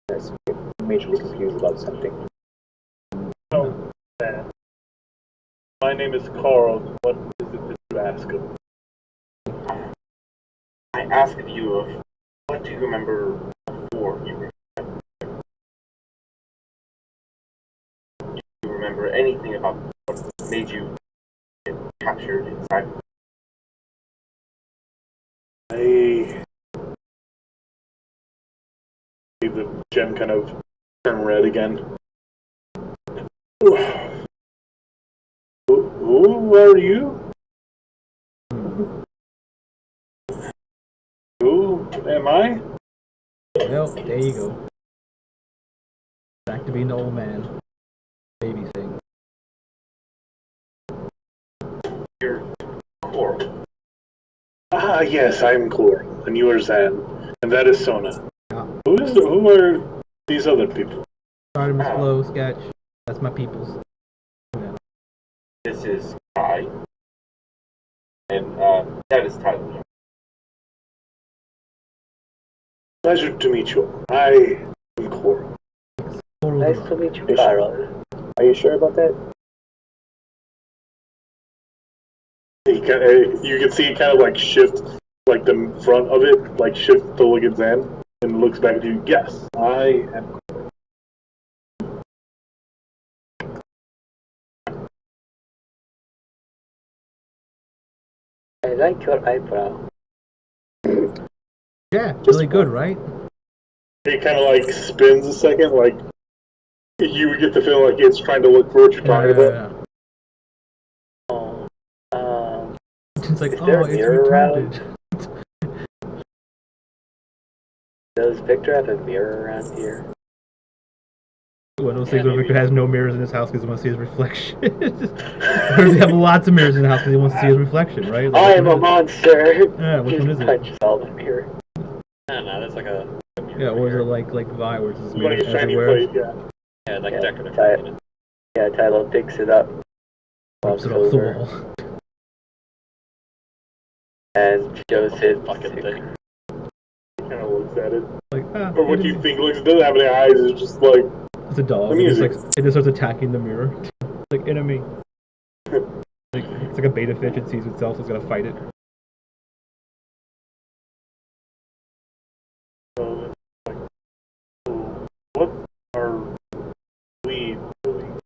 That's majorly confused about something. My name is Carl. What is it that you ask of? I ask of you of what do you remember before you were. Do you remember anything about what made you get captured inside? I see the gem kind of turn red again. Who are you? Who am I? Well, there you go. Back to being the old man. Baby thing. You're Coral. Ah, yes, I'm Coral, and you are Zan, and that is Sona. Yeah. Who are these other people? Artemis Flow, Sketch. That's my peoples. This is I. And that is Tyler. Pleasure to meet you. I am Coral. Coral Nice to meet you, Carol. Are you sure about that? You can see it kind of like shift, like the front of it, like shift to look at Zan, and looks back at you. Yes, I am. I like your eyebrow. Yeah, really good, right? It kind of like spins a second, like you would get the feeling like it's trying to look for what you're talking about. Oh, It's like, Is there oh, a it's mirror around? retarded. does Victor have a mirror around here? One of those Yeah, things where maybe. Victor has no mirrors in his house because he wants to see his reflection. Or does he have lots of mirrors in the house because he wants to see his reflection, right? Like, I am which a one monster! Yeah, which Just one is it? punches all the mirror. I don't know, there's like a Yeah, or is it like Vi, where it's just Like mirrors a shiny everywhere? plate, yeah. yeah, like Yeah, decorative. yeah, Tyler picks it up, Rips walks it off the over, wall. and shows it. Fucking thing. Kind of looks at it. Like, Or what you think looks, it doesn't have any eyes, it's just like, it's a dog. the It just, music. like, it just starts attacking the mirror. Like, enemy. Like, it's like a beta fish, it sees itself, so it's gonna fight it. what are we doing?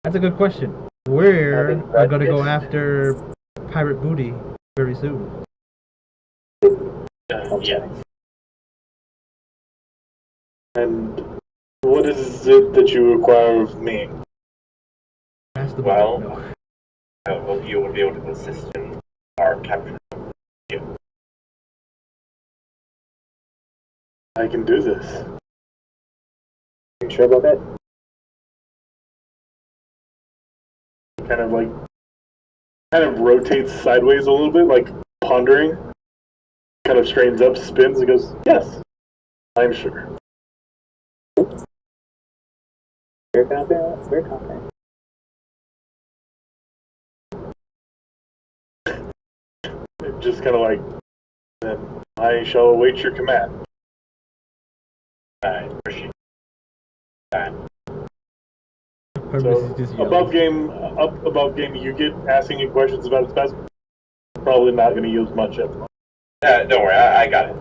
That's a good question. We're Having gonna go breakfast? after pirate booty very soon. Yeah. And what is it that you require of me? Ask the Well, no. I hope you will be able to assist in our capture. I can do this. Are you sure about that? Kind of rotates sideways a little bit, like pondering. Kind of straightens up, spins, and goes, yes, I'm sure. Very confident. Very confident. Just kind of like, then I shall await your command. I appreciate that. Purpose So is just above yells. above game, you get asking you questions about its best. Probably not going to use much of them. Don't worry, I got it.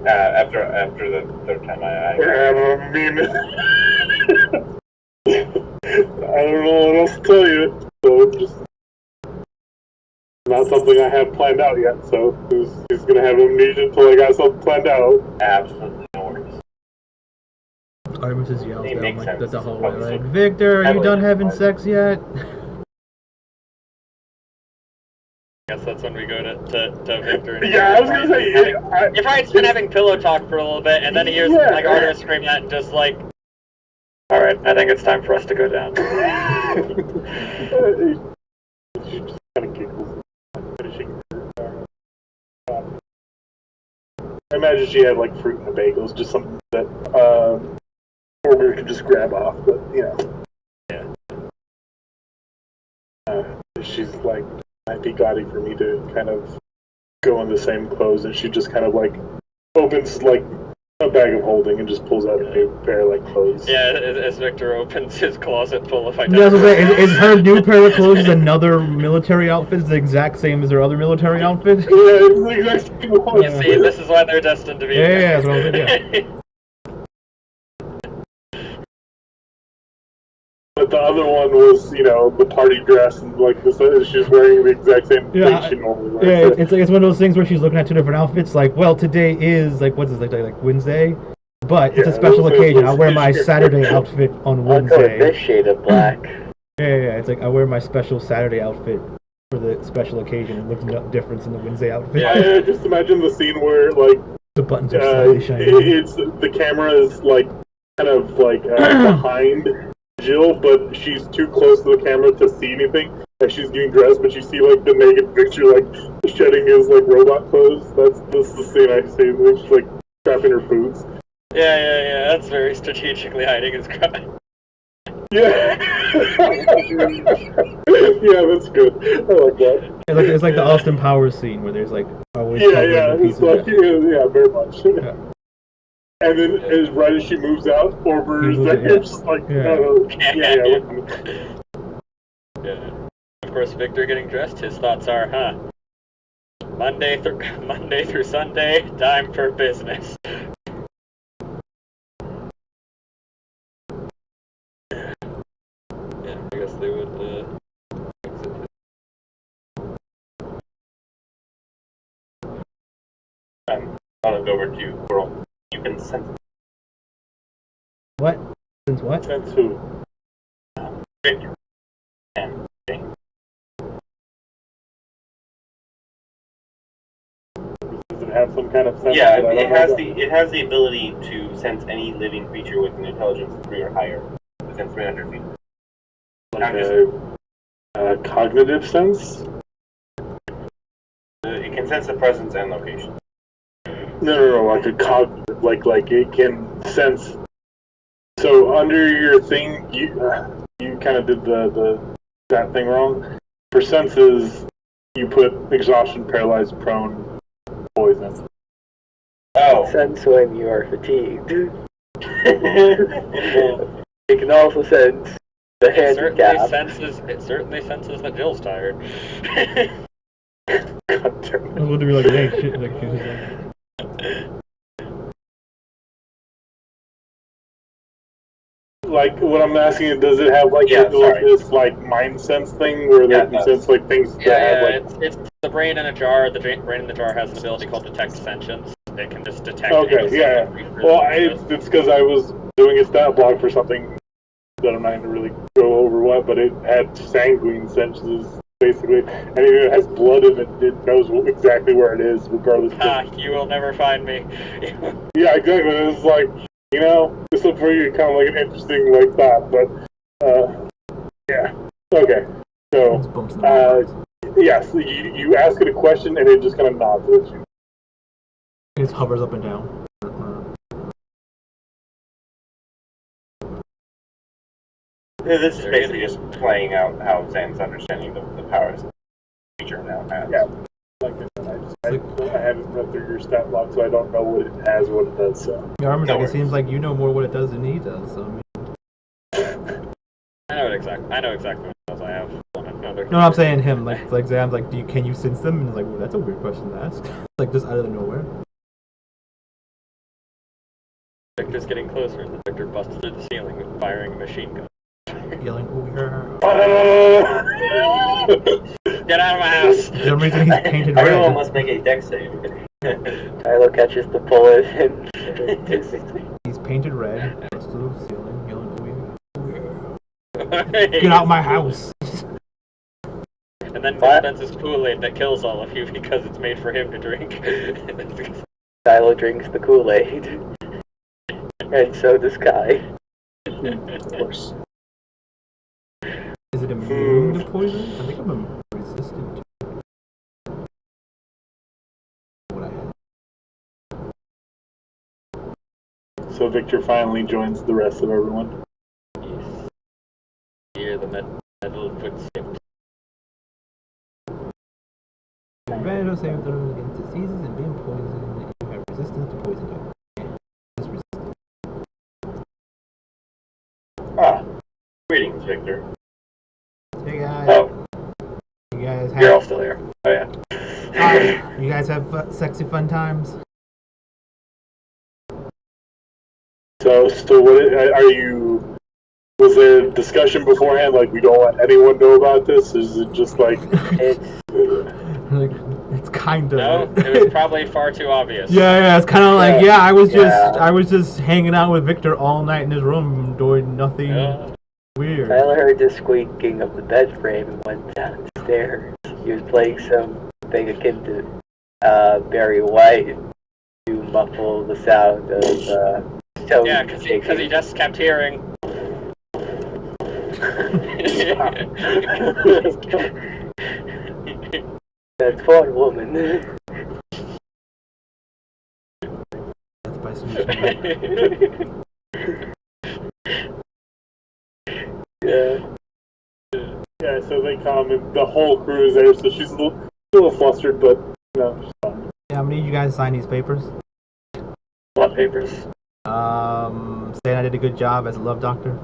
After the third time, I I mean, I don't know what else to tell you. So it's just not something I have planned out yet. So he's going to have amnesia until I got something planned out. absolutely no worries. Artemis just yells It down makes like sense. the hallway, Obviously. like, Victor, are you done having sex yet? I guess that's when we go to Victor. And Yeah, I was going to say, if Ryan's been having pillow talk for a little bit, and then he hears like Artemis scream that, and just like, All right, I think it's time for us to go down. She just kind of giggles, finishing her. I imagine she had like fruit and bagels, just something that Order could just grab off, but you know. Yeah. She's like, might be gaudy for me to kind of go in the same clothes, and she just kind of like opens like a bag of holding and just pulls out a new pair of like clothes. Yeah, as Victor opens his closet full of Yeah, I was gonna identical. say, is her new pair of clothes another military outfit? Is the exact same as her other military outfit? Yeah, it's the exact same one. You see, this is why they're destined to be. Yeah, that's what I was thinking. But the other one was, the party dress and like this. She's wearing the exact same thing she normally wears. Yeah, it's like it's one of those things where she's looking at two different outfits. Like, well, today is like what's this like Wednesday, but it's a special occasion. I'll wear my Saturday outfit on I'll go with Wednesday. this shade of black. Yeah, it's like I wear my special Saturday outfit for the special occasion. It looks no difference in the Wednesday outfit. Yeah. I just imagine the scene where like The buttons are slightly shiny. it's the camera is like kind of like behind Jill, but she's too close to the camera to see anything. And she's getting dressed, but you see like the naked picture, like shedding his like robot clothes. That's the scene I see when she's like strapping her boots. Yeah. That's very strategically hiding his crime. Yeah. Yeah, that's good. I like that. It's like the Austin Powers scene where there's like always Yeah, covering a piece it's of like it. yeah, very much. Yeah. And then, as right as she moves out, Orber's moves there, it, yeah. just like, Yeah. Yeah. Of course, Victor getting dressed, his thoughts are, Monday through Sunday, time for business. Yeah, I guess they would, exit. I'm gonna go over to Coral. You can sense What? Since what? That's who. Victor and Jane. Does it have some kind of sense? Yeah, that I it don't has know the ability to sense any living creature with an intelligence of 3 or higher within 300 feet. about? Like a cognitive sense? It can sense the presence and location. No, like a cognitive, like it can sense. So under your thing, you kind of did that thing wrong. For senses, you put exhaustion, paralyzed, prone, poison. Oh. Sense when you are fatigued. It can also sense the It certainly handicap. senses that Jill's tired. I was going to be like, hey, shit, like she was like. Like what I'm asking is, does it have like this like mind sense thing where they can sense like things that have like? It's the brain in a jar. The brain in the jar has an ability called detect sentience. It can just detect. Okay, yeah. Well, it's because I was doing a stat block for something that I'm not going to really go over what, but it had sanguine senses basically, and even if it has blood in it, it knows exactly where it is regardless. You will never find me. Yeah, exactly. It's like, this will for you kind of like an interesting like thought, but yeah. Okay, so yes, you ask it a question and it just kind of nods at you. It just hovers up and down. This is basically just playing out how Zan's understanding the powers of the creature now has. Yeah, like I said, I haven't read through your stat block, so I don't know what it has, what it does. So Yeah, it seems like you know more what it does than he does. So, I know exactly what it does. I have one another. No, I'm saying him. Like Zam's like, can you sense them? And it's like, well, that's a weird question to ask. Like just out of nowhere. Victor's getting closer, and Victor busts through the ceiling with firing a machine gun. Yelling, oh yeah. Get out of my house! For some reason he's painted red. Everyone must make a dex save. Tyler catches the bullet and He's painted red, busts through the ceiling, yelling, oh yeah. Get out my house! And then dispenses Kool-Aid that kills all of you because it's made for him to drink. Tyler drinks the Kool-Aid. And so does Kai. Of course. Is it immune to poison? I think I'm resistant to what I had. So Victor finally joins the rest of everyone. Yes. Hear the metal footsteps. Advantage of saving throws against diseases and being poisoned. You have resistance to poison damage. Victor. Hey guys. Oh, You guys you're all have still here. Oh yeah. you guys have sexy fun times? So what are you? Was there discussion beforehand? Like we don't let anyone know about this? Is it just like It's Like, it's kind of. No, it was probably far too obvious. Yeah, it's kind of like Yeah. I was just Yeah. I was just hanging out with Victor all night in his room doing nothing weird. Tyler heard the squeaking of the bed frame and went downstairs. He was playing something akin to Barry White to muffle the sound of stone Yeah, because he shaking. just kept hearing. That's one woman. That's by Solution. Yeah. yeah? So they come and the whole crew is there. So she's a little flustered, but she's fine. Yeah, I'm gonna need you guys to sign these papers. What papers? Saying I did a good job as a love doctor.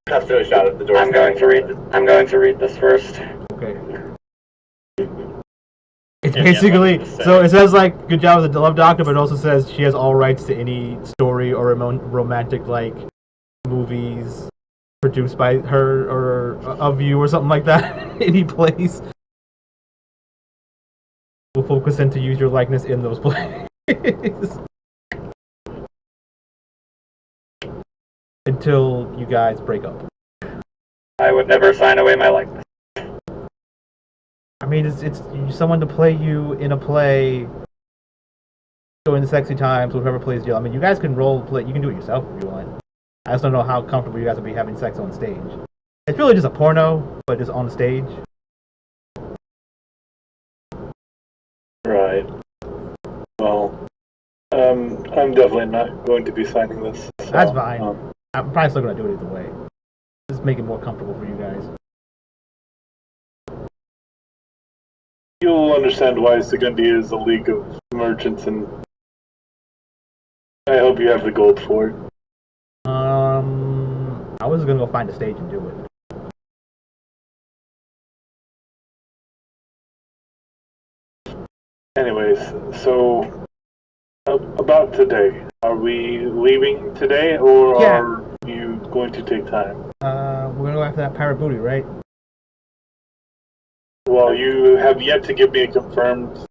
Cuts to a shot at the door. I'm going to read this first. Okay. It's Yeah, basically nothing to say. so it says like good job as a love doctor, but it also says she has all rights to any story or romantic like movies produced by her or of you or something like that. Any place. We'll focus in to use your likeness in those plays. Until you guys break up. I would never sign away my likeness. I mean, it's someone to play you in a play during the sexy times, whoever plays you. I mean, you guys can role play. You can do it yourself if you want. I just don't know how comfortable you guys will be having sex on stage. It's really just a porno, but just on stage. Right. Well, I'm definitely not going to be signing this. So, That's fine. I'm probably still gonna do it either way. Just make it more comfortable for you guys. You'll understand why Segundi is a league of merchants, and I hope you have the gold for it. I was gonna go find a stage and do it. Anyways, so about today, are we leaving today, or Yeah. are you going to take time? We're gonna go after that pirate booty, right? Well, you have yet to give me a confirmed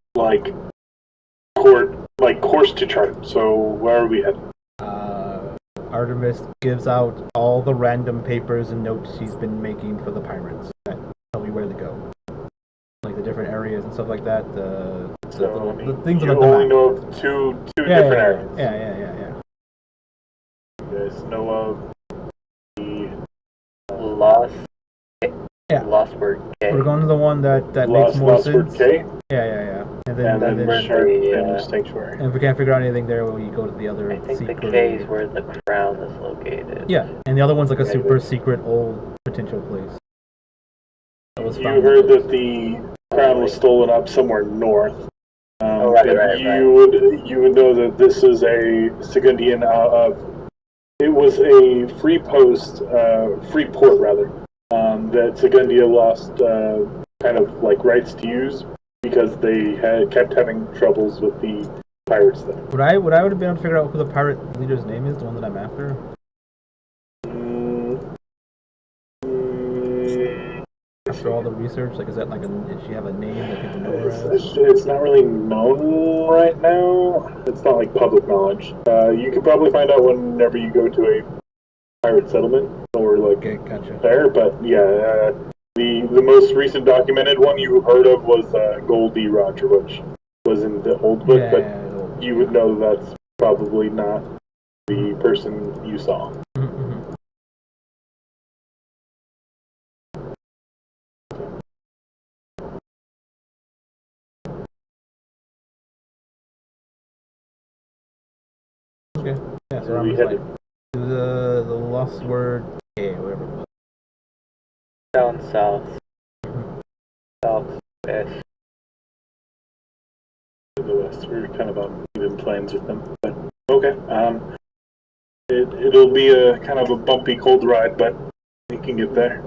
course to chart. So where are we headed? Artemis gives out all the random papers and notes she's been making for the pirates that tell me where to go, like the different areas and stuff like that. The things on you the only map. know of two different areas. Yeah. You guys know of the Lost. Yeah. Lost word K. We're going to the one that makes more Lost sense. Word K, Yeah. And and then then Red Shark the, and Sanctuary. and if we can't figure out anything there, we go to the other I think secret. the K is where the crown is located. Yeah, and the other one's like a Okay, super but- secret old potential place. That was You found. heard that the crown was stolen up somewhere north. Right. You would know that this is a Segundian it was a free port rather, that Segundia lost kind of like rights to use because they kept having troubles with the pirates there. Would I would have been able to figure out who the pirate leader's name is, the one that I'm after? After all the research, like, is that like does she have a name that people know her as? It's not really known right now. It's not like public knowledge. You could probably find out whenever you go to a pirate settlement or like Okay, gotcha. there. But yeah, the most recent documented one you heard of was Goldie Roger, which was in the old book. But you would know that that's probably not the person you saw. Mm-hmm. Okay. Yeah, so I'm We just headed like the lost word K, whatever it was. Down south. Southwest. to the west. We're kind of on even planes with them. But Okay. It'll be a kind of a bumpy, cold ride, but you can get there.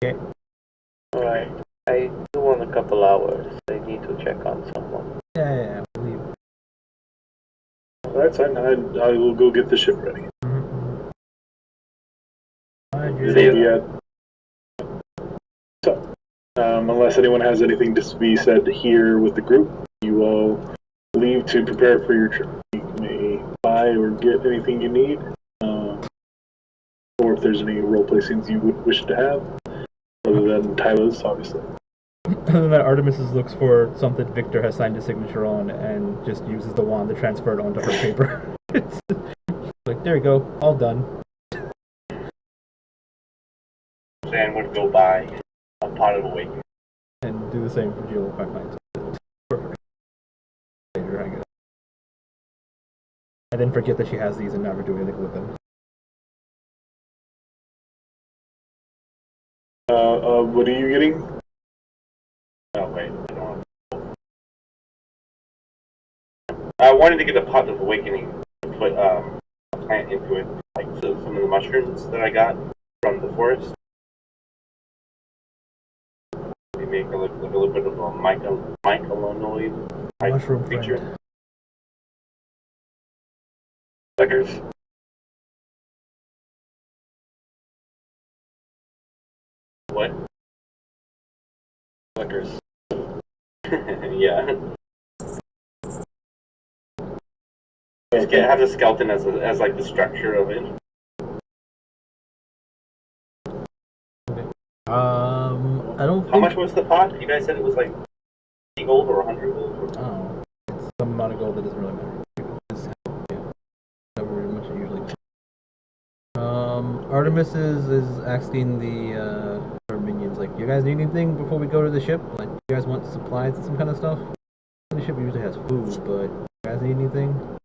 Okay. Alright. I do want a couple hours. I need to check on someone. Yeah, I believe. That's fine. I will go get the ship ready. It'll be at. So, unless anyone has anything to be said here with the group, you will leave to prepare for your trip. You may buy or get anything you need, or if there's any roleplay scenes you would wish to have, other than Tyler's, obviously. Other than that, Artemis looks for something Victor has signed his signature on and just uses the wand to transfer it onto her paper. It's like, there you go, all done. Sand would go by a pot of awakening. And do the same for Jill if I find something. Perfect. Later, I guess. And then forget that she has these and never do anything with them. What are you getting? Oh wait, I don't want. I wanted to get a pot of awakening to put a plant into it, like some of the mushrooms that I got from the forest. We make a little bit of a mycolonoid type Mushroom creature. friend. Suckers. What? Suckers. Yeah. Just have the skeleton as like the structure of it. I don't think... How much was the pot? You guys said it was like 50 gold or 100 gold? Oh, it's some amount of gold that doesn't really matter. It's never really much usually. Artemis is asking her minions, like, you guys need anything before we go to the ship? Like, you guys want supplies and some kind of stuff? The ship usually has food, but you guys need anything?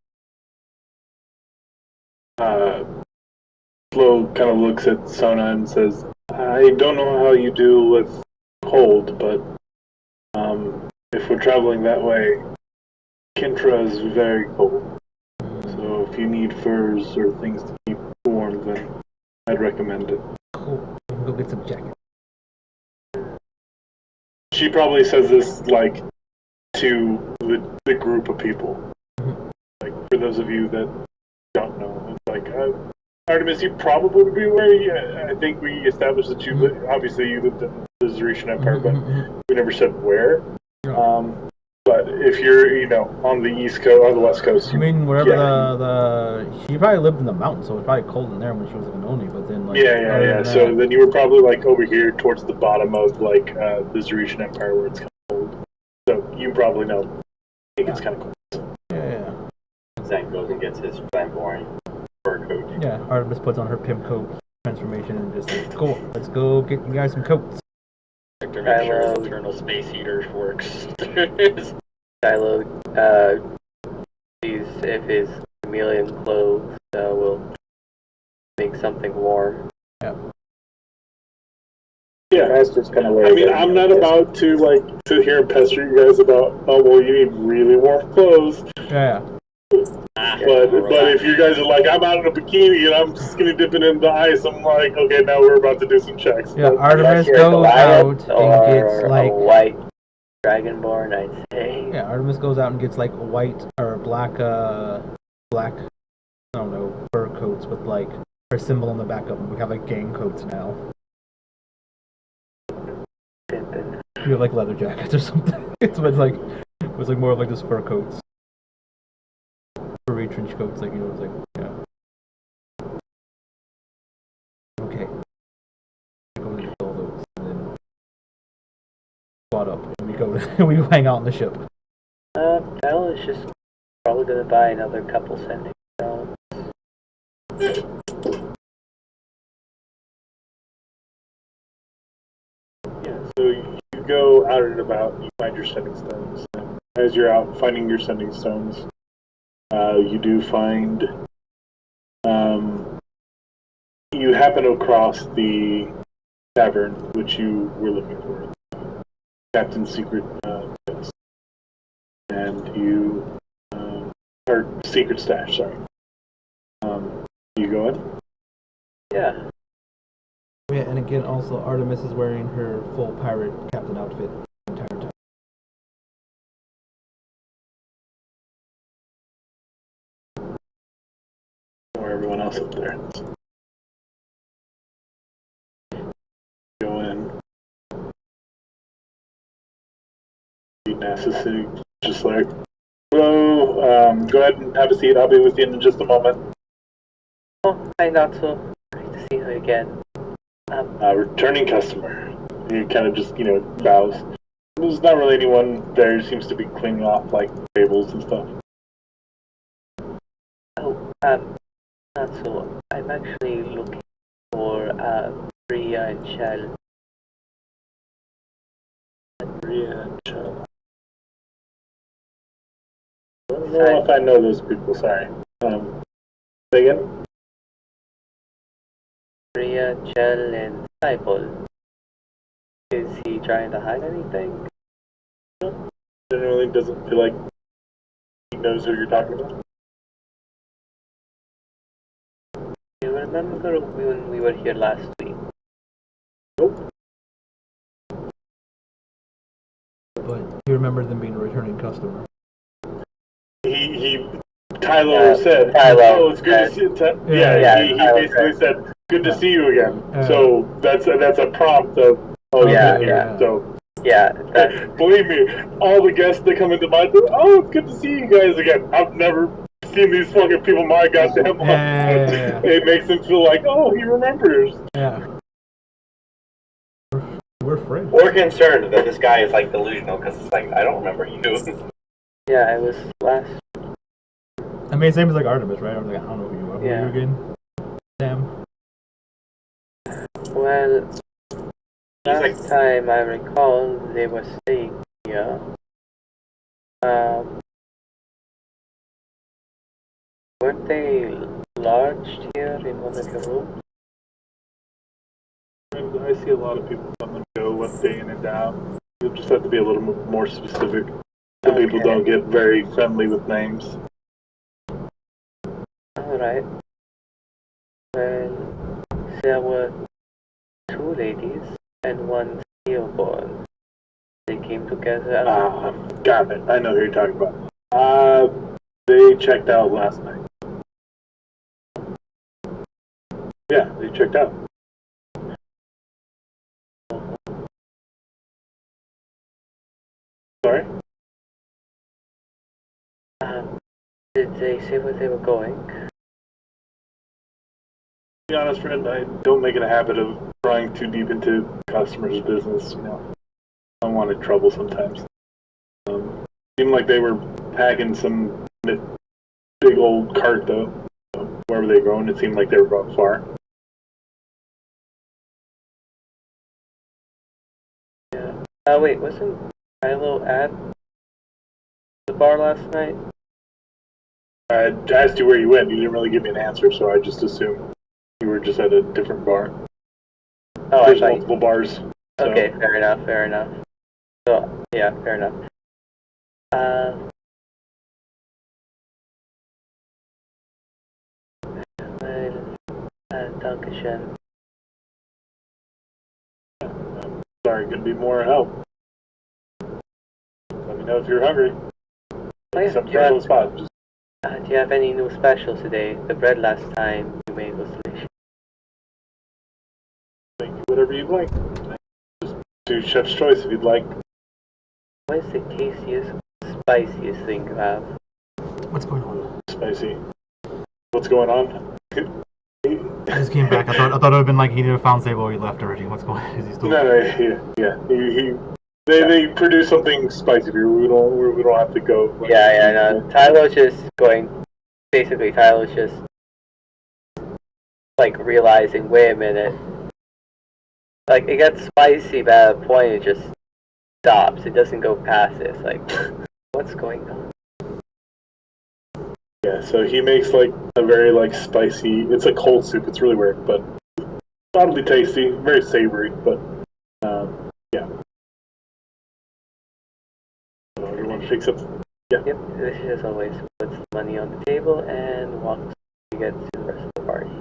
Flo kind of looks at Sona and says, I don't know how you do with cold, but if we're traveling that way, Kintra is very cold. So if you need furs or things to keep warm, then I'd recommend it. Cool. We can go get some jackets. She probably says this, like, to the group of people. Like, for those of you that don't know, it's like, Artemis, you probably would be aware. I think we established that obviously you lived in the Zeretian Empire, but we never said where. But if you're, on the East Coast, on the West Coast, I mean, wherever she probably lived in the mountains, so it's probably cold in there when she was like an Oni, but then, like... Yeah. So then you were probably, like, over here towards the bottom of, like, the Zeretian Empire where it's kind of cold. So you probably know. I think it's kind of cold. Yeah. Zang goes and gets his flamboyant fur coat. Yeah, Artemis puts on her pimp coat transformation and just like, cool, let's go get you guys some coats. Victor makes sure his eternal space heater works. Silo, sees if his chameleon clothes will make something warm. Yeah. Yeah, That's just kind of I mean, I'm not about to, like, sit here and pester you guys about, oh, well, you need really warm clothes. Yeah. But if you guys are like, I'm out in a bikini and I'm skinny dipping in the ice, I'm like, okay, now we're about to do some checks. Yeah, But Artemis goes out and gets like... a white dragonborn, I'd say. Yeah, Artemis goes out and gets like white or black, I don't know, fur coats with like her symbol on the back of them. We have like gang coats now. We have like leather jackets or something. It's like more of like just fur coats. Furry trench coats, like, it's like, yeah. Okay. Go and get all those, and then squat up, and we go and we hang out on the ship. Tyler is just probably gonna buy another couple sending stones. yeah, so you go out and about, you find your sending stones. And as you're out finding your sending stones, you do find, you happen across the tavern which you were looking for, Captain's secret place, and you or secret stash, sorry. You go in? Yeah. Yeah, and again, also Artemis is wearing her full pirate captain outfit the entire time. Or everyone else up there. Go in. Necessity, just like, hello, go ahead and have a seat. I'll be with you in just a moment. Oh, hi, Natsu. Great to see you again. Returning customer. He kind of just, bows. There's not really anyone there. He seems to be cleaning off, like, tables and stuff. Oh, Natsu, I'm actually looking for, Priya and Shell. Priya and Shell. I don't know if I know those people, sorry. Say again? Priya, Shell, and Cyborg. Is he trying to hide anything? Generally doesn't feel like he knows who you're talking about. You remember when we were here last week? Nope. But you remember them being a returning customer. Tylo said, Tylo. "Oh, it's good to see you." He basically said, "Good to see you again." So that's a prompt of, "Oh Yeah, yeah." So yeah, believe me, all the guests that come into my door, "Oh, it's good to see you guys again." I've never seen these fucking people my goddamn life. Yeah. It makes them feel like, "Oh, he remembers." Yeah. We're friends. We're concerned that this guy is like delusional because it's like, I don't remember you. yeah, I was last. I mean, same as like Artemis, right? I'm like, I don't know who you are. Who are you again? Sam. Well, last time I recall, they were staying here. Weren't they lodged here in one of your rooms? And I see a lot of people come and go day in and out. You'll just have to be a little more specific. Some people don't get very friendly with names. Alright. Well, there were two ladies and one stillborn. They came together as Got it. I know who you're talking about. They checked out last night. Yeah, they checked out. Sorry? did they say where they were going? To be honest, friend, I don't make it a habit of prying too deep into customers' business. I don't want in trouble sometimes. Seemed like they were packing some big old cart, though. Wherever they were going, it seemed like they were going far. Yeah. Wait, wasn't Milo at the bar last night? I asked you where you went. You didn't really give me an answer, so I just assumed you were just at a different bar. Oh, There's multiple bars. So. Okay, fair enough. So, yeah, fair enough. Dankeschön. Sorry, could be more help. Let me know if you're hungry. Some special spot. Do you have any new specials today? The bread last time you made was delicious. Make you whatever you'd like. Just do chef's choice if you'd like. What is the tastiest, spiciest thing you have? What's going on? Spicy. What's going on? I just came back. I thought it would have been like he did a found save or he left already. What's going on? Is he still? No. They produce something spicy here. We don't have to go. No. Tyler's just going. Basically, Tyler's just like realizing. Wait a minute. Like it gets spicy, but at a point it just stops. It doesn't go past it. It's like, what's going on? Yeah, so he makes like a very like spicy. It's a cold soup. It's really weird, but oddly tasty, very savory. But yeah, so everyone picks up Yep, this is always puts the money on the table and walks to get to the rest of the party.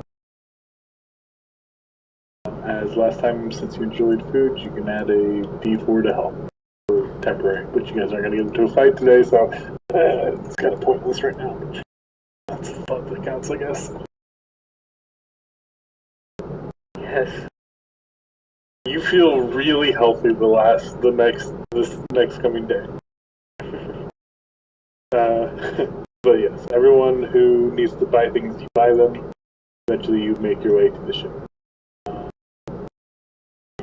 As last time, since you enjoyed food, you can add a D4 to help for temporary, but you guys aren't going to get into a fight today, so it's kind of pointless right now. That's the thought that counts, I guess. Yes. You feel really healthy this next coming day. But yes, everyone who needs to buy things, you buy them. Eventually, you make your way to the ship.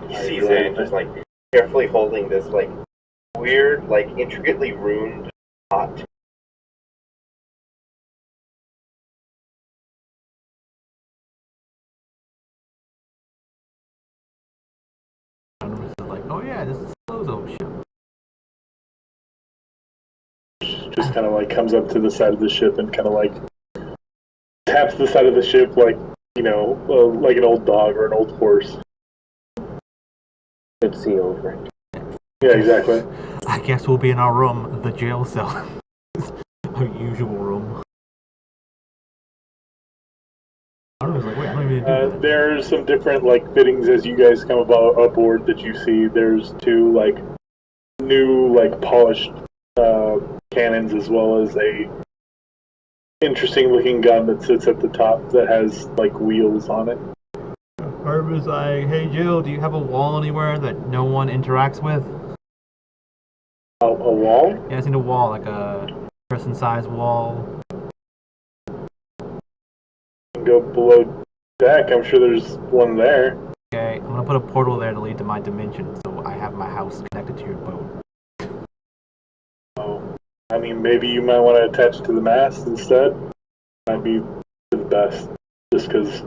You see Zan just like carefully holding this like weird, like intricately ruined pot. Artemis is like, oh yeah, this is Lozo's ship. Just kind of like comes up to the side of the ship and kind of like taps the side of the ship like, like an old dog or an old horse. Good see over. Yeah, exactly. I guess we'll be in our room, the jail cell. Our usual room. Artemis is like, wait, I don't even do that. There's some different like fittings as you guys come aboard that you see. There's two like new like polished cannons as well as a interesting looking gun that sits at the top that has like wheels on it. Artemis is like, hey Jill, do you have a wall anywhere that no one interacts with? A wall? Yeah, I seen a wall, like a person-sized wall. Go below deck. I'm sure there's one there. Okay, I'm gonna put a portal there to lead to my dimension, so I have my house connected to your boat. Oh, I mean, maybe you might want to attach it to the mast instead. Might be the best, just because,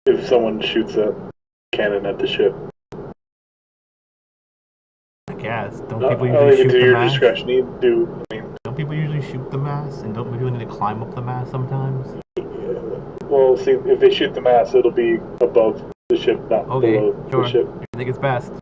if someone shoots a cannon at the ship. I guess. Don't I'll people leave usually it shoot to the your mast? discretion. You do. Don't people usually shoot the mast? And don't people need to climb up the mast sometimes? Well, see, if they shoot the mast, it'll be above the ship, not below sure. the ship. I think it's best.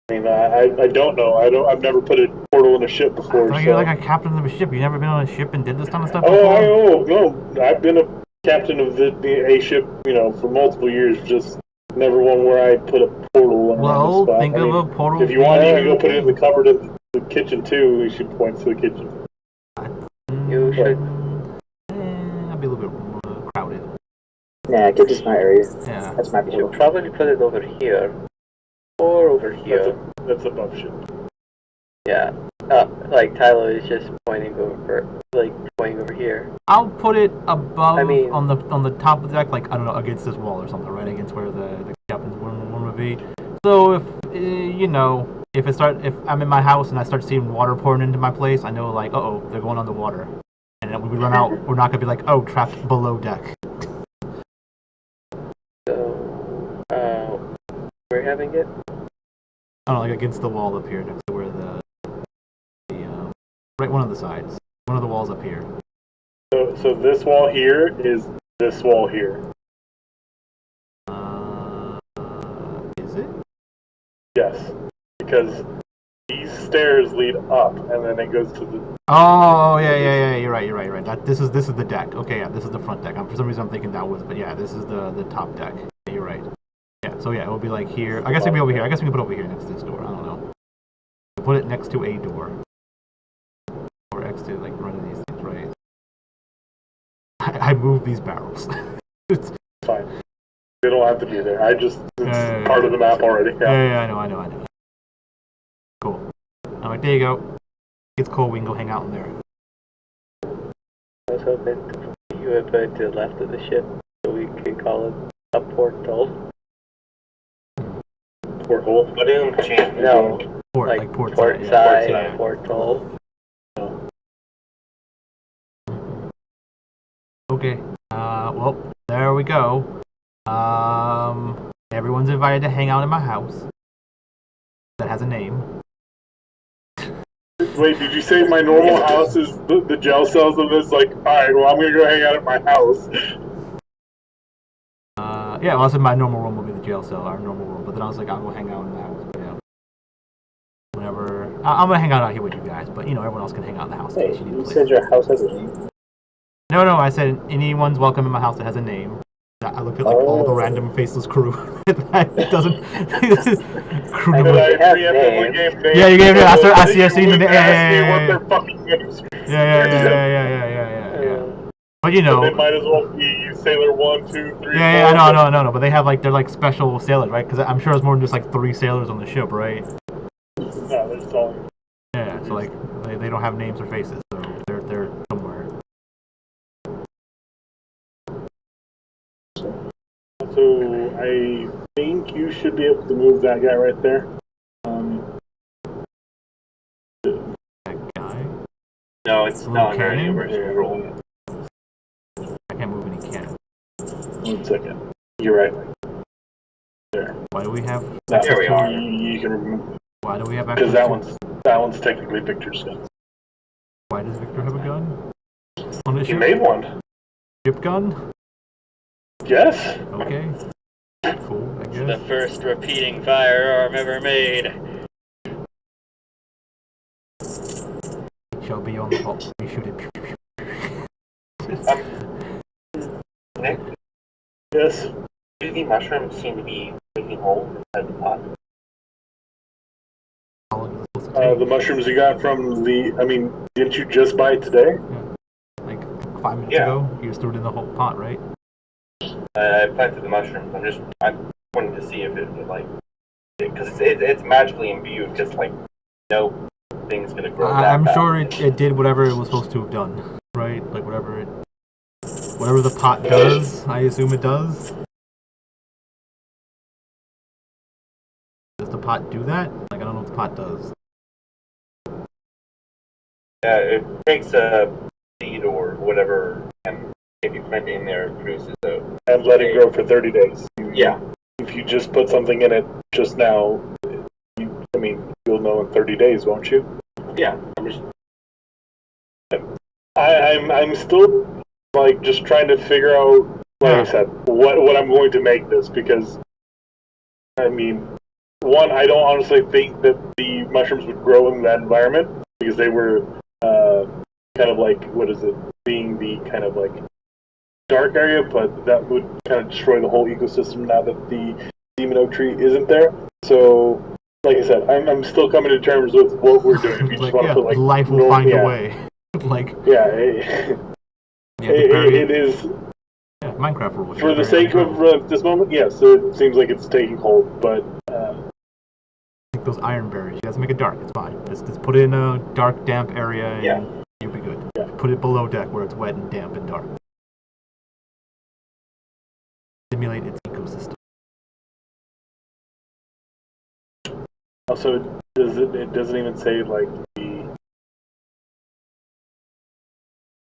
I mean, I don't know. I've never put a portal in a ship before. I thought you're like a captain of a ship. You never been on a ship and did this kind of stuff Oh, before? no. I've been a captain of a ship, for multiple years. Just never one where I put a portal in a random spot. Think of a portal. If you want, you can go put it in the cupboard of the kitchen too. She points to the kitchen. You should. I'd be a little bit crowded. Nah, kitchen's my area. Yeah. That's my You portal. should probably put it over here. Or over here. That's above ship. Yeah. Like Tyler is just pointing over here. I'll put it above, I mean, on the top of the deck, like, I don't know, against this wall or something, right? Against where the captain's room would be. So if I'm in my house and I start seeing water pouring into my place, I know, like, uh-oh, they're going underwater. And then when we run out, we're not gonna be like, oh, trapped below deck. So, we're having it? I don't know, like against the wall up here, next to where the right, one of the sides. One of the walls up here. So this wall here is this wall here. Is it? Yes, because these stairs lead up, and then it goes to the. Oh yeah. You're right. This is the deck. Okay, yeah, this is the front deck. For some reason I'm thinking that was, but yeah, this is the top deck. Yeah, you're right. Yeah, so yeah, it will be like here. I guess it'll be over here. I guess we can put it over here next to this door. I don't know. Put it next to a door. Or next to like one of these things, right? I moved these barrels. It's fine. They don't have to be there. It's part of the map already. Yeah, I know. Cool. I'm like, there you go. It's cool. We can go hang out in there. I was hoping you would put it to the left of the ship so we could call it a portal. Porthole. But it don't change. No. Port side, side. portal. Okay. Well, there we go. Everyone's invited to hang out in my house. That has a name. Wait, did you say my normal house is the jail cells of this? Like, alright, well, I'm gonna go hang out at my house. Yeah, well, I said my normal room will be the jail cell, our normal room. But then I was like, I'll go hang out in the house. But yeah. Whenever I'm gonna hang out here with you guys, but you know everyone else can hang out in the house. In Hey, case you need a you place. said your house has a name. No, I said anyone's welcome in my house that has a name. I looked at like all the Oh. random faceless crew. That doesn't. Crew I number. mean, I they have preemptively names. gave names. Yeah, you gave it. I see. You I seen the. wouldn't Yeah, ask me what yeah. their fucking names were. Yeah. But you But they know. might as well be Sailor 1, 2, 3, 4. Yeah, no. But they have like they're like special sailors, right? Because I'm sure it's more than just like 3 sailors on the ship, right? No, there's only. Yeah, so like they don't have names or faces, so they're somewhere. So I think you should be able to move that guy right there. That guy. No, it's Little not under cannon? any of our control. I can't move any cannon. 1 second. You're right. There. Why do we have? There we are. You can remove Why do we have access? because that one's technically Victor's gun. Why does Victor have a gun? On the He ship? made one. Ship gun? Yes. Okay. Cool, I The guess. first repeating firearm ever made. It shall be on the vault. We shoot it. Nick, Yes. do the mushrooms seem to be taking hold inside the pot? How long is it supposed to take? The mushrooms you got from didn't you just buy it today? Like 5 minutes Yeah. ago, you just threw it in the whole pot, right? I planted the mushrooms. I wanted to see if it would because it's magically imbued. Just like no thing's gonna grow. I'm sure it did whatever it was supposed to have done, right? Like whatever the pot does, I assume it does. Does the pot do that? Like I don't know what the pot does. It takes a seed or whatever, and if you plant it in there, it produces a. And let it grow for 30 days. Yeah. If you just put something in it just now, you'll know in 30 days, won't you? Yeah. I'm still like just trying to figure out, like I said, what I'm going to make this because one, I don't honestly think that the mushrooms would grow in that environment because they were kind of like being the kind of like dark area, but that would kind of destroy the whole ecosystem now that the demon oak tree isn't there. So, like I said, I'm still coming to terms with what we're doing. If you just want to put life will find a way. It is. Yeah, Minecraft rules. For the sake of this moment, yes, it seems like it's taking hold, but like those iron berries, you guys make it dark. It's fine. Just put it in a dark, damp area, and you'll be good. Yeah. Put it below deck where it's wet and damp and dark. Stimulate its ecosystem. Also, it doesn't even say like the.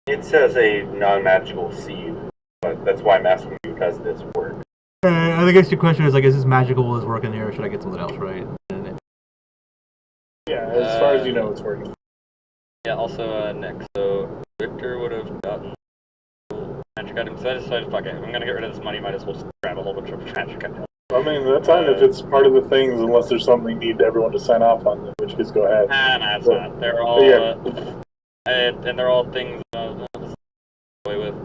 It says a non-magical seed, but that's why I'm asking you, does this work? I guess your question is like, is this magical? Will this work in here? Or should I get something else, right? Yeah, as far as you know, it's working. Yeah, also, next, so Victor would have gotten magic items, so I decided, fuck it, if I'm gonna get rid of this money, might as well just grab a whole bunch of magic items. That's fine if it's part of the things, unless there's something you need everyone to sign off on, in which case go ahead. Nah, it's not. They're all, and they're all things I'll just play with.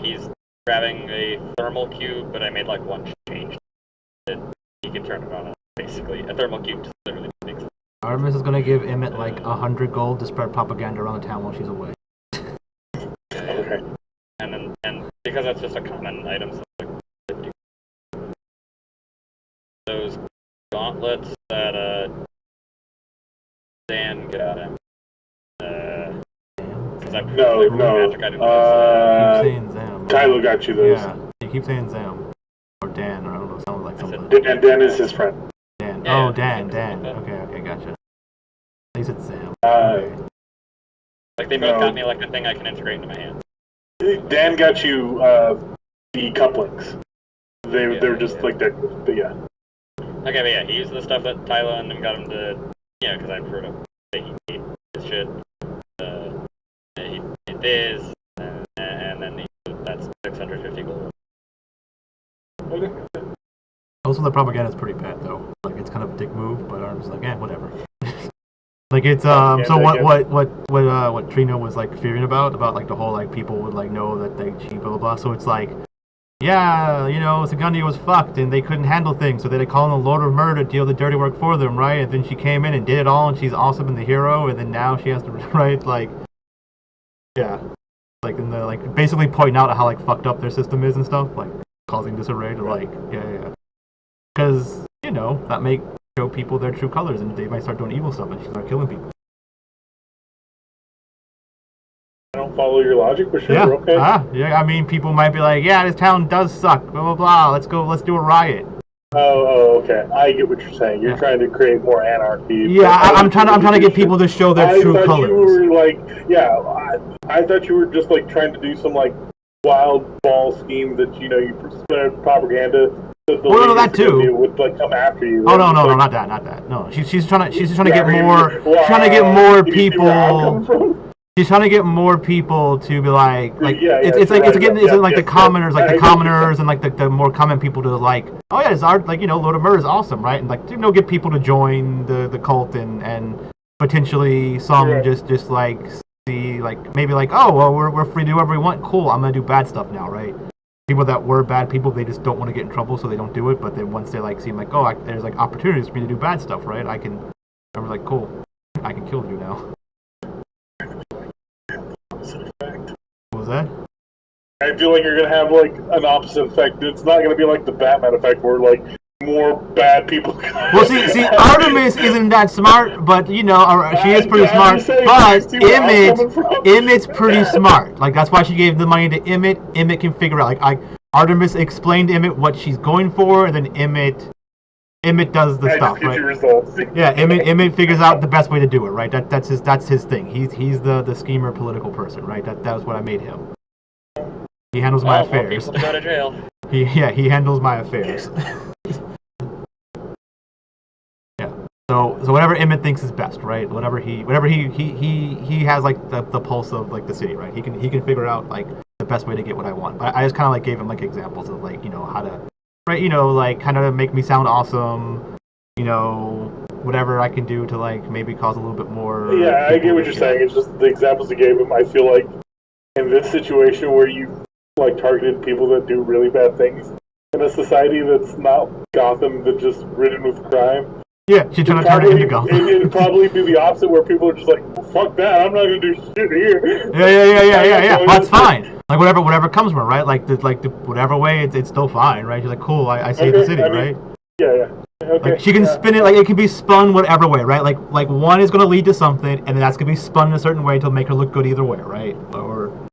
He's grabbing a thermal cube, but I made like one change. He can turn it on, basically. A thermal cube just literally makes it. Artemis is gonna give Emmett like 100 gold to spread propaganda around the town while she's away. Okay. And because that's just a common item, so like 50. Those gauntlets that Dan got him. Because I proved magic items. Keep saying Zam. Kylo got you those. Yeah, you keep saying Zam. Or Dan, or I don't know, sounds like something. Dan is his friend. Dan. Yeah, oh, Dan. Okay, gotcha. They said Zam. Okay. Like, they both got me like a thing I can integrate into my hand. Dan got you the couplings. They were just like that, but yeah. Okay, but yeah, he used the stuff that Tylo and them got him to, because I prefer to say he ate his shit. He did this, and then that's 650 gold. Okay. Also, the propaganda is pretty bad, though. Like, it's kind of a dick move, but I'm just like, whatever. Like it's Propaganda, so I guess. what Trina was like fearing about like the whole like people would like know that they cheat blah blah blah. So it's like, yeah, you know, Segundi was fucked and they couldn't handle things, so they call in the Lord of Murder to deal the dirty work for them, right? And then she came in and did it all, and she's awesome and the hero, and then now she has to right like, yeah, like in the like basically pointing out how like fucked up their system is and stuff, like causing disarray to like yeah, because you know that make show people their true colors and they might start doing evil stuff and start killing people. I don't follow your logic, but sure, Yeah, okay. yeah. I mean, people might be like, yeah, this town does suck, blah blah blah. Let's do a riot. Okay. I get what you're saying. You're trying to create more anarchy. Yeah, I'm trying to get people to show their true colors. I thought you were like, yeah, I thought you were just like trying to do some like wild ball scheme that you know you spread propaganda. That the no, that too. Would like come after you. Oh no, not that. No, she's trying to get more. She's trying to get more people. She's trying to get more people to be like it's like the commoners, like the commoners and like the more common people to like, oh yeah, it's art, like, you know, Lord of Murder is awesome, right? And like, you know, get people to join the cult and potentially some just like see like maybe like, oh well, we're free to do whatever we want, cool, I'm gonna do bad stuff now, right? People that were bad people, they just don't want to get in trouble, so they don't do it. But then once they like seem like, oh, there's like opportunities for me to do bad stuff, right? I'm like, cool, I can kill you now. What was that? I feel like you're gonna have like an opposite effect. It's not gonna be like the Batman effect where like more bad people. Well, see, Artemis isn't that smart, but you know, she is pretty smart. But Emmett's pretty smart. Like that's why she gave the money to Emmett. Emmett can figure out. Like Artemis explained to Emmett what she's going for, and then Emmett does the stuff, right? Results. Yeah, Emmett figures out the best way to do it, right? That's his thing. He's the schemer, political person, right? That was what I made him. He handles my affairs. People to go to jail. He handles my affairs. Yeah. So whatever Emmett thinks is best, right? Whatever he has like the pulse of like the city, right? He can figure out like the best way to get what I want. But I just kind of like gave him like examples of like, you know, how to, right? You know, like kind of make me sound awesome. You know, whatever I can do to like maybe cause a little bit more. Yeah, I get what you're saying. It's just the examples you gave him. I feel like in this situation where you like targeted people that do really bad things in a society that's not Gotham, that's just ridden with crime. Yeah, she's trying to turn it into Gotham. It'd probably be the opposite, where people are just like, well, "Fuck that! I'm not gonna do shit here." Yeah. Well, it's fine. Like whatever comes from it, right? Like whatever way, it's still fine, right? She's like, cool, I saved the city, right? Yeah. Okay. Like she can spin it, like it can be spun whatever way, right? Like one is gonna lead to something, and then that's gonna be spun in a certain way to make her look good either way, right? Or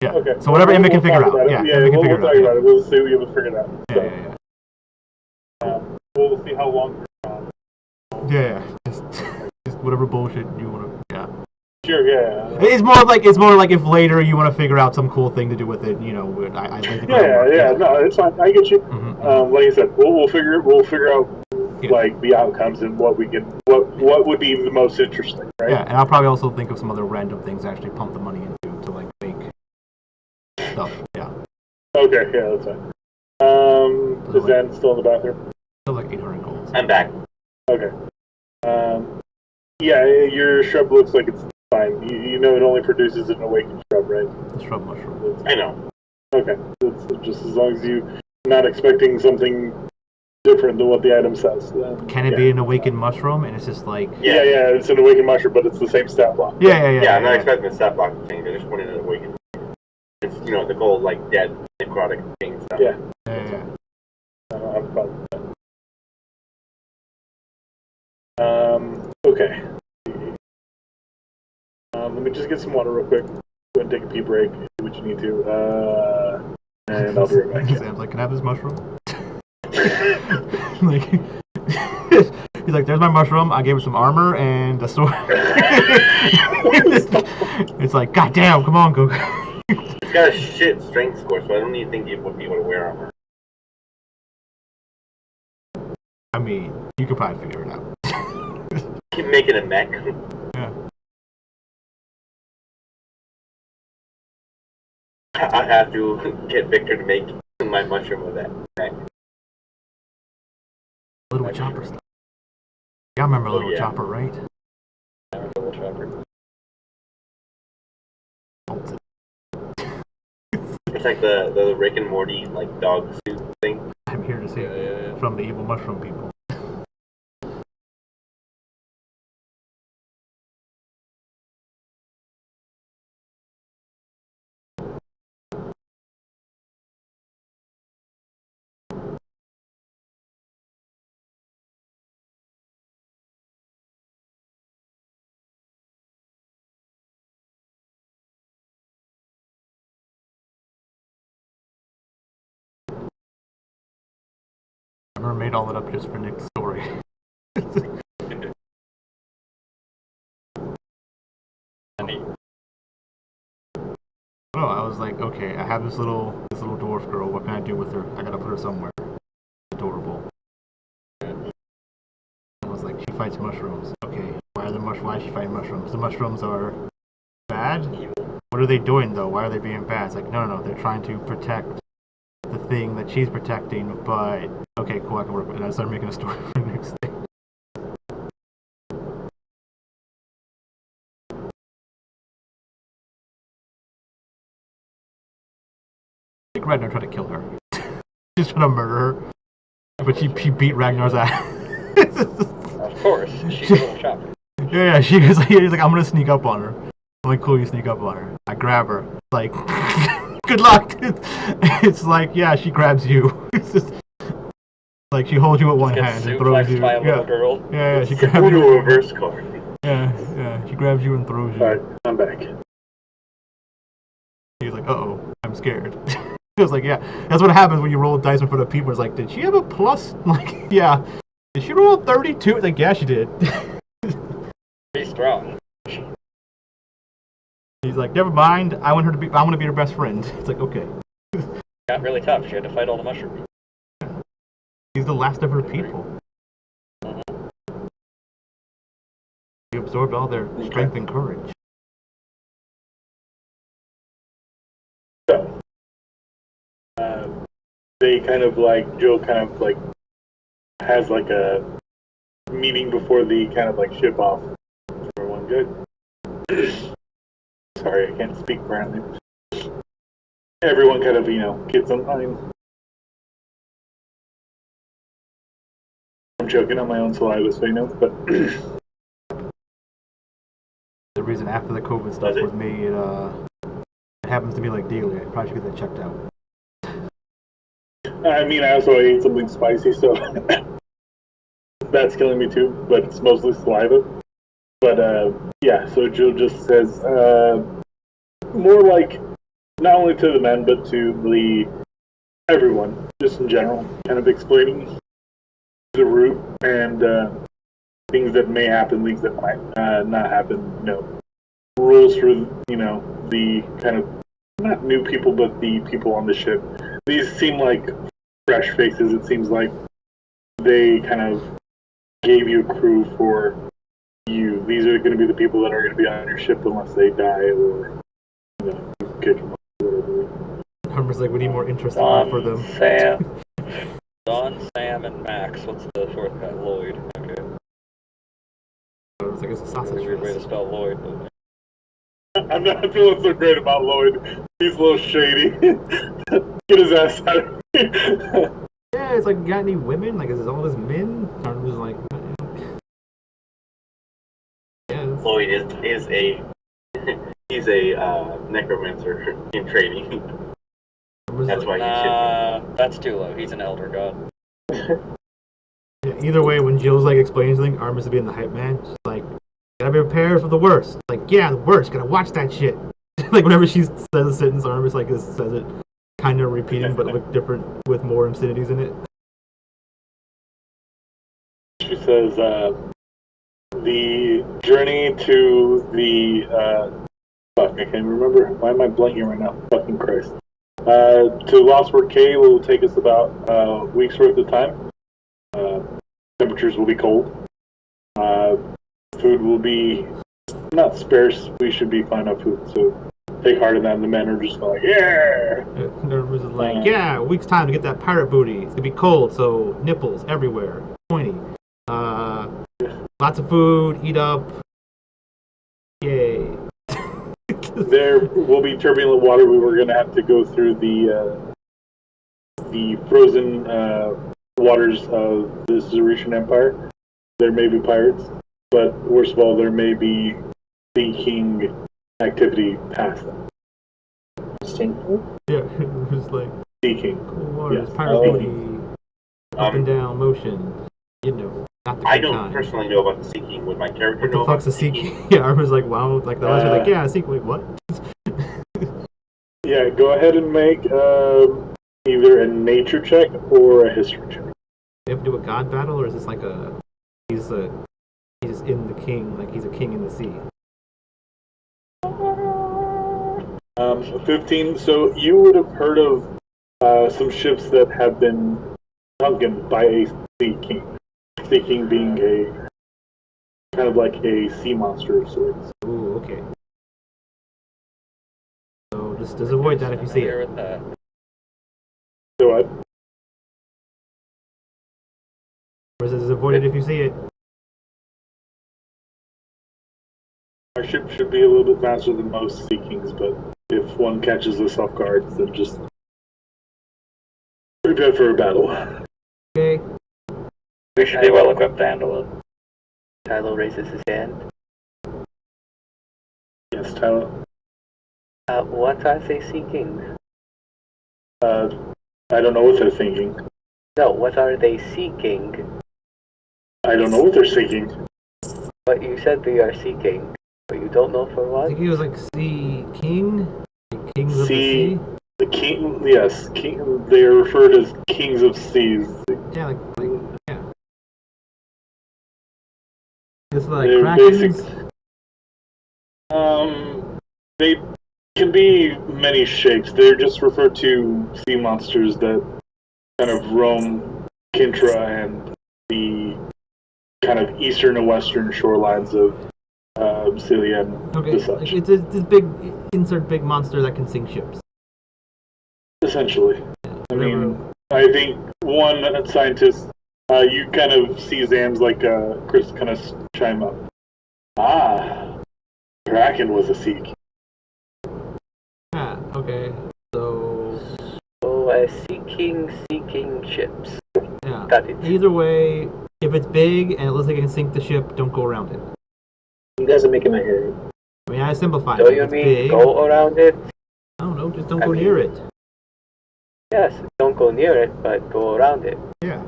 yeah. Okay. So whatever Emmett can figure out. Yeah, Emmett can figure it out. We'll see what you can figure it out. Yeah. We'll see how long. Yeah. Just whatever bullshit you want to. Yeah. Sure. Yeah. It's more like if later you want to figure out some cool thing to do with it, you know. I like Yeah. No, it's fine. I get you. Mm-hmm. Like I said, we'll figure out like the outcomes and what what would be the most interesting, right? Yeah, and I'll probably also think of some other random things to actually pump the money into to like make stuff. Yeah. Okay. Yeah, that's fine. Is Dan still in the bathroom? Still like 800 gold. I'm back. Okay. Yeah, your shrub looks like it's fine. You know it only produces an awakened shrub, right? The shrub mushroom. I know. Okay. It's just as long as you're not expecting something different than what the item says. Can it be an awakened mushroom? And it's just like... Yeah, it's an awakened mushroom, but it's the same stat block. Yeah, I'm not expecting the stat block to change. I just wanted an awakened. It's, you know, the gold, like, dead, necrotic thing stuff. Yeah. Yeah. I don't have a problem with that. Okay. Let me just get some water real quick. Go ahead and take a pee break. Do what you need to. And I'll be right back. Sam's like, can I have this mushroom? Like, he's like, there's my mushroom. I gave it some armor and a sword. It's like, god damn, come on, go. It's got a shit strength score, so I don't even think it would be able to wear armor. I mean, you could probably figure it out. Keep making a mech. Yeah. I have to get Victor to make my mushroom with that mech. Little Chopper stuff. Y'all remember Little Chopper, right? Shopper. It's like the Rick and Morty like dog suit thing. I'm here to see it from the evil mushroom people. I made all that up just for Nick's story. Oh, I was like, okay, I have this little dwarf girl. What can I do with her? I gotta put her somewhere. Adorable. I was like, she fights mushrooms. Okay, why is she fighting mushrooms? The mushrooms are bad. What are they doing though? Why are they being bad? It's like, no, they're trying to protect the thing that she's protecting. But okay, cool, I can work with it. And I started making a story for the next day. I think Ragnar tried to kill her. She's trying to murder her, but she beat Ragnar's ass. Of course, she's a little chopper. Yeah, he's like, I'm gonna sneak up on her. I'm like, cool, you sneak up on her. I grab her. Like, good luck. It's like, yeah, she grabs you. It's just like she holds you with one hand and throws you. By a little girl. Yeah, she grabs you. A reverse card. Yeah, she grabs you and throws you. Alright, I'm back. He's like, uh-oh, I'm scared. I was like, yeah, that's what happens when you roll dice in front of people. It's like, did she have a plus? Like, yeah. Did she roll 32? Like, yeah, she did. Pretty strong. He's like, never mind. I want to be her best friend. It's like, okay. Got really tough. She had to fight all the mushrooms. He's the last of her people. He absorbed all their strength and courage. So, they kind of like, Jill kind of like has like a meeting before the kind of like ship off. Everyone good? Sorry, I can't speak apparently. Everyone kind of, gets on line. I'm joking on my own saliva, so but The reason after the COVID stuff was me, it happens to me like daily. I probably should get that checked out. I mean, I also ate something spicy, so that's killing me too, but it's mostly saliva. But, yeah, so Jill just says, more like, not only to the men, but to everyone, just in general, kind of explaining the route and things that may happen, things that might not happen, rules for, the kind of, not new people, but the people on the ship. These seem like fresh faces. It seems like they kind of gave you a crew for you. These are going to be the people that are going to be on your ship unless they die or, get them, whatever. Humber's like, we need more interesting for them. Don, Sam, and Max. What's the fourth guy? Lloyd. Okay. It's like it's a sausage. Weird way to spell Lloyd. But... I'm not feeling so great about Lloyd. He's a little shady. Get his ass out of here. Yeah, it's like, you got any women? Like, is it all this men? I'm just like, yeah. Lloyd is a he's a necromancer in training. That's why he's that's too low. He's an elder god. Yeah, either way, when Jill's like explaining something, Armus to be in the hype man. She's like, gotta be prepared for the worst. Like, yeah, the worst. Gotta watch that shit. Like whenever she says a sentence, Armus like says it, kind of repeating, but like different with more obscenities in it. She says, the journey to the fuck, I can't remember. Why am I blanking right now? Fucking Christ. To Lost Cave will take us about a week's worth of time. Temperatures will be cold. Food will be not sparse. We should be fine on food, so take heart in that. And the men are just like, yeah. Nervous is like, yeah, a week's time to get that pirate booty. It's gonna be cold, so nipples everywhere, pointy. Lots of food, eat up. there will be turbulent water. We were going to have to go through the frozen waters of the Zeretian Empire. There may be pirates, but worst of all, there may be Sea King activity past them. Yeah, it was like Sea King. cool waters, Yes. pirate booty, up and down motion. You know, not the I good don't kind. personally know about the Sea King. Would my character What know the about fuck's a Sea King? Yeah, I was like, wow. Like the last was like, yeah, a Sea King. Wait, what? Yeah, go ahead and make either a nature check or a history check. Do you have to do a god battle, or is this like he's in the king, like he's a king in the sea? 15. So you would have heard of some ships that have been sunken by a sea king. Sea king being a kind of like a sea monster of sorts. Ooh, okay. So just avoid that if you see it. With that. So what? Or is it avoid it if you see it? Our ship should be a little bit faster than most sea kings, but if one catches us off guard, then just prepare for a battle. Okay. We should be well equipped to handle it. Tylo raises his hand. Yes, Tyler. What are they seeking? I don't know what they're thinking. No, what are they seeking? I don't know what they're seeking. But you said they are seeking. But you don't know for I what? think he was like Sea King? Like Kings of the Sea- Sea? The king, yes, king. They are referred as kings of seas. Yeah, like yeah. It's like They're Krakens? They can be many shapes. They're just referred to sea monsters that kind of roam Kintra and the kind of eastern and western shorelines of Cilia and Okay, the such. like it's this big, insert big monster that can sink ships. Essentially. Yeah, I whatever. mean, I think one scientist, you kind of see Zam's like Chris kind of chime up. Ah, Kraken was a sea king. Ah, okay. So, Oh, seeking ships. yeah. Got it. Either way, if it's big and it looks like it can sink the ship, don't go around it. You guys are making my head. I mean, I simplify it. So If you it's mean big, go around it? I don't know, just don't I go mean- near it. Yes, don't go near it, but go around it. Yeah.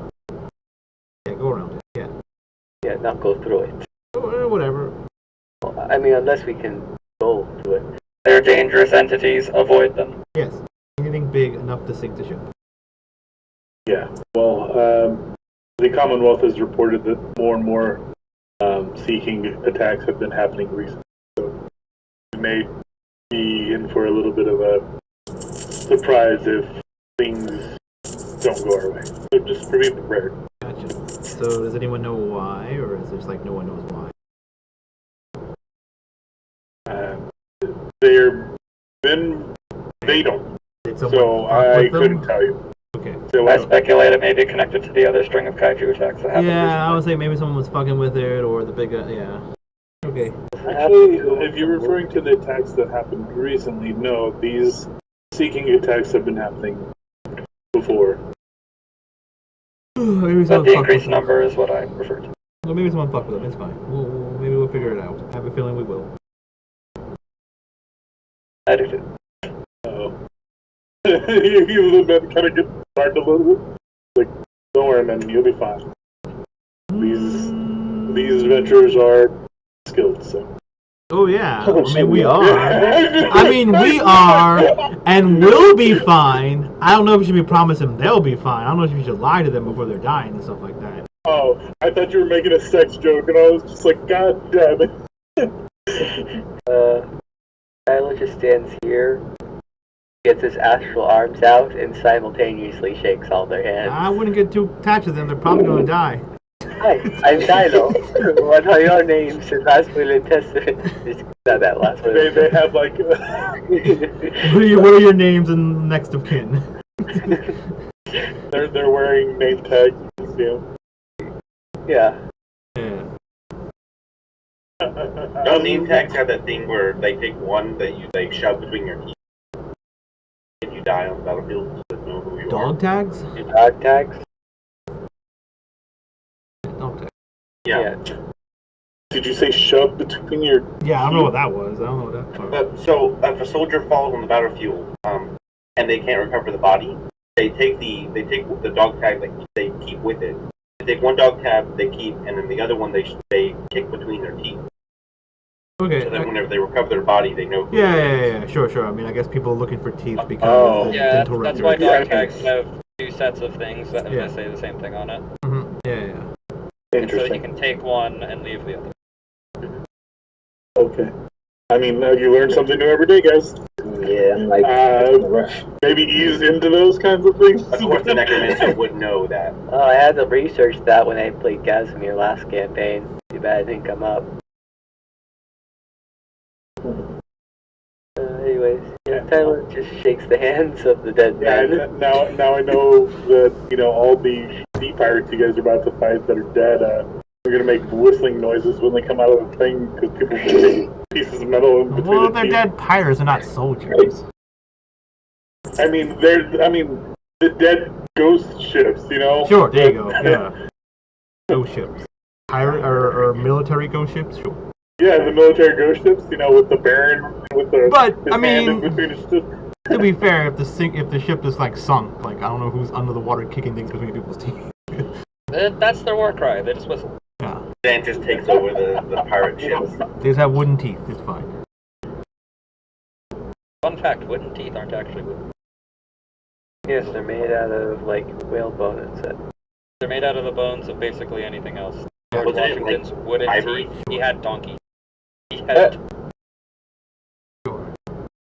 Yeah, go around it. Yeah. Yeah, not go through it. Whatever. I mean, unless we can go to it. They're dangerous entities. Avoid them. Yes. Anything big enough to sink the ship. Yeah. Well, the Commonwealth has reported that more and more Sea King attacks have been happening recently. So we may be in for a little bit of a surprise if things don't go our way. So just be prepared. Gotcha. So, does anyone know why, or is it just like no one knows why? They don't. Did someone So fuck I with them? couldn't tell you. Okay. So I speculate it may be connected to the other string of kaiju attacks that happened Yeah, I recently. would say maybe someone was fucking with it, or the big, yeah. Okay. actually, if you're referring to the attacks that happened recently, no, these Sea King attacks have been happening before. Maybe But someone the fucked increased with them. number is what I refer to. Well, maybe someone fucked with them. It's fine. Maybe we'll figure it out. I have a feeling we will. I do too. You kind of get started a little bit. Like, don't worry, man, you'll be fine. These adventurers are skilled, so. Oh yeah. I mean, we are. I mean, we are, and we'll be fine. I don't know if you should be promising they'll be fine. I don't know if you should lie to them before they're dying and stuff like that. Oh, I thought you were making a sex joke, and I was just like, God damn it. Tylo just stands here, gets his astral arms out, and simultaneously shakes all their hands. I wouldn't get too attached to them. They're probably gonna die. Hi, I'm Tylo. What are your names? And last will and testament. Not that last will. They have like. What are your names and next of kin? They're wearing name tags. You can see them. Yeah. Yeah. No, name tags have that thing where they take one that they shove between your teeth. If you die on the battlefield, so they know who you are. Dog tags? Dog tags? Dog tags. Yeah. Did you say shove between your? Yeah, I don't know what that was. I don't know what that was. But so if a soldier falls on the battlefield, and they can't recover the body, they take the dog tag that they keep with it. They take one dog tag they keep, and then the other one they kick between their teeth. Okay. So that whenever they recover their body, they know. Yeah. Sure. I mean, I guess people are looking for teeth because Oh. the Yeah, dental that's records. why dog Yeah. tags have two sets of things that Yeah. say the same thing on it. Mm-hmm. Yeah. And so that Interesting. you can take one and leave the other. Okay. I mean, you learn something new every day, guys. Yeah, I'm like, Maybe ease into those kinds of things. Of course, the necromancer would know that. Oh, I had to research that when I played Casimir last campaign. Too bad it didn't come up. Anyways, Tyler just shakes the hands of the dead Yeah, men. now I know that, all the sea pirates you guys are about to fight that are dead, they're going to make whistling noises when they come out of the thing because people take pieces of metal in between Well, the they're teeth. dead pirates. They're not soldiers. I mean, the dead ghost ships, Sure. There you go. Yeah. Ghost ships. Pirate or military ghost ships. Sure. Yeah, the military ghost ships, with the Baron, with the But, his I hand in mean- between his ships. To be fair, if the ship is like sunk, like I don't know who's under the water kicking things between people's teeth. That's their war cry. They just whistle. Yeah. Dan just takes over the pirate ships. They just have wooden teeth. It's fine. Fun fact: wooden teeth aren't actually wooden. Yes, they're made out of, like, whale bone and such. They're made out of the bones of basically anything else. Yeah. George Wasn't it, Washington's wooden ivory? teeth. He had donkey. He had Sure.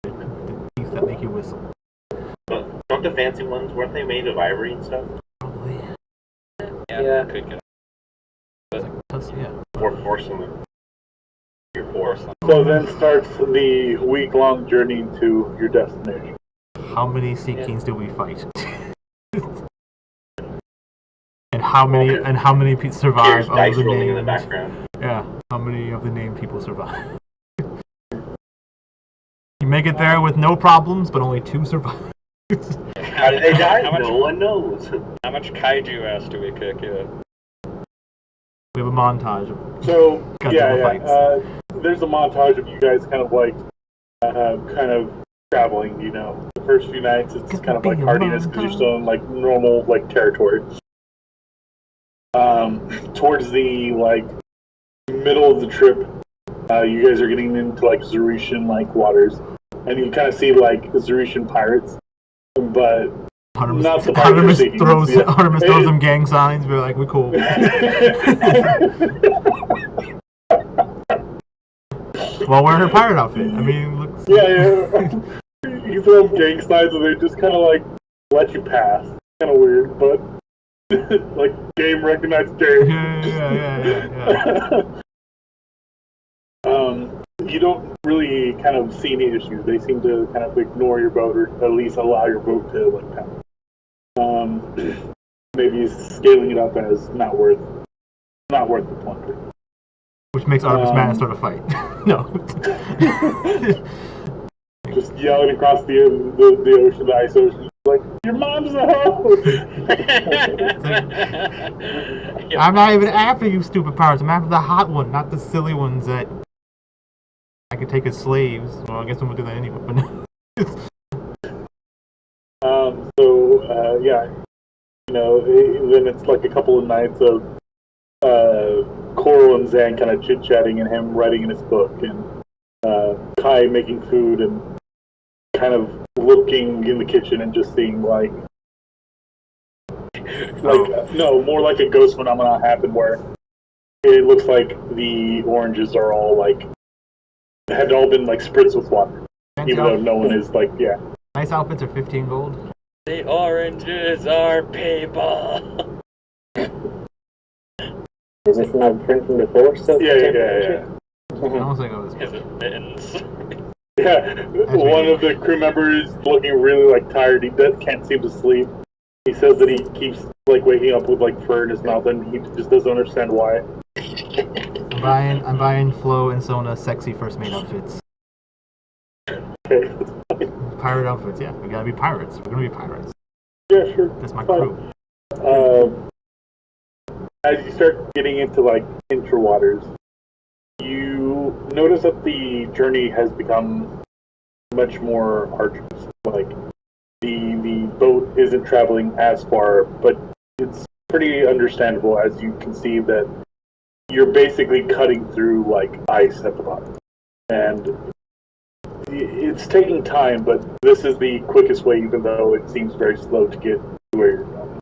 The teeth that make you whistle. But don't the fancy ones, weren't they made of ivory and stuff? Probably. Yeah. could get Yeah. Or porcelain? Your porcelain. So then starts the week-long journey to your destination. How many Sea Kings do we fight? and how many survive Here's of dice the rolling in the named? background. Yeah. How many of the named people survive? You make it there with no problems, but only 2 survive. How did they die? How much, No one knows. how much kaiju ass do we kick? Yeah. We have a montage of So, Godzilla fights. there's a montage of you guys kind of traveling, The first few nights, it's kind of like hardiness because you're still in, like, normal, like, territory. Towards the, like, middle of the trip, you guys are getting into, like, Zeretian, like, waters. And you kind of see, like, Zeretian pirates, but not the pirates you're seeking. Artemis throws them gang signs. We're like, we're cool. Well, wearing her pirate outfit. I mean, looks. Yeah. You throw them gang signs and they just kind of, like, let you pass. Kind of weird, but, like, game recognized game. Yeah. You don't really kind of see any issues. They seem to kind of ignore your boat, or at least allow your boat to, like, pass. Maybe scaling it up as not worth the plunder. Which makes Artemis mad and start a fight. No. Just yelling across the ocean, the ice ocean, like, your mom's a hoe! I'm not even after you stupid pirates. I'm after the hot one, not the silly ones that I could take as slaves. Well, I guess I'm gonna do that anyway. But no. Then it's like a couple of nights of Coral and Zan kind of chit-chatting and him writing in his book, and Kai making food and kind of looking in the kitchen and just seeing like more like a ghost phenomenon happen where it looks like the oranges are all like had all been like spritzed with water, even though no one is like Nice outfits are 15 gold. The oranges are people. Is it from printing the force? Yeah. I don't think I was. Is it mittens? Yeah, one of the crew members looking really like tired. He can't seem to sleep. He says that he keeps like waking up with like fur in his mouth, and he just doesn't understand why. I'm I'm buying Flo and Sona sexy first mate outfits. Okay. Pirate outfits, yeah. We gotta be pirates. We're gonna be pirates. Yeah, sure. That's my Fine. crew. As you start getting into like intra waters, you notice that the journey has become much more arduous. Like the boat isn't traveling as far, but it's pretty understandable as you can see that you're basically cutting through like ice at the bottom, and it's taking time. But this is the quickest way, even though it seems very slow to get to where you're going.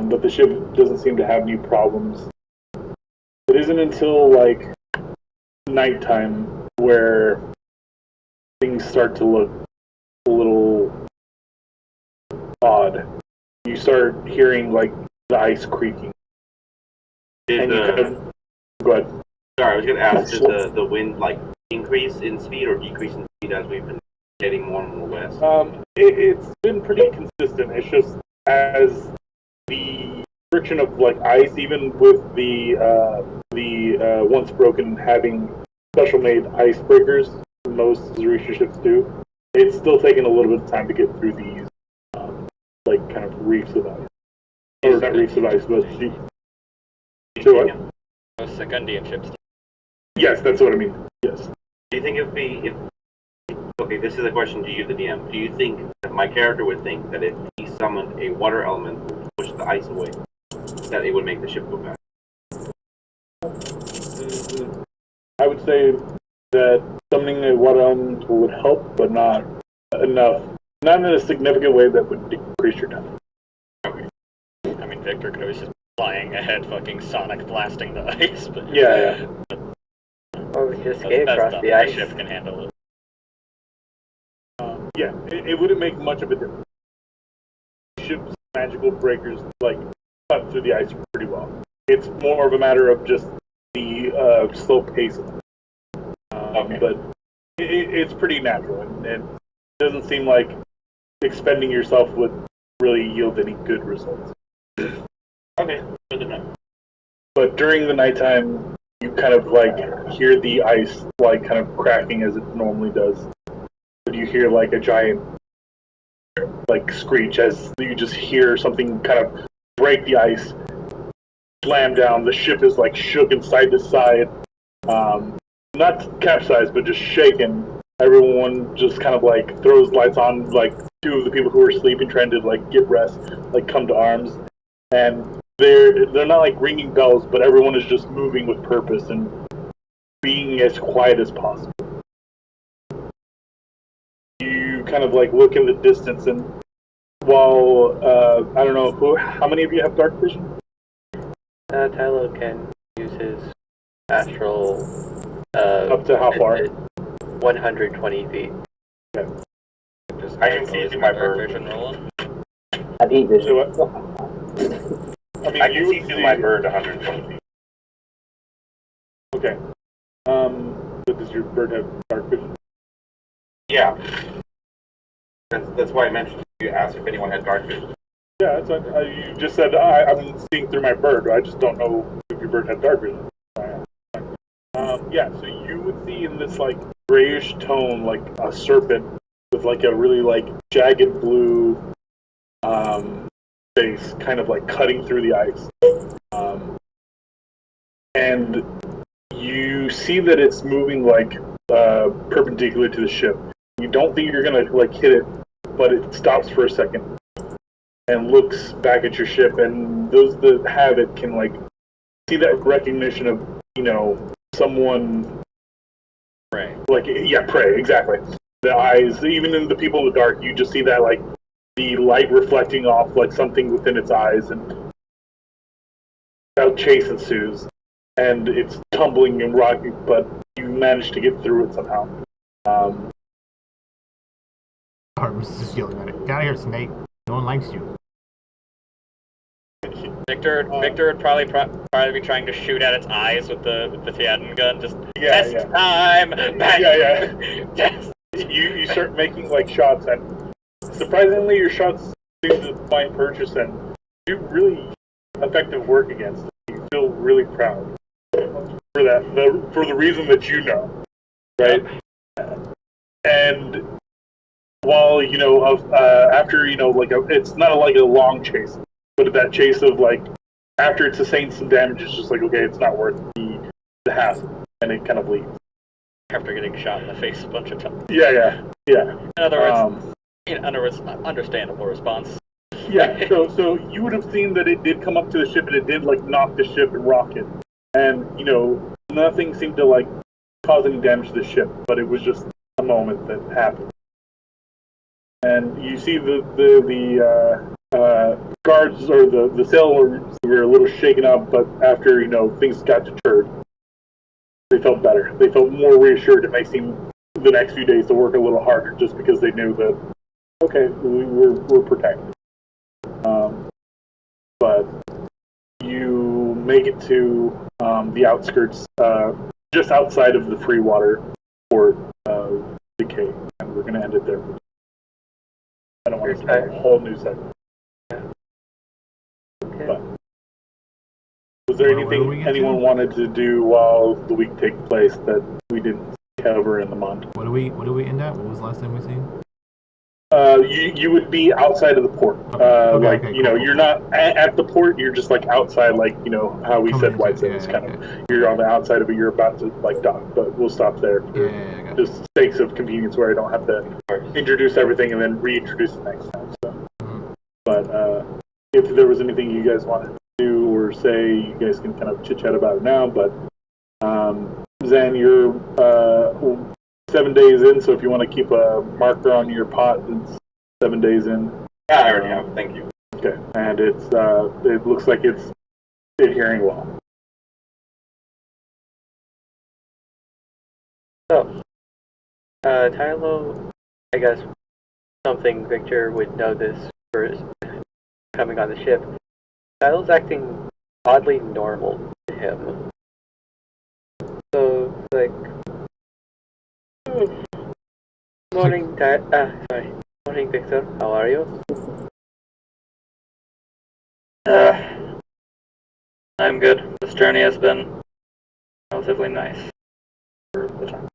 But the ship doesn't seem to have any problems. It isn't until like nighttime where things start to look a little odd. You start hearing like the ice creaking. Did And you kind of, go ahead. Sorry, I was going to ask, did the wind like increase in speed or decrease in speed as we've been getting more and more west? It's been pretty consistent. It's just as the friction of like ice, even with the once broken having special made icebreakers, most Zerusha ships do. It's still taking a little bit of time to get through these like kind of reefs of ice, or not reefs of ice, but so what? Most Secundian ships. Yes, that's what I mean. Yes. Do you think if okay, this is a question to you, the DM. Do you think that my character would think that if he summoned a water element to push the ice away, that it would make the ship go back? I would say that summoning a water element would help, but not enough. Not in a significant way that would decrease your time. Okay. I mean, Victor could always just flying ahead, fucking sonic blasting the ice. But Yeah. Or we just skate across the My ice. ship can handle it. Yeah, it wouldn't make much of a difference. Ship's magical breakers like cut through the ice pretty well. It's more of a matter of just the slow pace of it. But it's pretty natural, and it doesn't seem like expending yourself would really yield any good results. Okay, good to know. But during the nighttime, you kind of like hear the ice like kind of cracking as it normally does. But you hear like a giant like screech as you just hear something kind of break the ice, slam down. The ship is like shook and side to side, not capsized, but just shaken. Everyone just kind of like throws lights on, like two of the people who are sleeping, trying to like get rest, like come to arms, and they're not like ringing bells, but everyone is just moving with purpose and being as quiet as possible. You kind of like look in the distance, and while I don't know how many of you have dark vision? Tylo can use his astral. Up to how far? 120 feet. Okay. I can see through my bird. Vision rolling. I've eaten this. So what? I mean, I you can see would through my bird 120 feet. Okay. But does your bird have dark vision? Yeah. That's why I mentioned you asked if anyone had dark vision. Yeah, that's what, you just said I'm seeing through my bird. I just don't know if your bird had dark vision. Yeah, so you would see in this like grayish tone, like a serpent with like a really like jagged blue face, kind of like cutting through the ice, and you see that it's moving like perpendicular to the ship. You don't think you're gonna like hit it, but it stops for a second and looks back at your ship, and those that have it can like see that recognition of, you know, someone Prey. like, yeah, prey, exactly. The eyes, even in the people in the dark, you just see that like the light reflecting off like something within its eyes, and a chase ensues, and it's tumbling and rocking, but you manage to get through it somehow. Arms just yelling at it. Get out of here, snake. No one likes you. Victor would probably be trying to shoot at its eyes with the Theaden gun. Just test time. Bang. Yeah. Test. You start making like shots, and surprisingly, your shots seem to find purchase and do really effective work against it. You feel really proud. for that, for the reason that you know, right? And while after it's not like a long chase, but that chase of like after it sustains some damage, it's just like okay, it's not worth the hassle, and it kind of leaves. After getting shot in the face a bunch of times. Yeah. In other words, understandable response. Yeah. So you would have seen that it did come up to the ship and it did like knock the ship and rock it, and nothing seemed to like cause any damage to the ship, but it was just a moment that happened. And you see the guards or the sailors were a little shaken up, but after things got deterred, they felt better. They felt more reassured. It may seem the next few days to work a little harder, just because they knew that okay, we're protected. But you make it to the outskirts, just outside of the free water port of Decay, and we're going to end it there. I don't want to start a whole new segment. Okay. But was there anything anyone wanted to do while the week takes place that we didn't cover in the month? What do we end at? What was the last time we seen? You would be outside of the port. You're not at the port. You're just like outside, like how we said White Sands. You're on the outside of it. You're about to like dock, but we'll stop there for just sakes of convenience, where I don't have to introduce everything and then reintroduce it next time. So, but if there was anything you guys wanted to do or say, you guys can kind of chit chat about it now. But Zan, you're 7 days in, so if you want to keep a marker on your pot, it's 7 days in. Yeah, I already have. Thank you. Okay, and it looks like it's adhering well. So, Tylo, I guess something Victor would notice first coming on the ship. Tylo's acting oddly normal to him. So, like, morning, morning, Victor. How are you? I'm good. This journey has been relatively nice for the time.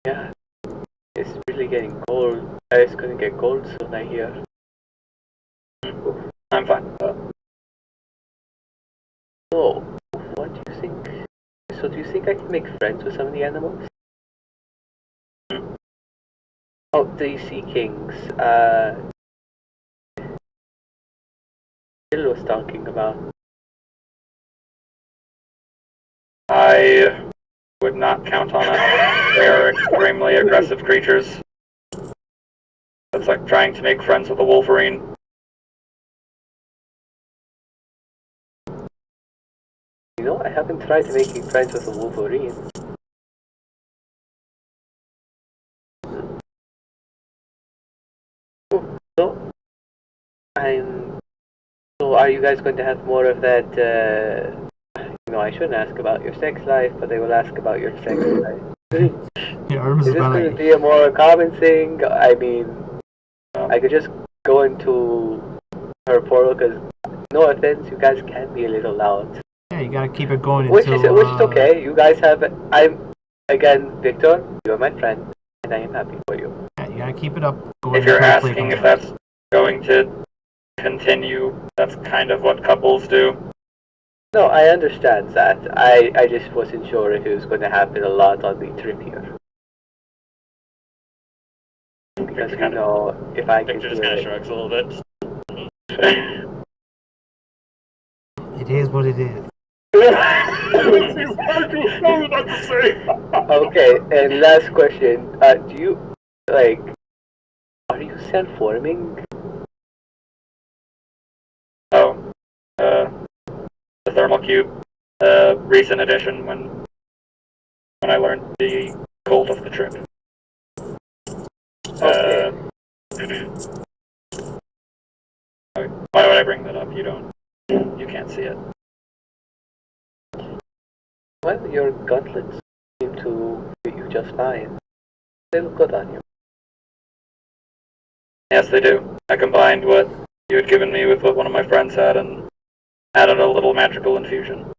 Yeah, it's really getting cold. It's gonna get cold soon, I hear. I'm fine. So, what do you think? So, do you think I can make friends with some of the animals? Oh, the Sea Kings. Bill was talking about. I would not count on it. They are extremely aggressive creatures. It's like trying to make friends with a wolverine. You know, I haven't tried making friends with a wolverine. So, So, are you guys going to have more of that? I shouldn't ask about your sex life, but I will ask about your sex life. Yeah, is this going to be a more common thing? I mean, I could just go into her portal because, no offense, you guys can be a little loud. Yeah, you gotta keep it going which is okay. You guys have. Again, Victor. You are my friend, and I am happy for you. Yeah, you gotta keep it up. If you're asking if that's going to continue, that's kind of what couples do. No, I understand that. I just wasn't sure if it was going to happen a lot on the trip here. Because if I could just kind of shrugs a little bit. It is what it is. Okay, and last question. Do you, are you self-forming? Oh, the thermal cube, recent addition when I learned the gold of the trip. Okay. Why would I bring that up? You can't see it. Well, your gauntlets seem to fit you just fine. They look good on you. Yes, they do. I combined what you had given me with what one of my friends had and added a little magical infusion.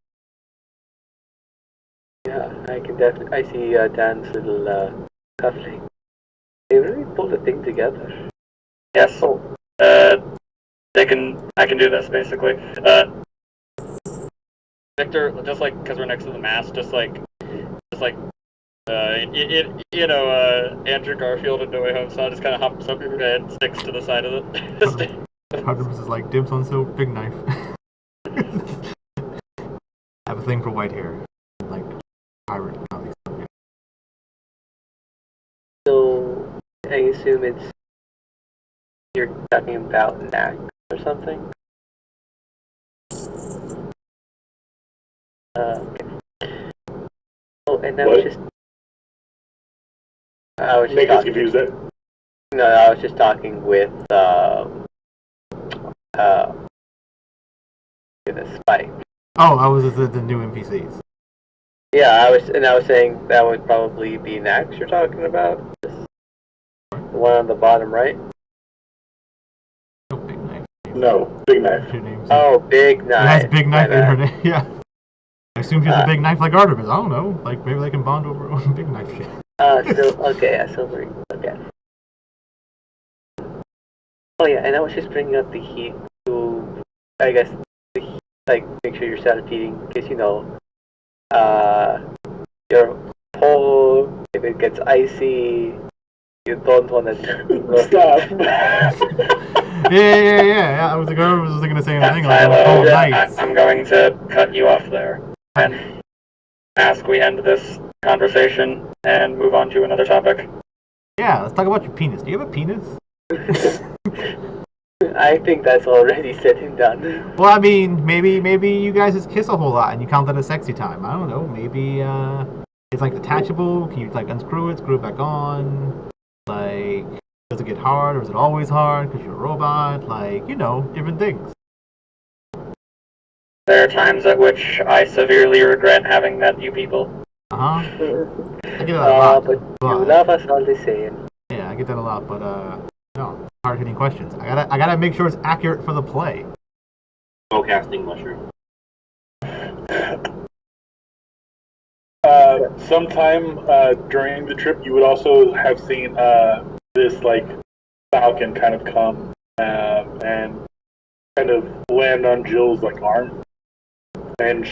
I can definitely. I see Dan's little cufflink. They really pulled the thing together. Yes. I can do this basically. Victor, just like because we're next to the mast, Andrew Garfield in No Way Home style, just kind of hops up your head and sticks to the side of it. Artemis is like, dibs on silver, big knife. I have a thing for white hair. Like, pirate comics. So, I assume you're talking about Knack or something? Okay. Oh, and I was just Make us talking. confused. That No, I was just talking with Spike. Oh, I was the new NPCs. Yeah, I was saying that would probably be Nax you're talking about. The one on the bottom right. Oh, big knife. no, big knife. Her name's Oh, Big Knife. It has big knife My in her bad. name. Yeah. I assume she's a big knife like Artemis. I don't know. Like maybe they can bond over big knife shit. Silvery. Okay. Oh yeah, and I was just bringing up the heat to, I guess, the heat, like make sure you're static heating, because your pole, if it gets icy, you don't want to Stop. Yeah. I was like, I was thinking the same thing. Like on Tylo, cold nights. I'm going to cut you off there and ask we end this conversation and move on to another topic. Yeah, let's talk about your penis. Do you have a penis? I think that's already said and done. Well, I mean, maybe you guys just kiss a whole lot and you count that as sexy time. I don't know. Maybe it's like detachable. Can you like unscrew it, screw it back on? Like, does it get hard or is it always hard because you're a robot? Like, different things. There are times at which I severely regret having met you people. I get that a lot. But you love us all the same. Yeah, I get that a lot, but no, hard hitting questions. I gotta make sure it's accurate for the play. Bowcasting mushroom. Sometime during the trip, you would also have seen this like falcon kind of come and kind of land on Jill's like arm, and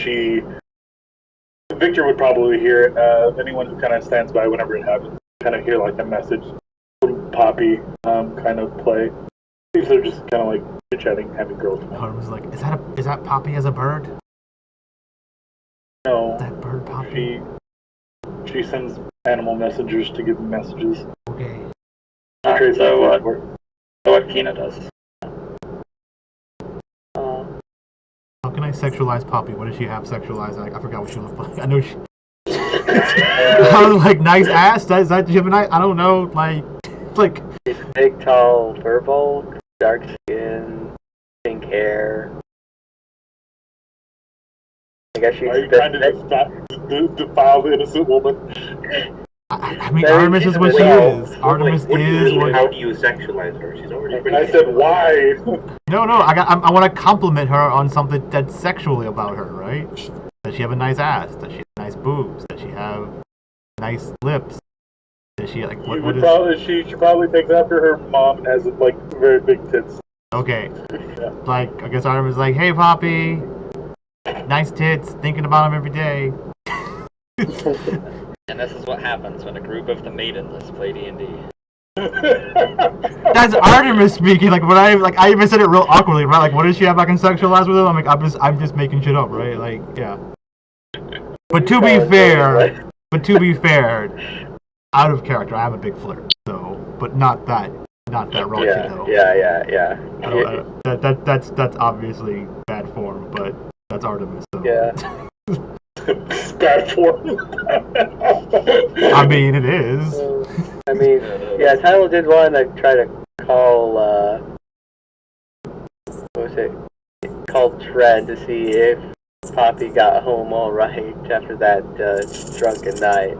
Victor would probably hear it. Anyone who kind of stands by whenever it happens, kind of hear like a message from Poppy, kind of play. These are just kind of like chit chatting, having girls. I was like, is that Poppy as a bird? No, Is that bird Poppy? She sends animal messengers to give them messages. Okay. So what Kina does. How can I sexualize Poppy? What does she have sexualized? I forgot what she looks like. I know she. Like nice ass. Does that? Do you have a nice? I don't know. Like. She's big, tall, fur bulk, dark skin, pink hair. I guess she's. Are you trying to defile the innocent woman? I mean, Artemis is what she is. Artemis is what. How do you sexualize her? She's already pretty. I said why? No. I want to compliment her on something that's sexually about her, right? Does she have a nice ass? Does she have nice boobs? Does she have nice lips? Does she like what is? She probably takes after her mom and has like very big tits. Okay. Yeah. Like I guess Artemis is like, hey Poppy, nice tits. Thinking about them every day. And this is what happens when a group of the maidenless play D&D. That's Artemis speaking. Like when I even said it real awkwardly, right? Like what does she have I can sexualize with him? I'm like I'm just making shit up, right? Like yeah. But to be fair, out of character, I'm a big flirt. So, but not that raunchy though. Yeah. That's obviously bad form, but that's Artemis. So. Yeah. Bad form. I mean, it is. I mean, yeah, Tyler did want to try to call, call Tread to see if Poppy got home all right after that drunken night.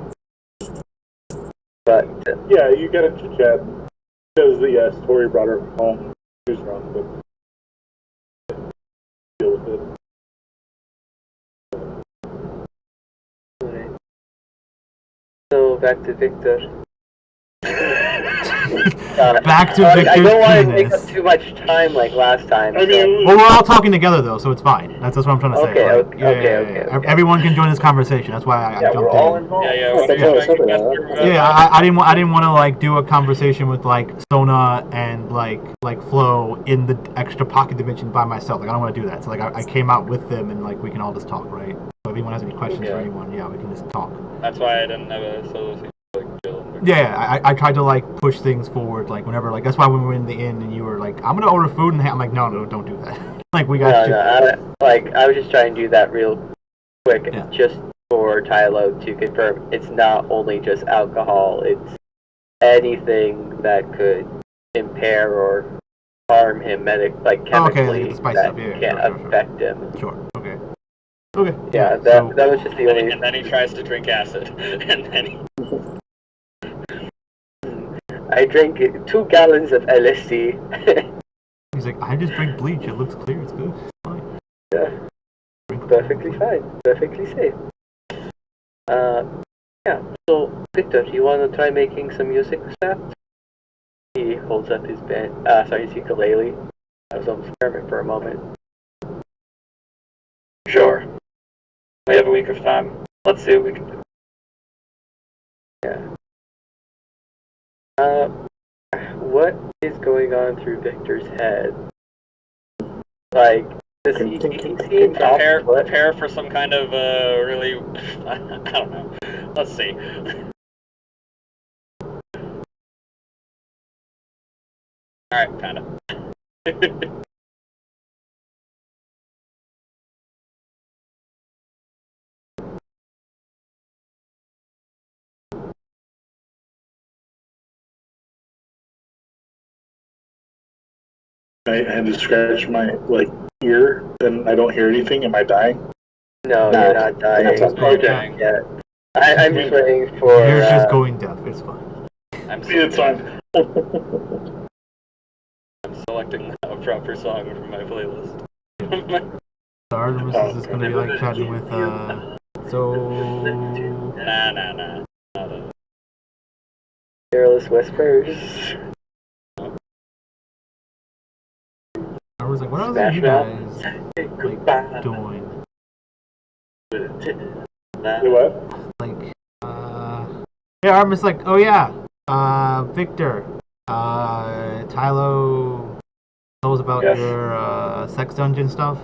But yeah, you gotta chit chat because yes, Tori brought her home. She was drunk, but deal with it. back to Victor. Back to I Victor's don't want to take penis. up too much time like last time. I mean, Well, we're all talking together though, so it's fine. That's what I'm trying to say. Okay, Like, okay. Everyone can join this conversation. That's why I Yeah, jumped we're all in. involved. Yeah, Oh, thanks for stepping up. Yeah, I didn't want to like do a conversation with like Sona and like Flo in the extra pocket dimension by myself. Like I don't want to do that. So like I came out with them and like we can all just talk, right? So if anyone has any questions for anyone, yeah, we can just talk. That's why I didn't have a solo scene like Jill. Yeah, I tried to like push things forward. Like whenever like that's why when we were in the inn and you were like, I'm gonna order food and I'm like, no, don't do that. Like we got you. I was just trying to do that real quick, Yeah. just for Tylo to confirm. It's not only just alcohol; it's anything that could impair or harm him, chemically the spice that stuff. Yeah, can't sure. affect him. Sure. Okay. Okay. Yeah, so, that was just the only. And then he tries to drink acid, and then he... I drank 2 gallons of LSD. he's like, I just drink bleach. It looks clear. It's good. It's fine. Yeah, perfectly fine, perfectly safe. Yeah. So Victor, you want to try making some music with that? He holds up his his ukulele. I was almost scared for a moment. Sure. We have a week of time. Let's see what we can do. Yeah. What is going on through Victor's head? Like, does he seem prepare for some kind of really... I don't know. Let's see. Alright, kind of. I had to scratch my ear, and I don't hear anything. Am I dying? No, you're not dying. Okay. Yeah. I'm just waiting for. You're just going deaf. It's fine. It's fine. I'm selecting a proper song from my playlist. So Artemis is just gonna be like chatting with so. Nah. Careless whispers. I was like, what are you guys like doing? What? Like, yeah, Artemis like, oh yeah, Victor, Tylo knows about Yes. your sex dungeon stuff.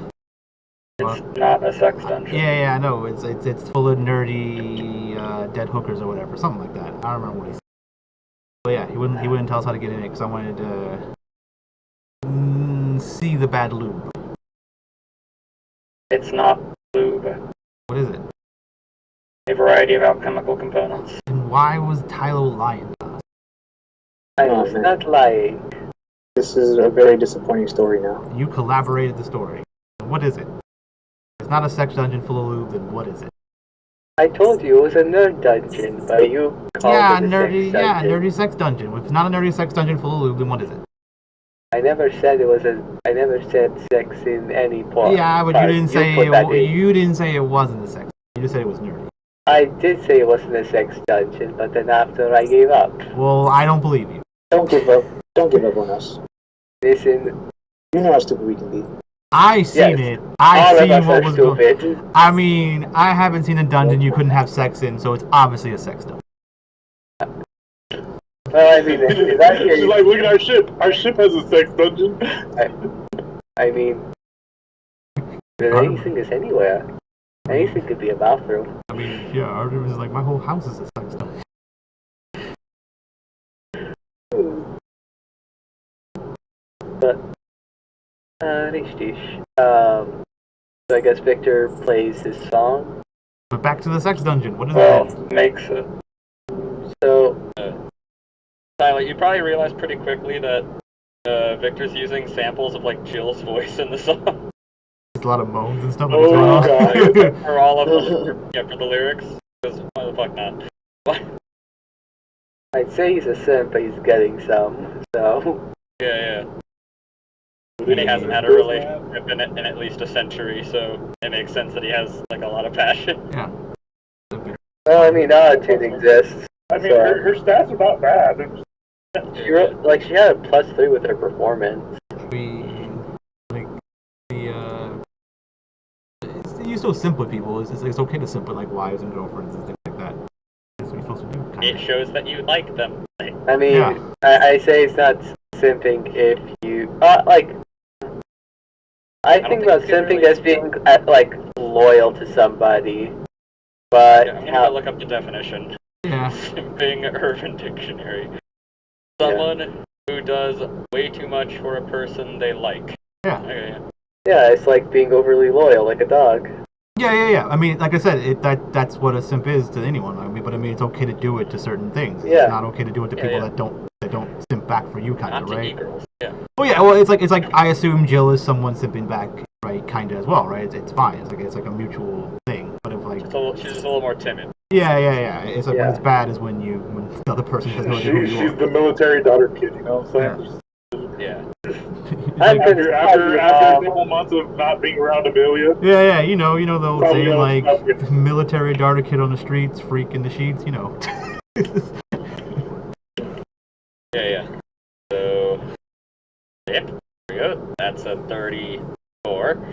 It's not a sex dungeon. Yeah, I know. It's full of nerdy dead hookers or whatever, something like that. I don't remember what he said. But yeah, he wouldn't tell us how to get in it because I wanted to see the bad lube. It's not lube. What is it? A variety of alchemical components. And why was Tylo lying to us? I was not lying. This is a very disappointing story now. You collaborated the story. What is it? It's not a sex dungeon full of lube, then what is it? I told you it was a nerd dungeon, but you called it a sex dungeon. Nerdy sex dungeon. If it's not a nerdy sex dungeon full of lube, then what is it? I never said I never said sex in any part. Yeah, but you didn't say put that in. you didn't say it wasn't a sex. You just said it was nerdy. I did say it wasn't a sex dungeon, but then after I gave up. Well, I don't believe you. Don't give up. Don't give up on us. Listen, You know how stupid we can be. I seen it. all I of us seen what are was going. stupid. I mean, I haven't seen a dungeon you couldn't have sex in, so it's obviously a sex dungeon. Well, I mean, in that case, She's like, look at our ship. Our ship has a sex dungeon. I mean, anything is anywhere. Anything could be a bathroom. I mean, yeah, Artemis is like, my whole house is a sex dungeon. But, so I guess Victor plays his song. But back to the sex dungeon. What is Well, that? makes it. So, Tyler, you probably realized pretty quickly that Victor's using samples of Jill's voice in the song. There's a lot of moans and stuff. Oh, God. For all of them. Yeah, for the lyrics. Because why the fuck not? I'd say he's a simp, but he's getting some, so. Yeah. And he hasn't had a relationship in at least a century, so it makes sense that he has a lot of passion. Yeah. Well, I mean, attitude exists. I mean, So, her stats are not bad. she had a +3 with her performance. You still simp with people. It's okay to simp with like wives and girlfriends and things like that. That's what you're supposed to do. It shows that you like them. I mean, Yeah. I say it's not simping if you I think about simping as being loyal to somebody, but I'm gonna look up the definition. Yeah. Simping Urban Dictionary. Someone who does way too much for a person they like. Yeah. Okay. yeah, it's like being overly loyal, like a dog. Yeah. I mean, like I said, that's what a simp is to anyone. I mean, it's okay to do it to certain things. Yeah. It's not okay to do it to people that don't simp back for you, kind Not of, to right? e-girls. Yeah. Oh yeah. Well, it's like I assume Jill is someone simping back, right? Kind of as well, right? It's fine. It's like a mutual thing. But if like She's just a little more timid. yeah. It's like when it's bad is when the other person has no idea who you She's are. the military daughter kid, you know what I'm saying? Yeah. After a couple months of not being around Amelia. Yeah, you know the old Probably saying, like, stuff with- military darter kid on the streets, freak in the sheets, you know. Yeah. So, yeah, there we go. That's a 34.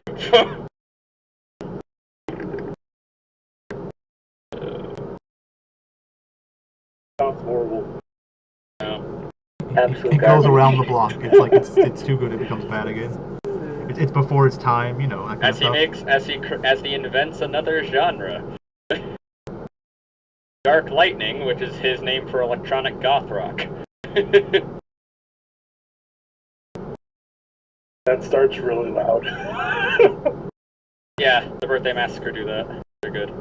Sounds horrible. No. Absolute It goes garbage. around the block. It's like it's too good, it becomes bad again. It's before its time, you know. That kind As he invents another genre. Dark Lightning, which is his name for electronic goth rock. That starts really loud. Yeah, the Birthday Massacre do that. They're good.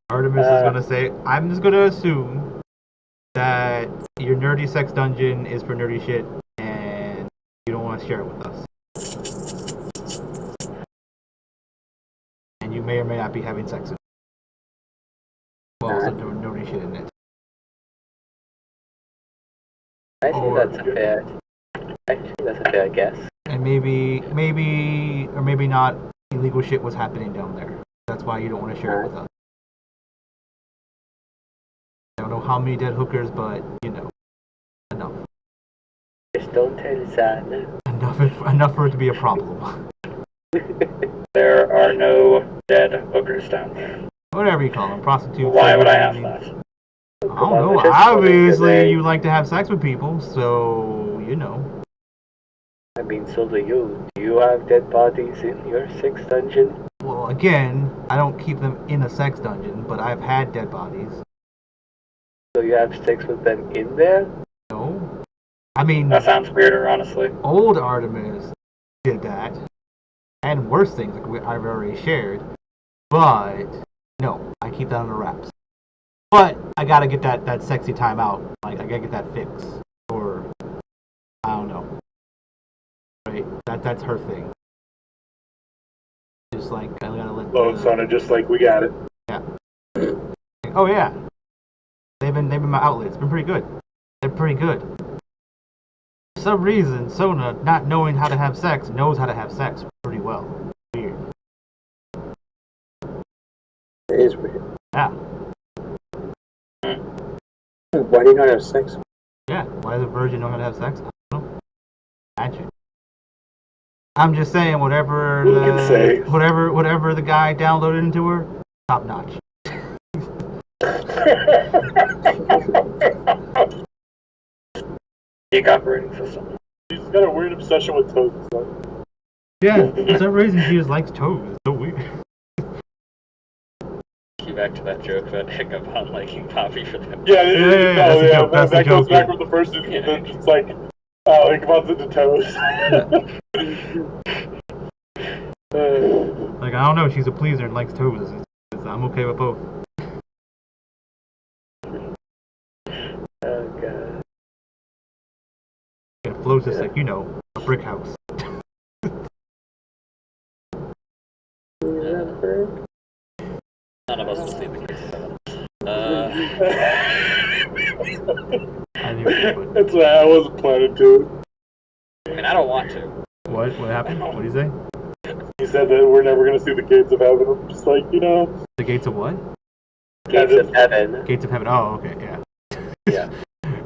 Artemis is gonna say, I'm just gonna assume that your nerdy sex dungeon is for nerdy shit, and you don't want to share it with us. And you may or may not be having sex with it. While also doing nerdy shit in it. I think that's a fair guess. And maybe or maybe not, illegal shit was happening down there. That's why you don't want to share it with us. I don't know how many dead hookers, but you know, enough. Just don't tell Sana. Enough for it to be a problem. There are no dead hookers down there. Whatever you call them, prostitutes. Why would I ask mean, that? I don't know. Obviously, you like to have sex with people, so you know. I mean, so do you. Do you have dead bodies in your sex dungeon? Well, again, I don't keep them in a sex dungeon, but I've had dead bodies. So you have sex with them in there? No. I mean, That sounds weirder, honestly. old Artemis did that, and worse things like I've already shared. But no, I keep that under wraps. But I gotta get that sexy time out. Like I gotta get that fix, or I don't know. Right? That's her thing. Just like I gotta let. Oh, Sona, just like we got it. Yeah. Oh yeah. They've been my outlet. It's been pretty good. They're pretty good. For some reason, Sona, not knowing how to have sex, knows how to have sex pretty well. Weird. It is weird. Yeah. Why do you not have sex? Yeah. Why does a virgin know how to have sex? I don't know. Magic. I'm just saying, whatever Who can say? whatever the guy downloaded into her, top notch. Peak operating system. She's got a weird obsession with toads. So. Yeah, for some reason she just likes toes. It's so weird. Get back to that joke about Hiccup liking Poppy for them. Yeah, that's the joke, that's the that goes joke, back yeah. from the first season. Yeah. Then just like, it comes into toes. Like, I don't know, she's a pleaser and likes toes. I'm okay with both. Oh god. It flows just like, you know, a brick house. None of us will see the case. I knew you would. That's why I wasn't planning to. I mean, I don't want to. What happened? What did you say? He said that we're never going to see the gates of heaven. I'm just like, you know. The gates of what? Gates of Heaven. Gates of Heaven. Oh, okay, yeah. Yeah.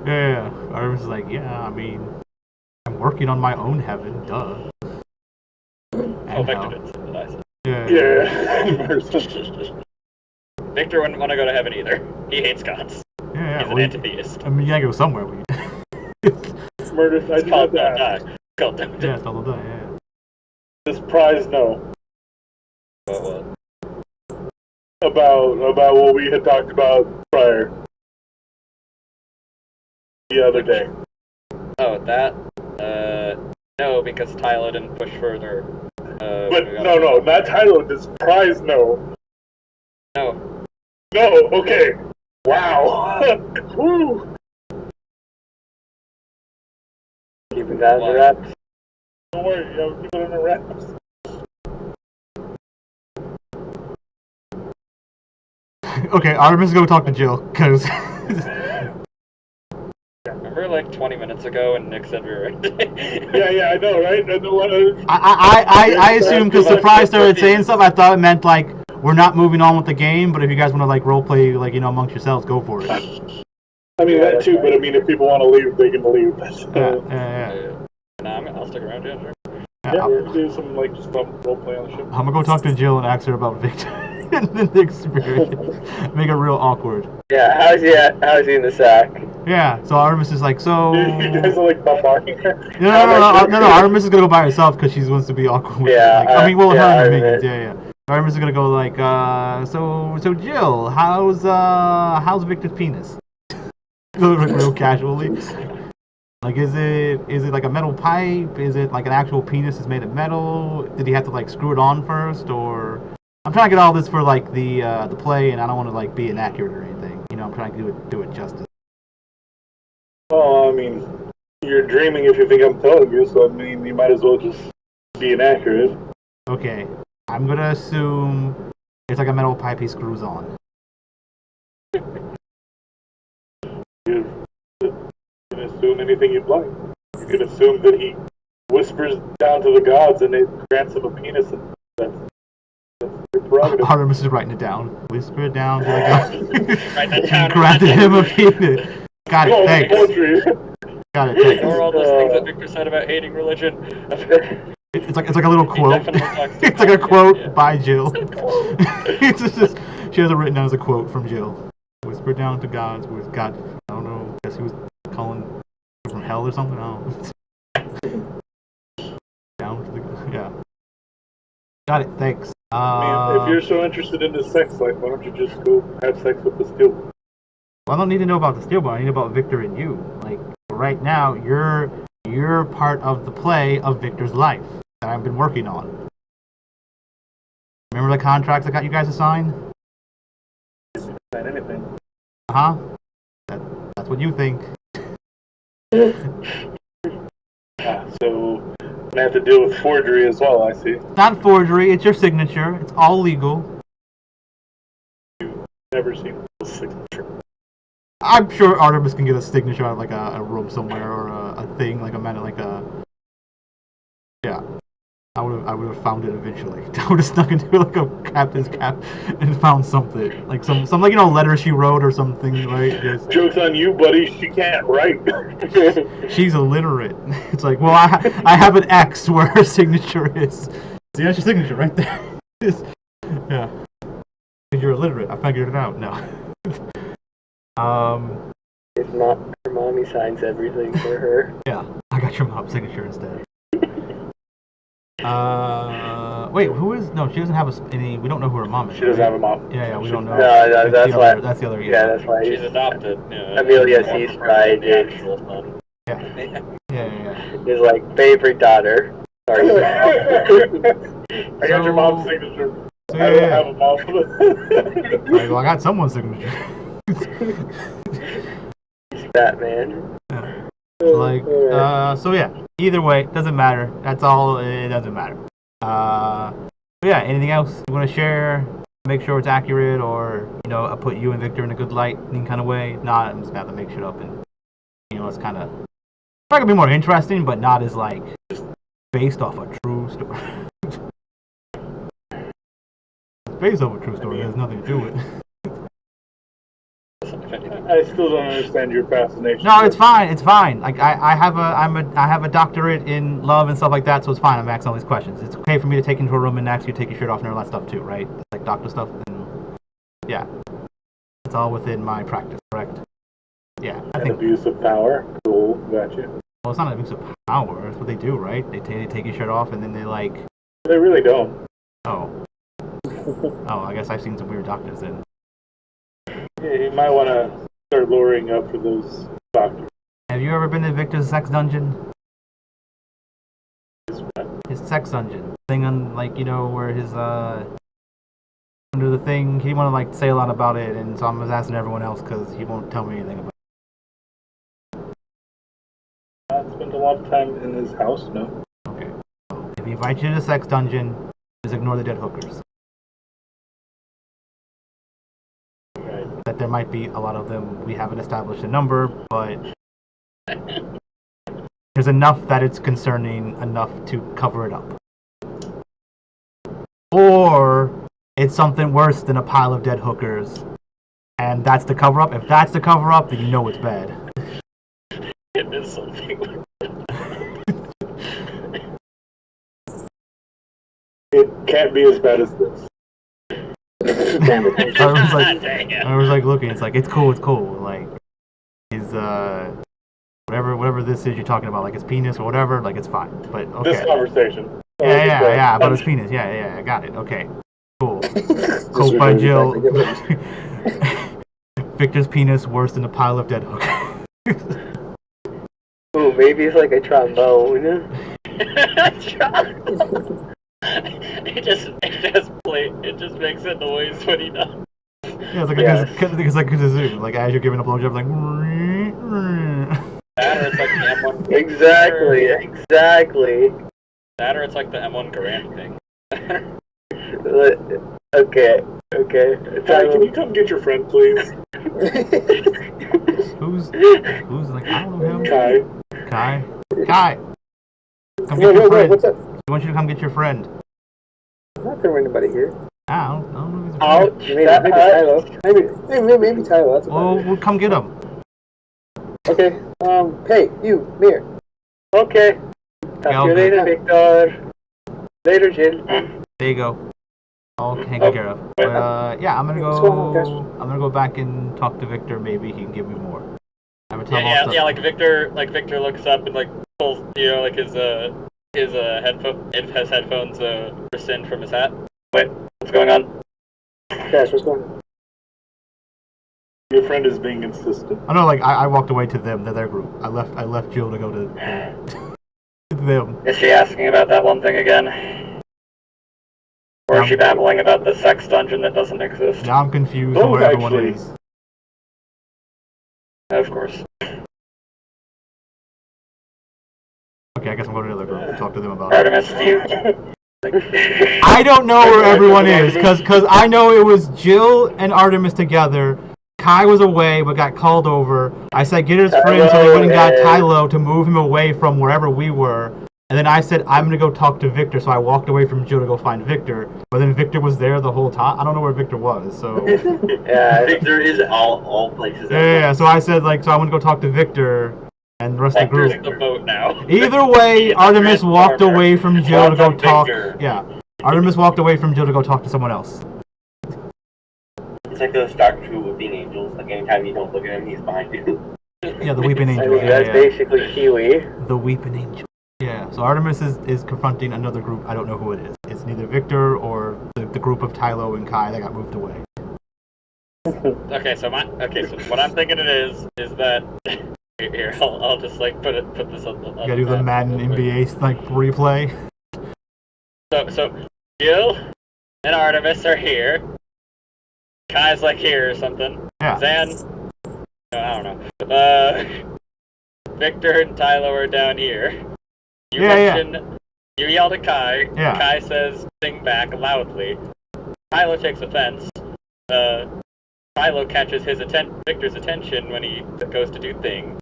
Yeah. Artemis is like, yeah, I mean, I'm working on my own heaven, duh. And Victor hell. didn't sympathize. Yeah. Victor wouldn't want to go to heaven either. He hates gods. Yeah, He's an anti-theist. I mean, you gotta go somewhere. Murder, I It's just called have to Don't ask. Die. It's called Don't Die. Yeah, it's all done, yeah. This prize, no. What? About what we had talked about prior. The other day. Oh, that? No, because Tyler didn't push further. But no, not Tyler. This prize, no. No. No, okay. Wow. Woo. Keeping that in wraps. Don't worry, I'll keep it in the wraps. Okay, Artemis is gonna talk to Jill, because... Remember like 20 minutes ago when Nick said we were Yeah, I know, right? I know what I assumed because Surprise started saying something, I thought it meant like we're not moving on with the game, but if you guys want to like role play, like, you know, amongst yourselves, go for it. I mean, that too, but I mean, if people want to leave, they can leave. Yeah. Nah, I'll stick around, yeah, sure. Yeah, we're gonna do some like just role play on the ship. I'm gonna go talk to Jill and ask her about Victor and the experience. Make it real awkward. Yeah, how's he in the sack? Yeah, so Artemis is like, so... You guys are like bombarding her. No, Artemis is gonna go by herself because she wants to be awkward with Yeah, like, I mean, well, her and her Artemis. minions, yeah. Artemis is gonna go like, so Jill, how's Victor's penis? Real casually. Like, is it like a metal pipe? Is it like an actual penis is made of metal? Did he have to like screw it on first, or? I'm trying to get all this for like the play, and I don't want to like be inaccurate or anything. You know, I'm trying to do it justice. Well, I mean, you're dreaming if you think I'm telling you, so I mean, you might as well just be inaccurate. Okay, I'm gonna assume it's like a metal pipe he screws on. You can assume anything you'd like. You can assume that he whispers down to the gods and it grants him a penis, and that's your prerogative. Artemis is writing it down. Whisper it down to the gods. Write that down. Granted him a penis. Got it, thanks. Poetry. Got it, thanks. Ignore all those things that Victor said about hating religion. It's like a little quote. It's like a quote by Jill. It's just she has it written down as a quote from Jill. Whisper down to gods with God. I don't know. I guess he was calling from hell or something. I don't know. Down to the yeah. Got it. Thanks. Man, if you're so interested in the sex life, why don't you just go have sex with the steel? Well, I don't need to know about the steelbook. I need to know about Victor and you. Like right now, you're part of the play of Victor's life that I've been working on. Remember the contracts I got you guys to sign? Sign anything. Uh-huh. That's what you think. So I have to deal with forgery as well, I see. It's not forgery, it's your signature. It's all legal. Never seen a signature. I'm sure Artemis can get a signature out of like a room somewhere or a thing, like yeah. I would have found it eventually. I would have snuck into like a captain's cap and found something. Like some like, you know, letter she wrote or something, right? Just, joke's on you, buddy, she can't write. she's illiterate. It's like, well, I have an X where her signature is. See, that's your signature right there. Yeah. Because you're illiterate. I figured it out. No. If not, her mommy signs everything for her. Yeah, I got your mom's signature instead. Wait, who is? No, she doesn't have any. We don't know who her mom is. She doesn't have a mom. Yeah, we don't know. No, that's why. That's the other. Yeah, that's why. She's adopted. Yeah. Amelia Seastride is his like favorite daughter. Sorry. I got your mom's signature. So, I don't have a mom. Right, well, I got someone's signature. Batman. Yeah. Like, so yeah. Either way, doesn't matter. That's all. It doesn't matter. But yeah. Anything else you want to share? Make sure it's accurate, or you know, I put you and Victor in a good light, in kind of way. If not, I'm just gonna have to make shit up, and you know, it's kind of probably gonna be more interesting, but not as like based off a true story. It's based off a true story. It has nothing to do with it. I still don't understand your fascination. No, it's fine. It's fine. Like I have a doctorate in love and stuff like that, so it's fine. I'm asking all these questions. It's okay for me to take you into a room and ask you to take your shirt off and all that stuff too, right? Like doctor stuff. And, yeah, it's all within my practice, correct? Yeah, I think. Abuse of power. Cool, gotcha. Well, it's not an abuse of power. That's what they do, right? They take your shirt off and then they like. They really don't. Oh. Oh, I guess I've seen some weird doctors then. Yeah, you might want to start luring up for those doctors. Have you ever been to Victor's sex dungeon? His sex dungeon. Thing on, like, you know, where his, under the thing, he didn't want to, like, say a lot about it, and so I'm just asking everyone else because he won't tell me anything about it. Not spent a lot of time in his house, no. Okay. If he invites you to the sex dungeon, just ignore the dead hookers. That there might be a lot of them. We haven't established a number, but there's enough that it's concerning enough to cover it up. Or it's something worse than a pile of dead hookers, and that's the cover up. If that's the cover up, then you know it's bad. It is something. It can't be as bad as this. Damn it. I was like looking. It's like it's cool. Like his whatever this is you're talking about, like his penis or whatever. Like it's fine. But okay. This conversation. Yeah. About his penis. Yeah. I got it. Okay. Cool. Cool by Jill. Victor's penis worse than a pile of dead hookers. Ooh, maybe it's like a trombone. It just makes a noise when he does. Yeah, it's like it's like kazoo. Like as you're giving a blowjob, like. That or it's like the M1. Exactly. That or it's like the M1 Garand thing. Okay. Kai, can you come get your friend, please? Who's like I don't know him. Kai. Come get your friend. What's up? I want you to come get your friend. I'm not there anybody here. I don't know if he's a Ouch. friend. Maybe Tylo. Maybe Tylo. That's about it. We'll come get him. Okay. Hey, you, Mir. Okay. Talk to you later, Victor. Later, Jill. There you go. All taken care of. But yeah, I'm gonna go back and talk to Victor. Maybe he can give me more. Yeah. Like Victor looks up and like pulls, you know, like his headphones rescind from his hat. Wait, what's going on? Cash, what's going on? Your friend is being insistent. I know, like I walked away to them, to their group. I left Jill to go to them. Is she asking about that one thing again? Or is she babbling about the sex dungeon that doesn't exist? Now I'm confused on where everyone is. Of course. Okay, I guess I'm going to the other group and talk to them about Artemis, it. do you... I don't know where everyone is, because I know it was Jill and Artemis together. Kai was away, but got called over. I said, get his friend, so they went and got Tylo to move him away from wherever we were. And then I said, I'm going to go talk to Victor, so I walked away from Jill to go find Victor. But then Victor was there the whole time. I don't know where Victor was, so... Yeah, Victor is all places. Yeah, so I said, like, so I want to go talk to Victor and the rest of the group. The boat now. Either way, Artemis walked away from Jill to go talk... Yeah, Artemis walked away from Jill to go talk to someone else. It's like those Star Trek with being angels. Like anytime you don't look at him, he's behind you. Yeah, the Weeping Angel. I mean, that's basically Kiwi. The Weeping Angel. Yeah, so Artemis is confronting another group. I don't know who it is. It's neither Victor or the group of Tylo and Kai that got moved away. Okay, so what I'm thinking it is that here I'll just like put this on. You gotta do the Madden NBA like replay. So Jill and Artemis are here. Kai's like here or something. Yeah. Zan, no, I don't know. Victor and Tylo are down here. You yelled at Kai. Yeah. Kai says, sing back loudly. Tylo takes offense. Tylo catches Victor's attention when he goes to do thing.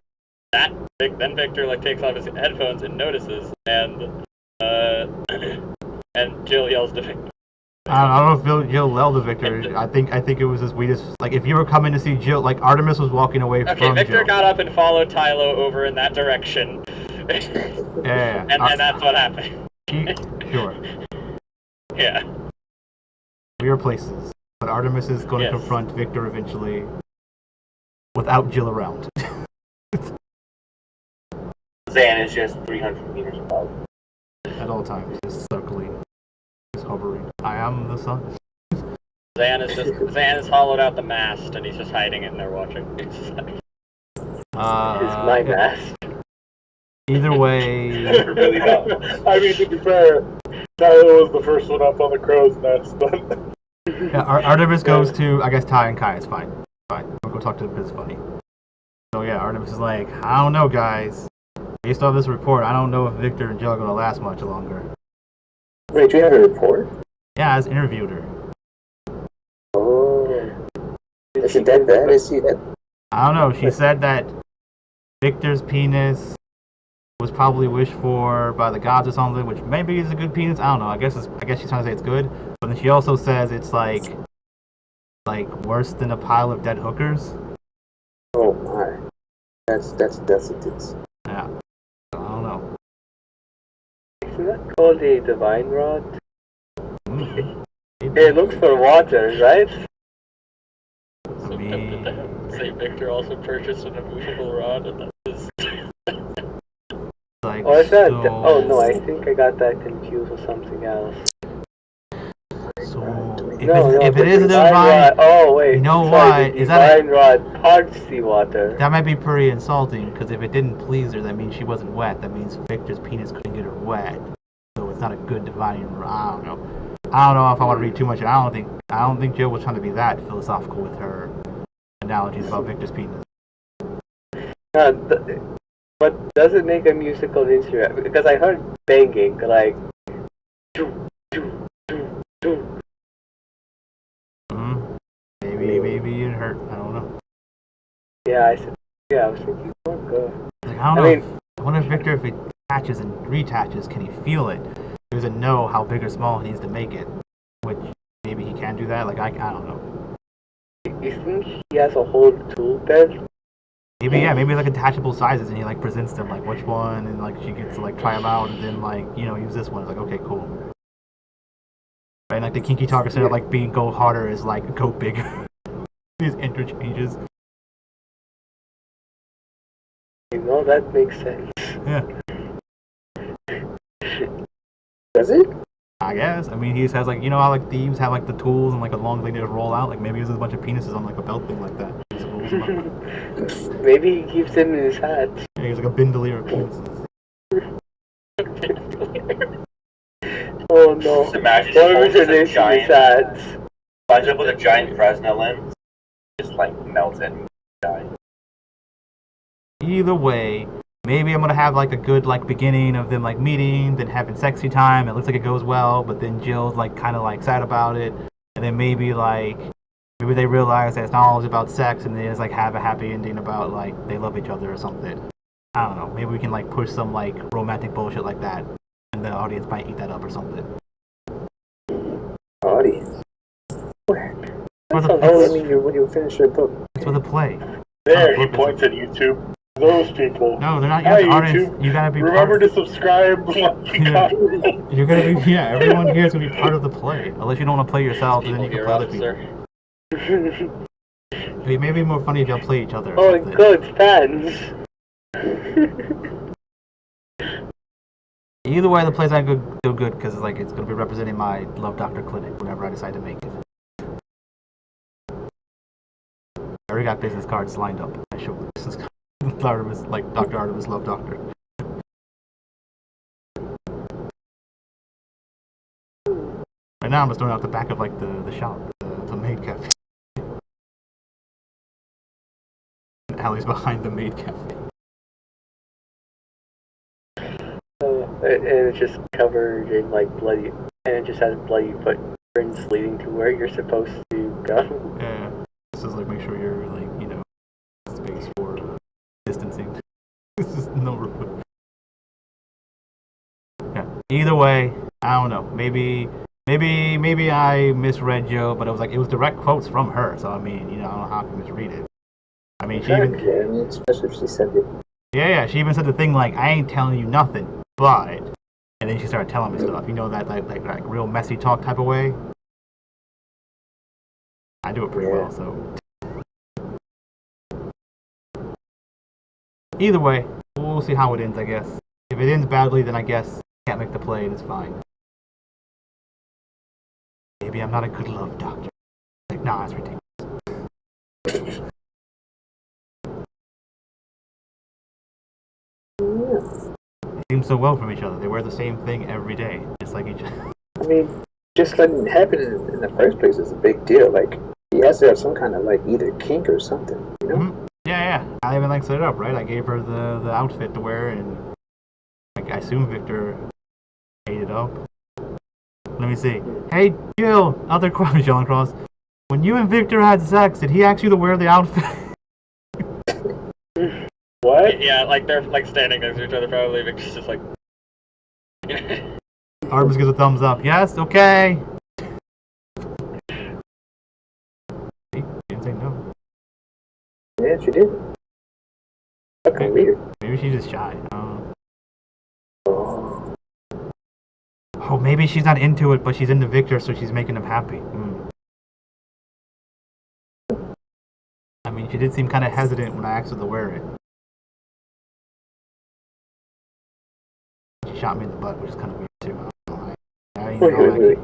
Then Victor like takes off his headphones and notices, and Jill yells to Victor. I don't know if Jill yelled at Victor. I think it was just we just like if you were coming to see Jill, like Artemis was walking away Okay, from Victor Jill. got up and followed Tylo over in that direction. Yeah. And that's what happened. Sure. Yeah. Weird places, but Artemis is going to confront Victor eventually, without Jill around. Zan is just 300 meters above. At all times, just circling, just hovering. I am the sun. Zan is hollowed out the mast and he's just hiding in there watching. It's my mast. Either way, really well. I mean, to be fair, Tyler was the first one up on the crow's nest, but... yeah, Artemis goes to, I guess, Ty and Kai. It's fine. Fine. We'll go talk to them because it's funny. So yeah, Artemis is like, I don't know, guys. Based off this report, I don't know if Victor and Jill are going to last much longer. Wait, you have a report? Yeah, I just interviewed her. Oh. Is she that bad? Is she that? I don't know. She said that Victor's penis was probably wished for by the gods or something, which maybe is a good penis. I don't know. I guess she's trying to say it's good, but then she also says it's like worse than a pile of dead hookers. Oh my, that's it. Yeah. I don't know. Isn't that called a divine rod? Mm. It looks for water, right? I So tempted to mean, say Victor also purchased an immovable rod and that is... like, Or is that? so, Oh no, I think I got that confused with something else. so If it is a divine divine, rod. Oh wait, you know sorry, what? the Is that divine rod parts seawater. that might be pretty insulting because if it didn't please her, that means she wasn't wet. That means Victor's penis couldn't get her wet. So it's not a good divine. I don't know. I don't know if I want to read too much. I don't think Jill was trying to be that philosophical with her analogies about Victor's penis. But does it make a musical instrument? Because I heard banging, like. Maybe it hurt. I don't know. Yeah, I was thinking, oh god. Like, I don't know. I wonder if Victor, if it attaches and reattaches, can he feel it? He doesn't know how big or small he needs to make it. Which maybe he can do that. Like I don't know. You think he has a whole tool belt? Maybe like attachable sizes, and he like presents them like which one, and like she gets to like try them out, and then like use this one. It's like okay, cool. Right, and like the kinky talk instead of like being go harder is like go bigger. These interchanges. That makes sense. Yeah. Does it? I guess. I mean, he just has like how like thieves have like the tools and like a long thing to just roll out. Like maybe he has a bunch of penises on like a belt thing like that. Maybe he keeps them in his hat. Yeah, he's like a bandolier of penises. Oh no. Just imagine What was just it in his hat? Lines up with a giant Fresnel lens, just like melts it and die. Either way, maybe I'm gonna have like a good like beginning of them like meeting, then having sexy time. It looks like it goes well, but then Jill's like kind of like sad about it, and then maybe they realize that it's not always about sex, and they just like have a happy ending about like they love each other or something. I don't know. Maybe we can like push some like romantic bullshit like that, and the audience might eat that up or something. Audience. When you finish your book. It's with a play. There, he points at YouTube. Those people. No, they're not. Hi, You're the audience. YouTube. You gotta be. Remember to subscribe. You're gonna be. Yeah, everyone here is gonna be part of the play. Unless you don't want to play yourself, and then you can play other people. Maybe it'd be more funny if y'all play each other. Oh, good fans. Either way, the play's not still good because it's gonna be representing my Love Doctor clinic whenever I decide to make it. I already got business cards lined up. I show the business cards. Artemis, like Dr. Artemis, Love Doctor. Right now, I'm just throwing out the back of like the shop, the maid cafe. Allie's behind the maid cafe. And it's just covered in like bloody, and it just has bloody footprints leading to where you're supposed to go. Yeah, this is like make sure you're like space for distancing. This is no room. Yeah. Either way, I don't know. Maybe Maybe I misread Joe, but it was direct quotes from her. So I mean, I don't know how I can misread it. I mean, Yeah, I mean, especially if she said it. Yeah, she even said the thing like, "I ain't telling you nothing," but, and then she started telling me stuff. That like real messy talk type of way. I do it pretty well, so. Either way, we'll see how it ends, I guess. If it ends badly, then I guess can't make the play and it's fine. Maybe I'm not a good love doctor. Like, nah, it's ridiculous. They seem so well from each other. They wear the same thing every day, just like each other. I mean, just letting it happen in the first place is a big deal. Like, he has to have some kind of, like, either kink or something, you know? Mm-hmm. Yeah. I even, like, set it up, right? I gave her the outfit to wear, and, like, I assume Victor ate it up. Let me see. Hey, Jill! Other question, John Cross. When you and Victor had sex, did he ask you to wear the outfit? What? Yeah, like they're like standing next to each other, probably. Victor's just like. Artemis gives a thumbs up. Yes, okay. She didn't say no. Yeah, she did. Fucking weird. Maybe she's just shy. I don't know. Oh. Oh, maybe she's not into it, but she's into Victor, so she's making him happy. I mean, she did seem kind of hesitant when I asked her to wear it. She shot me in the butt, which is kind of weird too. I don't know. Wait.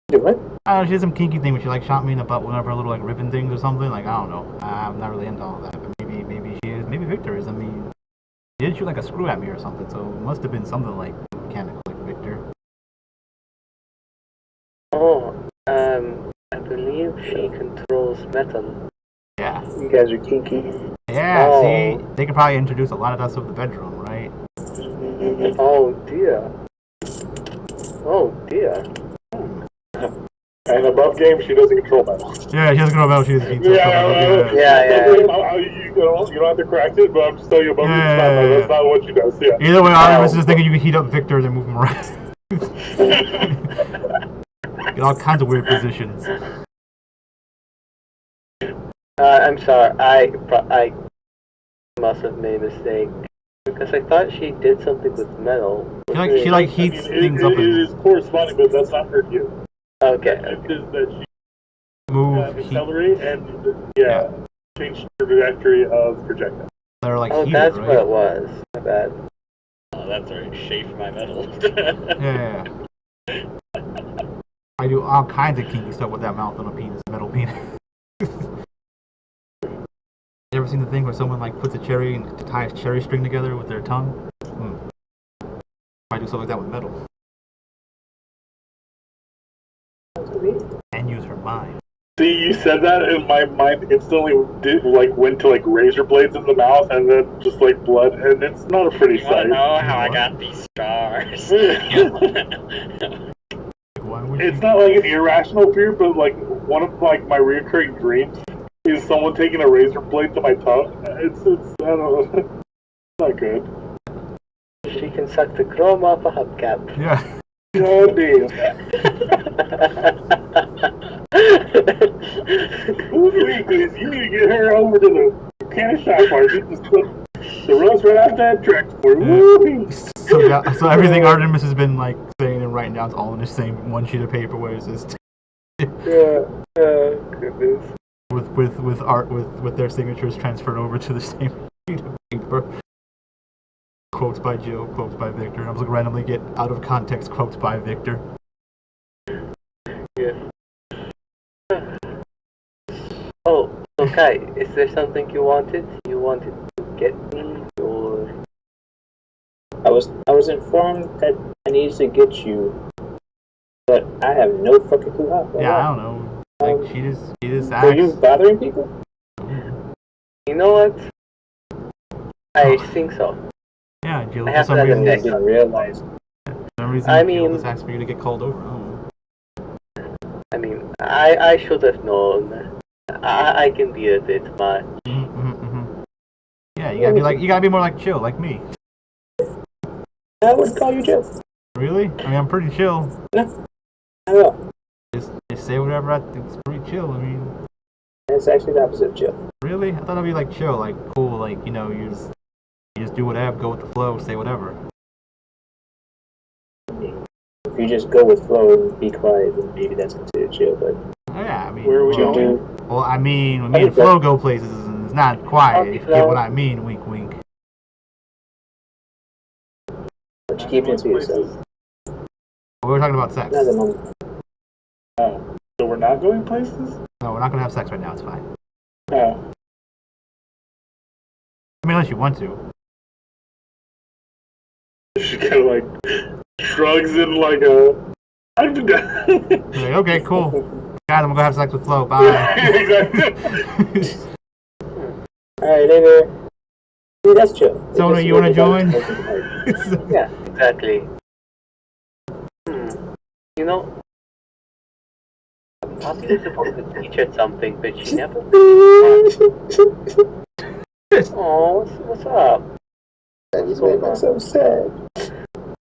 Do what? I don't know, she did some kinky thing where she like shot me in the butt with one of her little like ribbon things or something. Like, I don't know. I'm not really into all that, but maybe she is. Maybe Victor is. I mean, she did shoot like a screw at me or something, so it must have been something like mechanical, like Victor. Oh, I believe she controls metal. Yeah. You guys are kinky. Yeah, Oh. see, they could probably introduce a lot of that stuff to the bedroom, right? Oh dear. Oh dear. And above game, she doesn't control metal. Yeah, she doesn't know about she doesn't Yeah. You don't have to correct it, but I'm just telling you above game, that's not what she does. Yeah. Either way, Artemis is thinking you can heat up Victor and then move him around. Get all kinds of weird positions. I'm sorry. I must have made a mistake because I thought she did something with metal. She like heats things up It is corresponding, but that's not her view. Okay. It is that she move heat. accelerate and change the trajectory of projectile. They're like Oh, heated, that's right? what it was. My bad. Oh, that's right. Shape my metal. Yeah. I do all kinds of kinky stuff with that mouth on a penis, metal penis. You ever seen the thing where someone like puts a cherry and ties cherry string together with their tongue? I do stuff like that with metal. And use her mind. See, you said that, and my mind instantly went to razor blades in the mouth, and then just blood, and it's not a pretty You want sight. to know how I got these scars? It's not like an irrational fear, but one of my reoccurring dreams is someone taking a razor blade to my tongue. It's I don't know, it's not good. She can suck the chrome off a hubcap. Yeah. Oh damn. You need to get her over to the can shop party. Just put the rose right after that track for you. So everything Artemis has been saying and writing down is all in the same one sheet of paper. Where is this? Goodness. With their signatures transferred over to the same sheet of paper. Quotes by Jill, quotes by Victor. I was randomly get out of context quotes by Victor. Yeah. Oh, okay. Is there something you wanted? You wanted to get me, or I was informed that I needed to get you, but I have no fucking clue how. Yeah, I don't know. She just acts. Were you bothering people? you know what? I think so. Yeah, Jill. I For have some to reason, admit. I didn't realize. Jill just asked for you to get called over. I mean, I should have known. I can be a bit much. Yeah, you gotta be more like chill, like me. I wouldn't call you Joe. Really? I mean, I'm pretty chill. No, I say whatever. I think it's pretty chill. I mean, It's actually the opposite of chill. really? I thought it'd be like chill, like cool, like you just do whatever, go with the flow, say whatever. If you just go with flow and be quiet, then maybe that's considered chill. But Oh, yeah, I mean, Where are we you going? do well, I mean, when me and Flo go places, it's not quiet. If you get what I mean, wink, wink. what you keep it to yourself. We were talking about sex. Not at the moment. Oh, so we're not going places? No, we're not gonna have sex right now. It's fine. Oh. I mean, unless you want to. She kind of like shrugs in like a. I've been done. You're like, okay, cool. Guys, I'm gonna go have sex with Flo. Bye. Exactly. Alright, later. See, that's chill. Sona, you wanna join? Yeah. Exactly. You know, I was supposed to teach her something, but she never. Oh, what's up? I just made myself sad.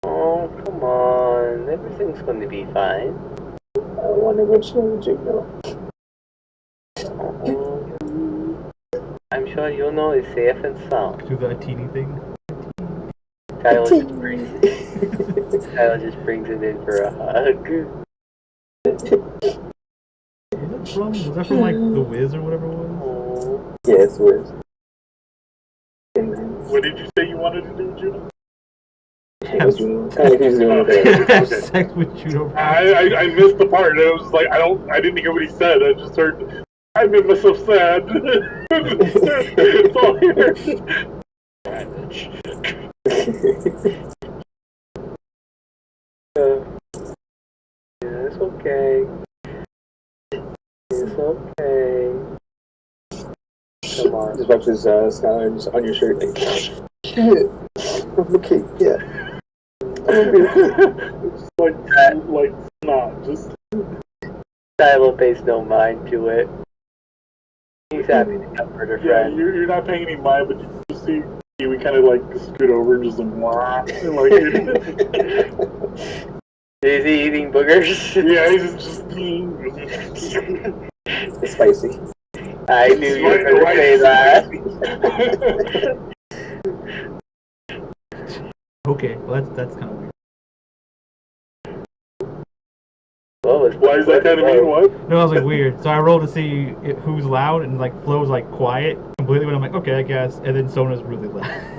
Oh, come on. Everything's going to be fine. I wonder what you know. Oh, I'm sure you'll know it's safe and sound. Do the teeny thing. Tyler just brings it in for a hug. Was that from like The Wiz or whatever it was? Oh, Yeah, it's weird. What did you say you wanted to do, Juno? Kind of like he's doing that. Have sex with Judo. I missed the part. I was like, I didn't hear what he said. I just heard, I made myself sad. That's all I heard. yeah, it's okay. It's okay. Come on. Just watch his Skylar just on your shirt. Like, shit. Okay, yeah. Just like snot. Just Tyler pays no mind to it. He's happy to comfort her yeah. friend. You're not paying any mind, but you just see we kind of like scoot over and just like wah, and like Is he eating boogers? yeah, he's just It's spicy. I knew you were going to say that. Okay, well that's kind of weird. Why is that kind of mean? What? No, I was like weird. So I rolled to see who's loud, and like Flo's like quiet completely. But I'm like, okay, I guess. And then Sona's really loud.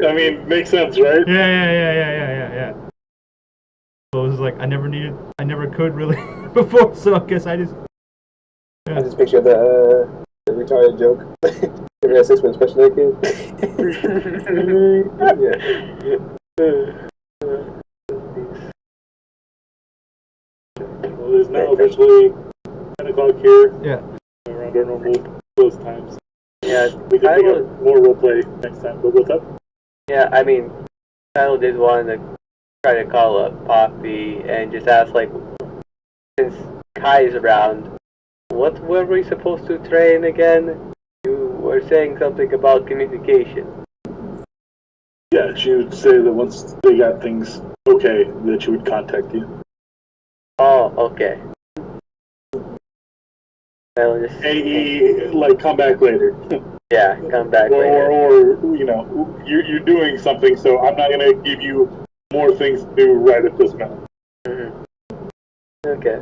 I mean, makes sense, right? Yeah. So it was like I never could really before. So I guess I just. I just picture the retarded joke. Remember that 6 months special ed kid? Well, it is now officially 10 o'clock here. Yeah. Around our normal close times. Yeah, We can pick up more roleplay next time. But what's up? yeah, I mean, Tyler did want to try to call up Poppy and just ask, like, since Kai's around, what were we supposed to train again? You were saying something about communication. Yeah, she would say that once they got things okay, that she would contact you. Oh, okay. Tyler just, Hey, like, come back later. yeah, come back later. Or you know, you're doing something, so I'm not gonna give you more things to do right at this minute. Mm-hmm. Okay.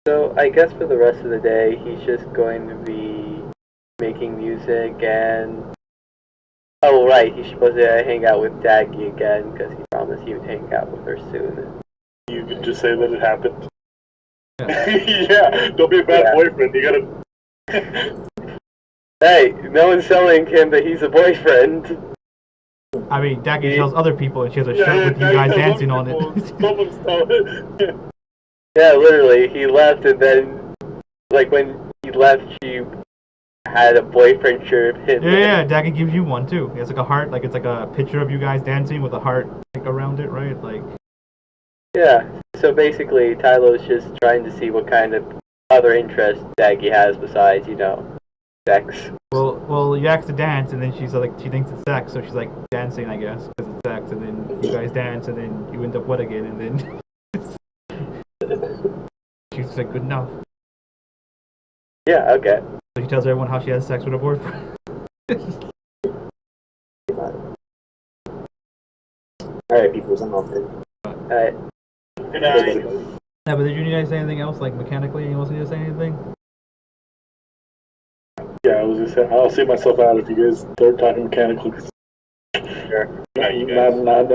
So I guess for the rest of the day, he's just going to be making music and. Oh right, he's supposed to hang out with Daggy again because he promised he would hang out with her soon. You could just say that it happened. Yeah. Yeah, don't be a bad boyfriend. You gotta. Hey, no one's telling him that he's a boyfriend. I mean, Daggy tells other people, and she has a Yeah, shirt with you yeah, guys tell dancing some on people. it. Someone's telling. Yeah, literally, he left and then, like when he left, she had a boyfriend shirt of him. Yeah, Daggy gives you one too. It's like a heart, like it's like a picture of you guys dancing with a heart like around it, right? Like. Yeah, so basically Tyler's just trying to see what kind of other interests Daggy has besides, sex. Well, you asked to dance, and then she's like, she thinks it's sex, so she's like dancing, I guess, because it's sex, and then you guys dance, and then you end up wet again, and then. She said good enough. Yeah, okay. So she tells everyone how she has sex with her boyfriend. Alright, people, I'm off then. Alright. Good night. Yeah, but did you need to say anything else, like mechanically? Anyone else need to say anything? Yeah, I was gonna say I'll see myself out if you guys start talking mechanically. Sure. Good night, you guys. Not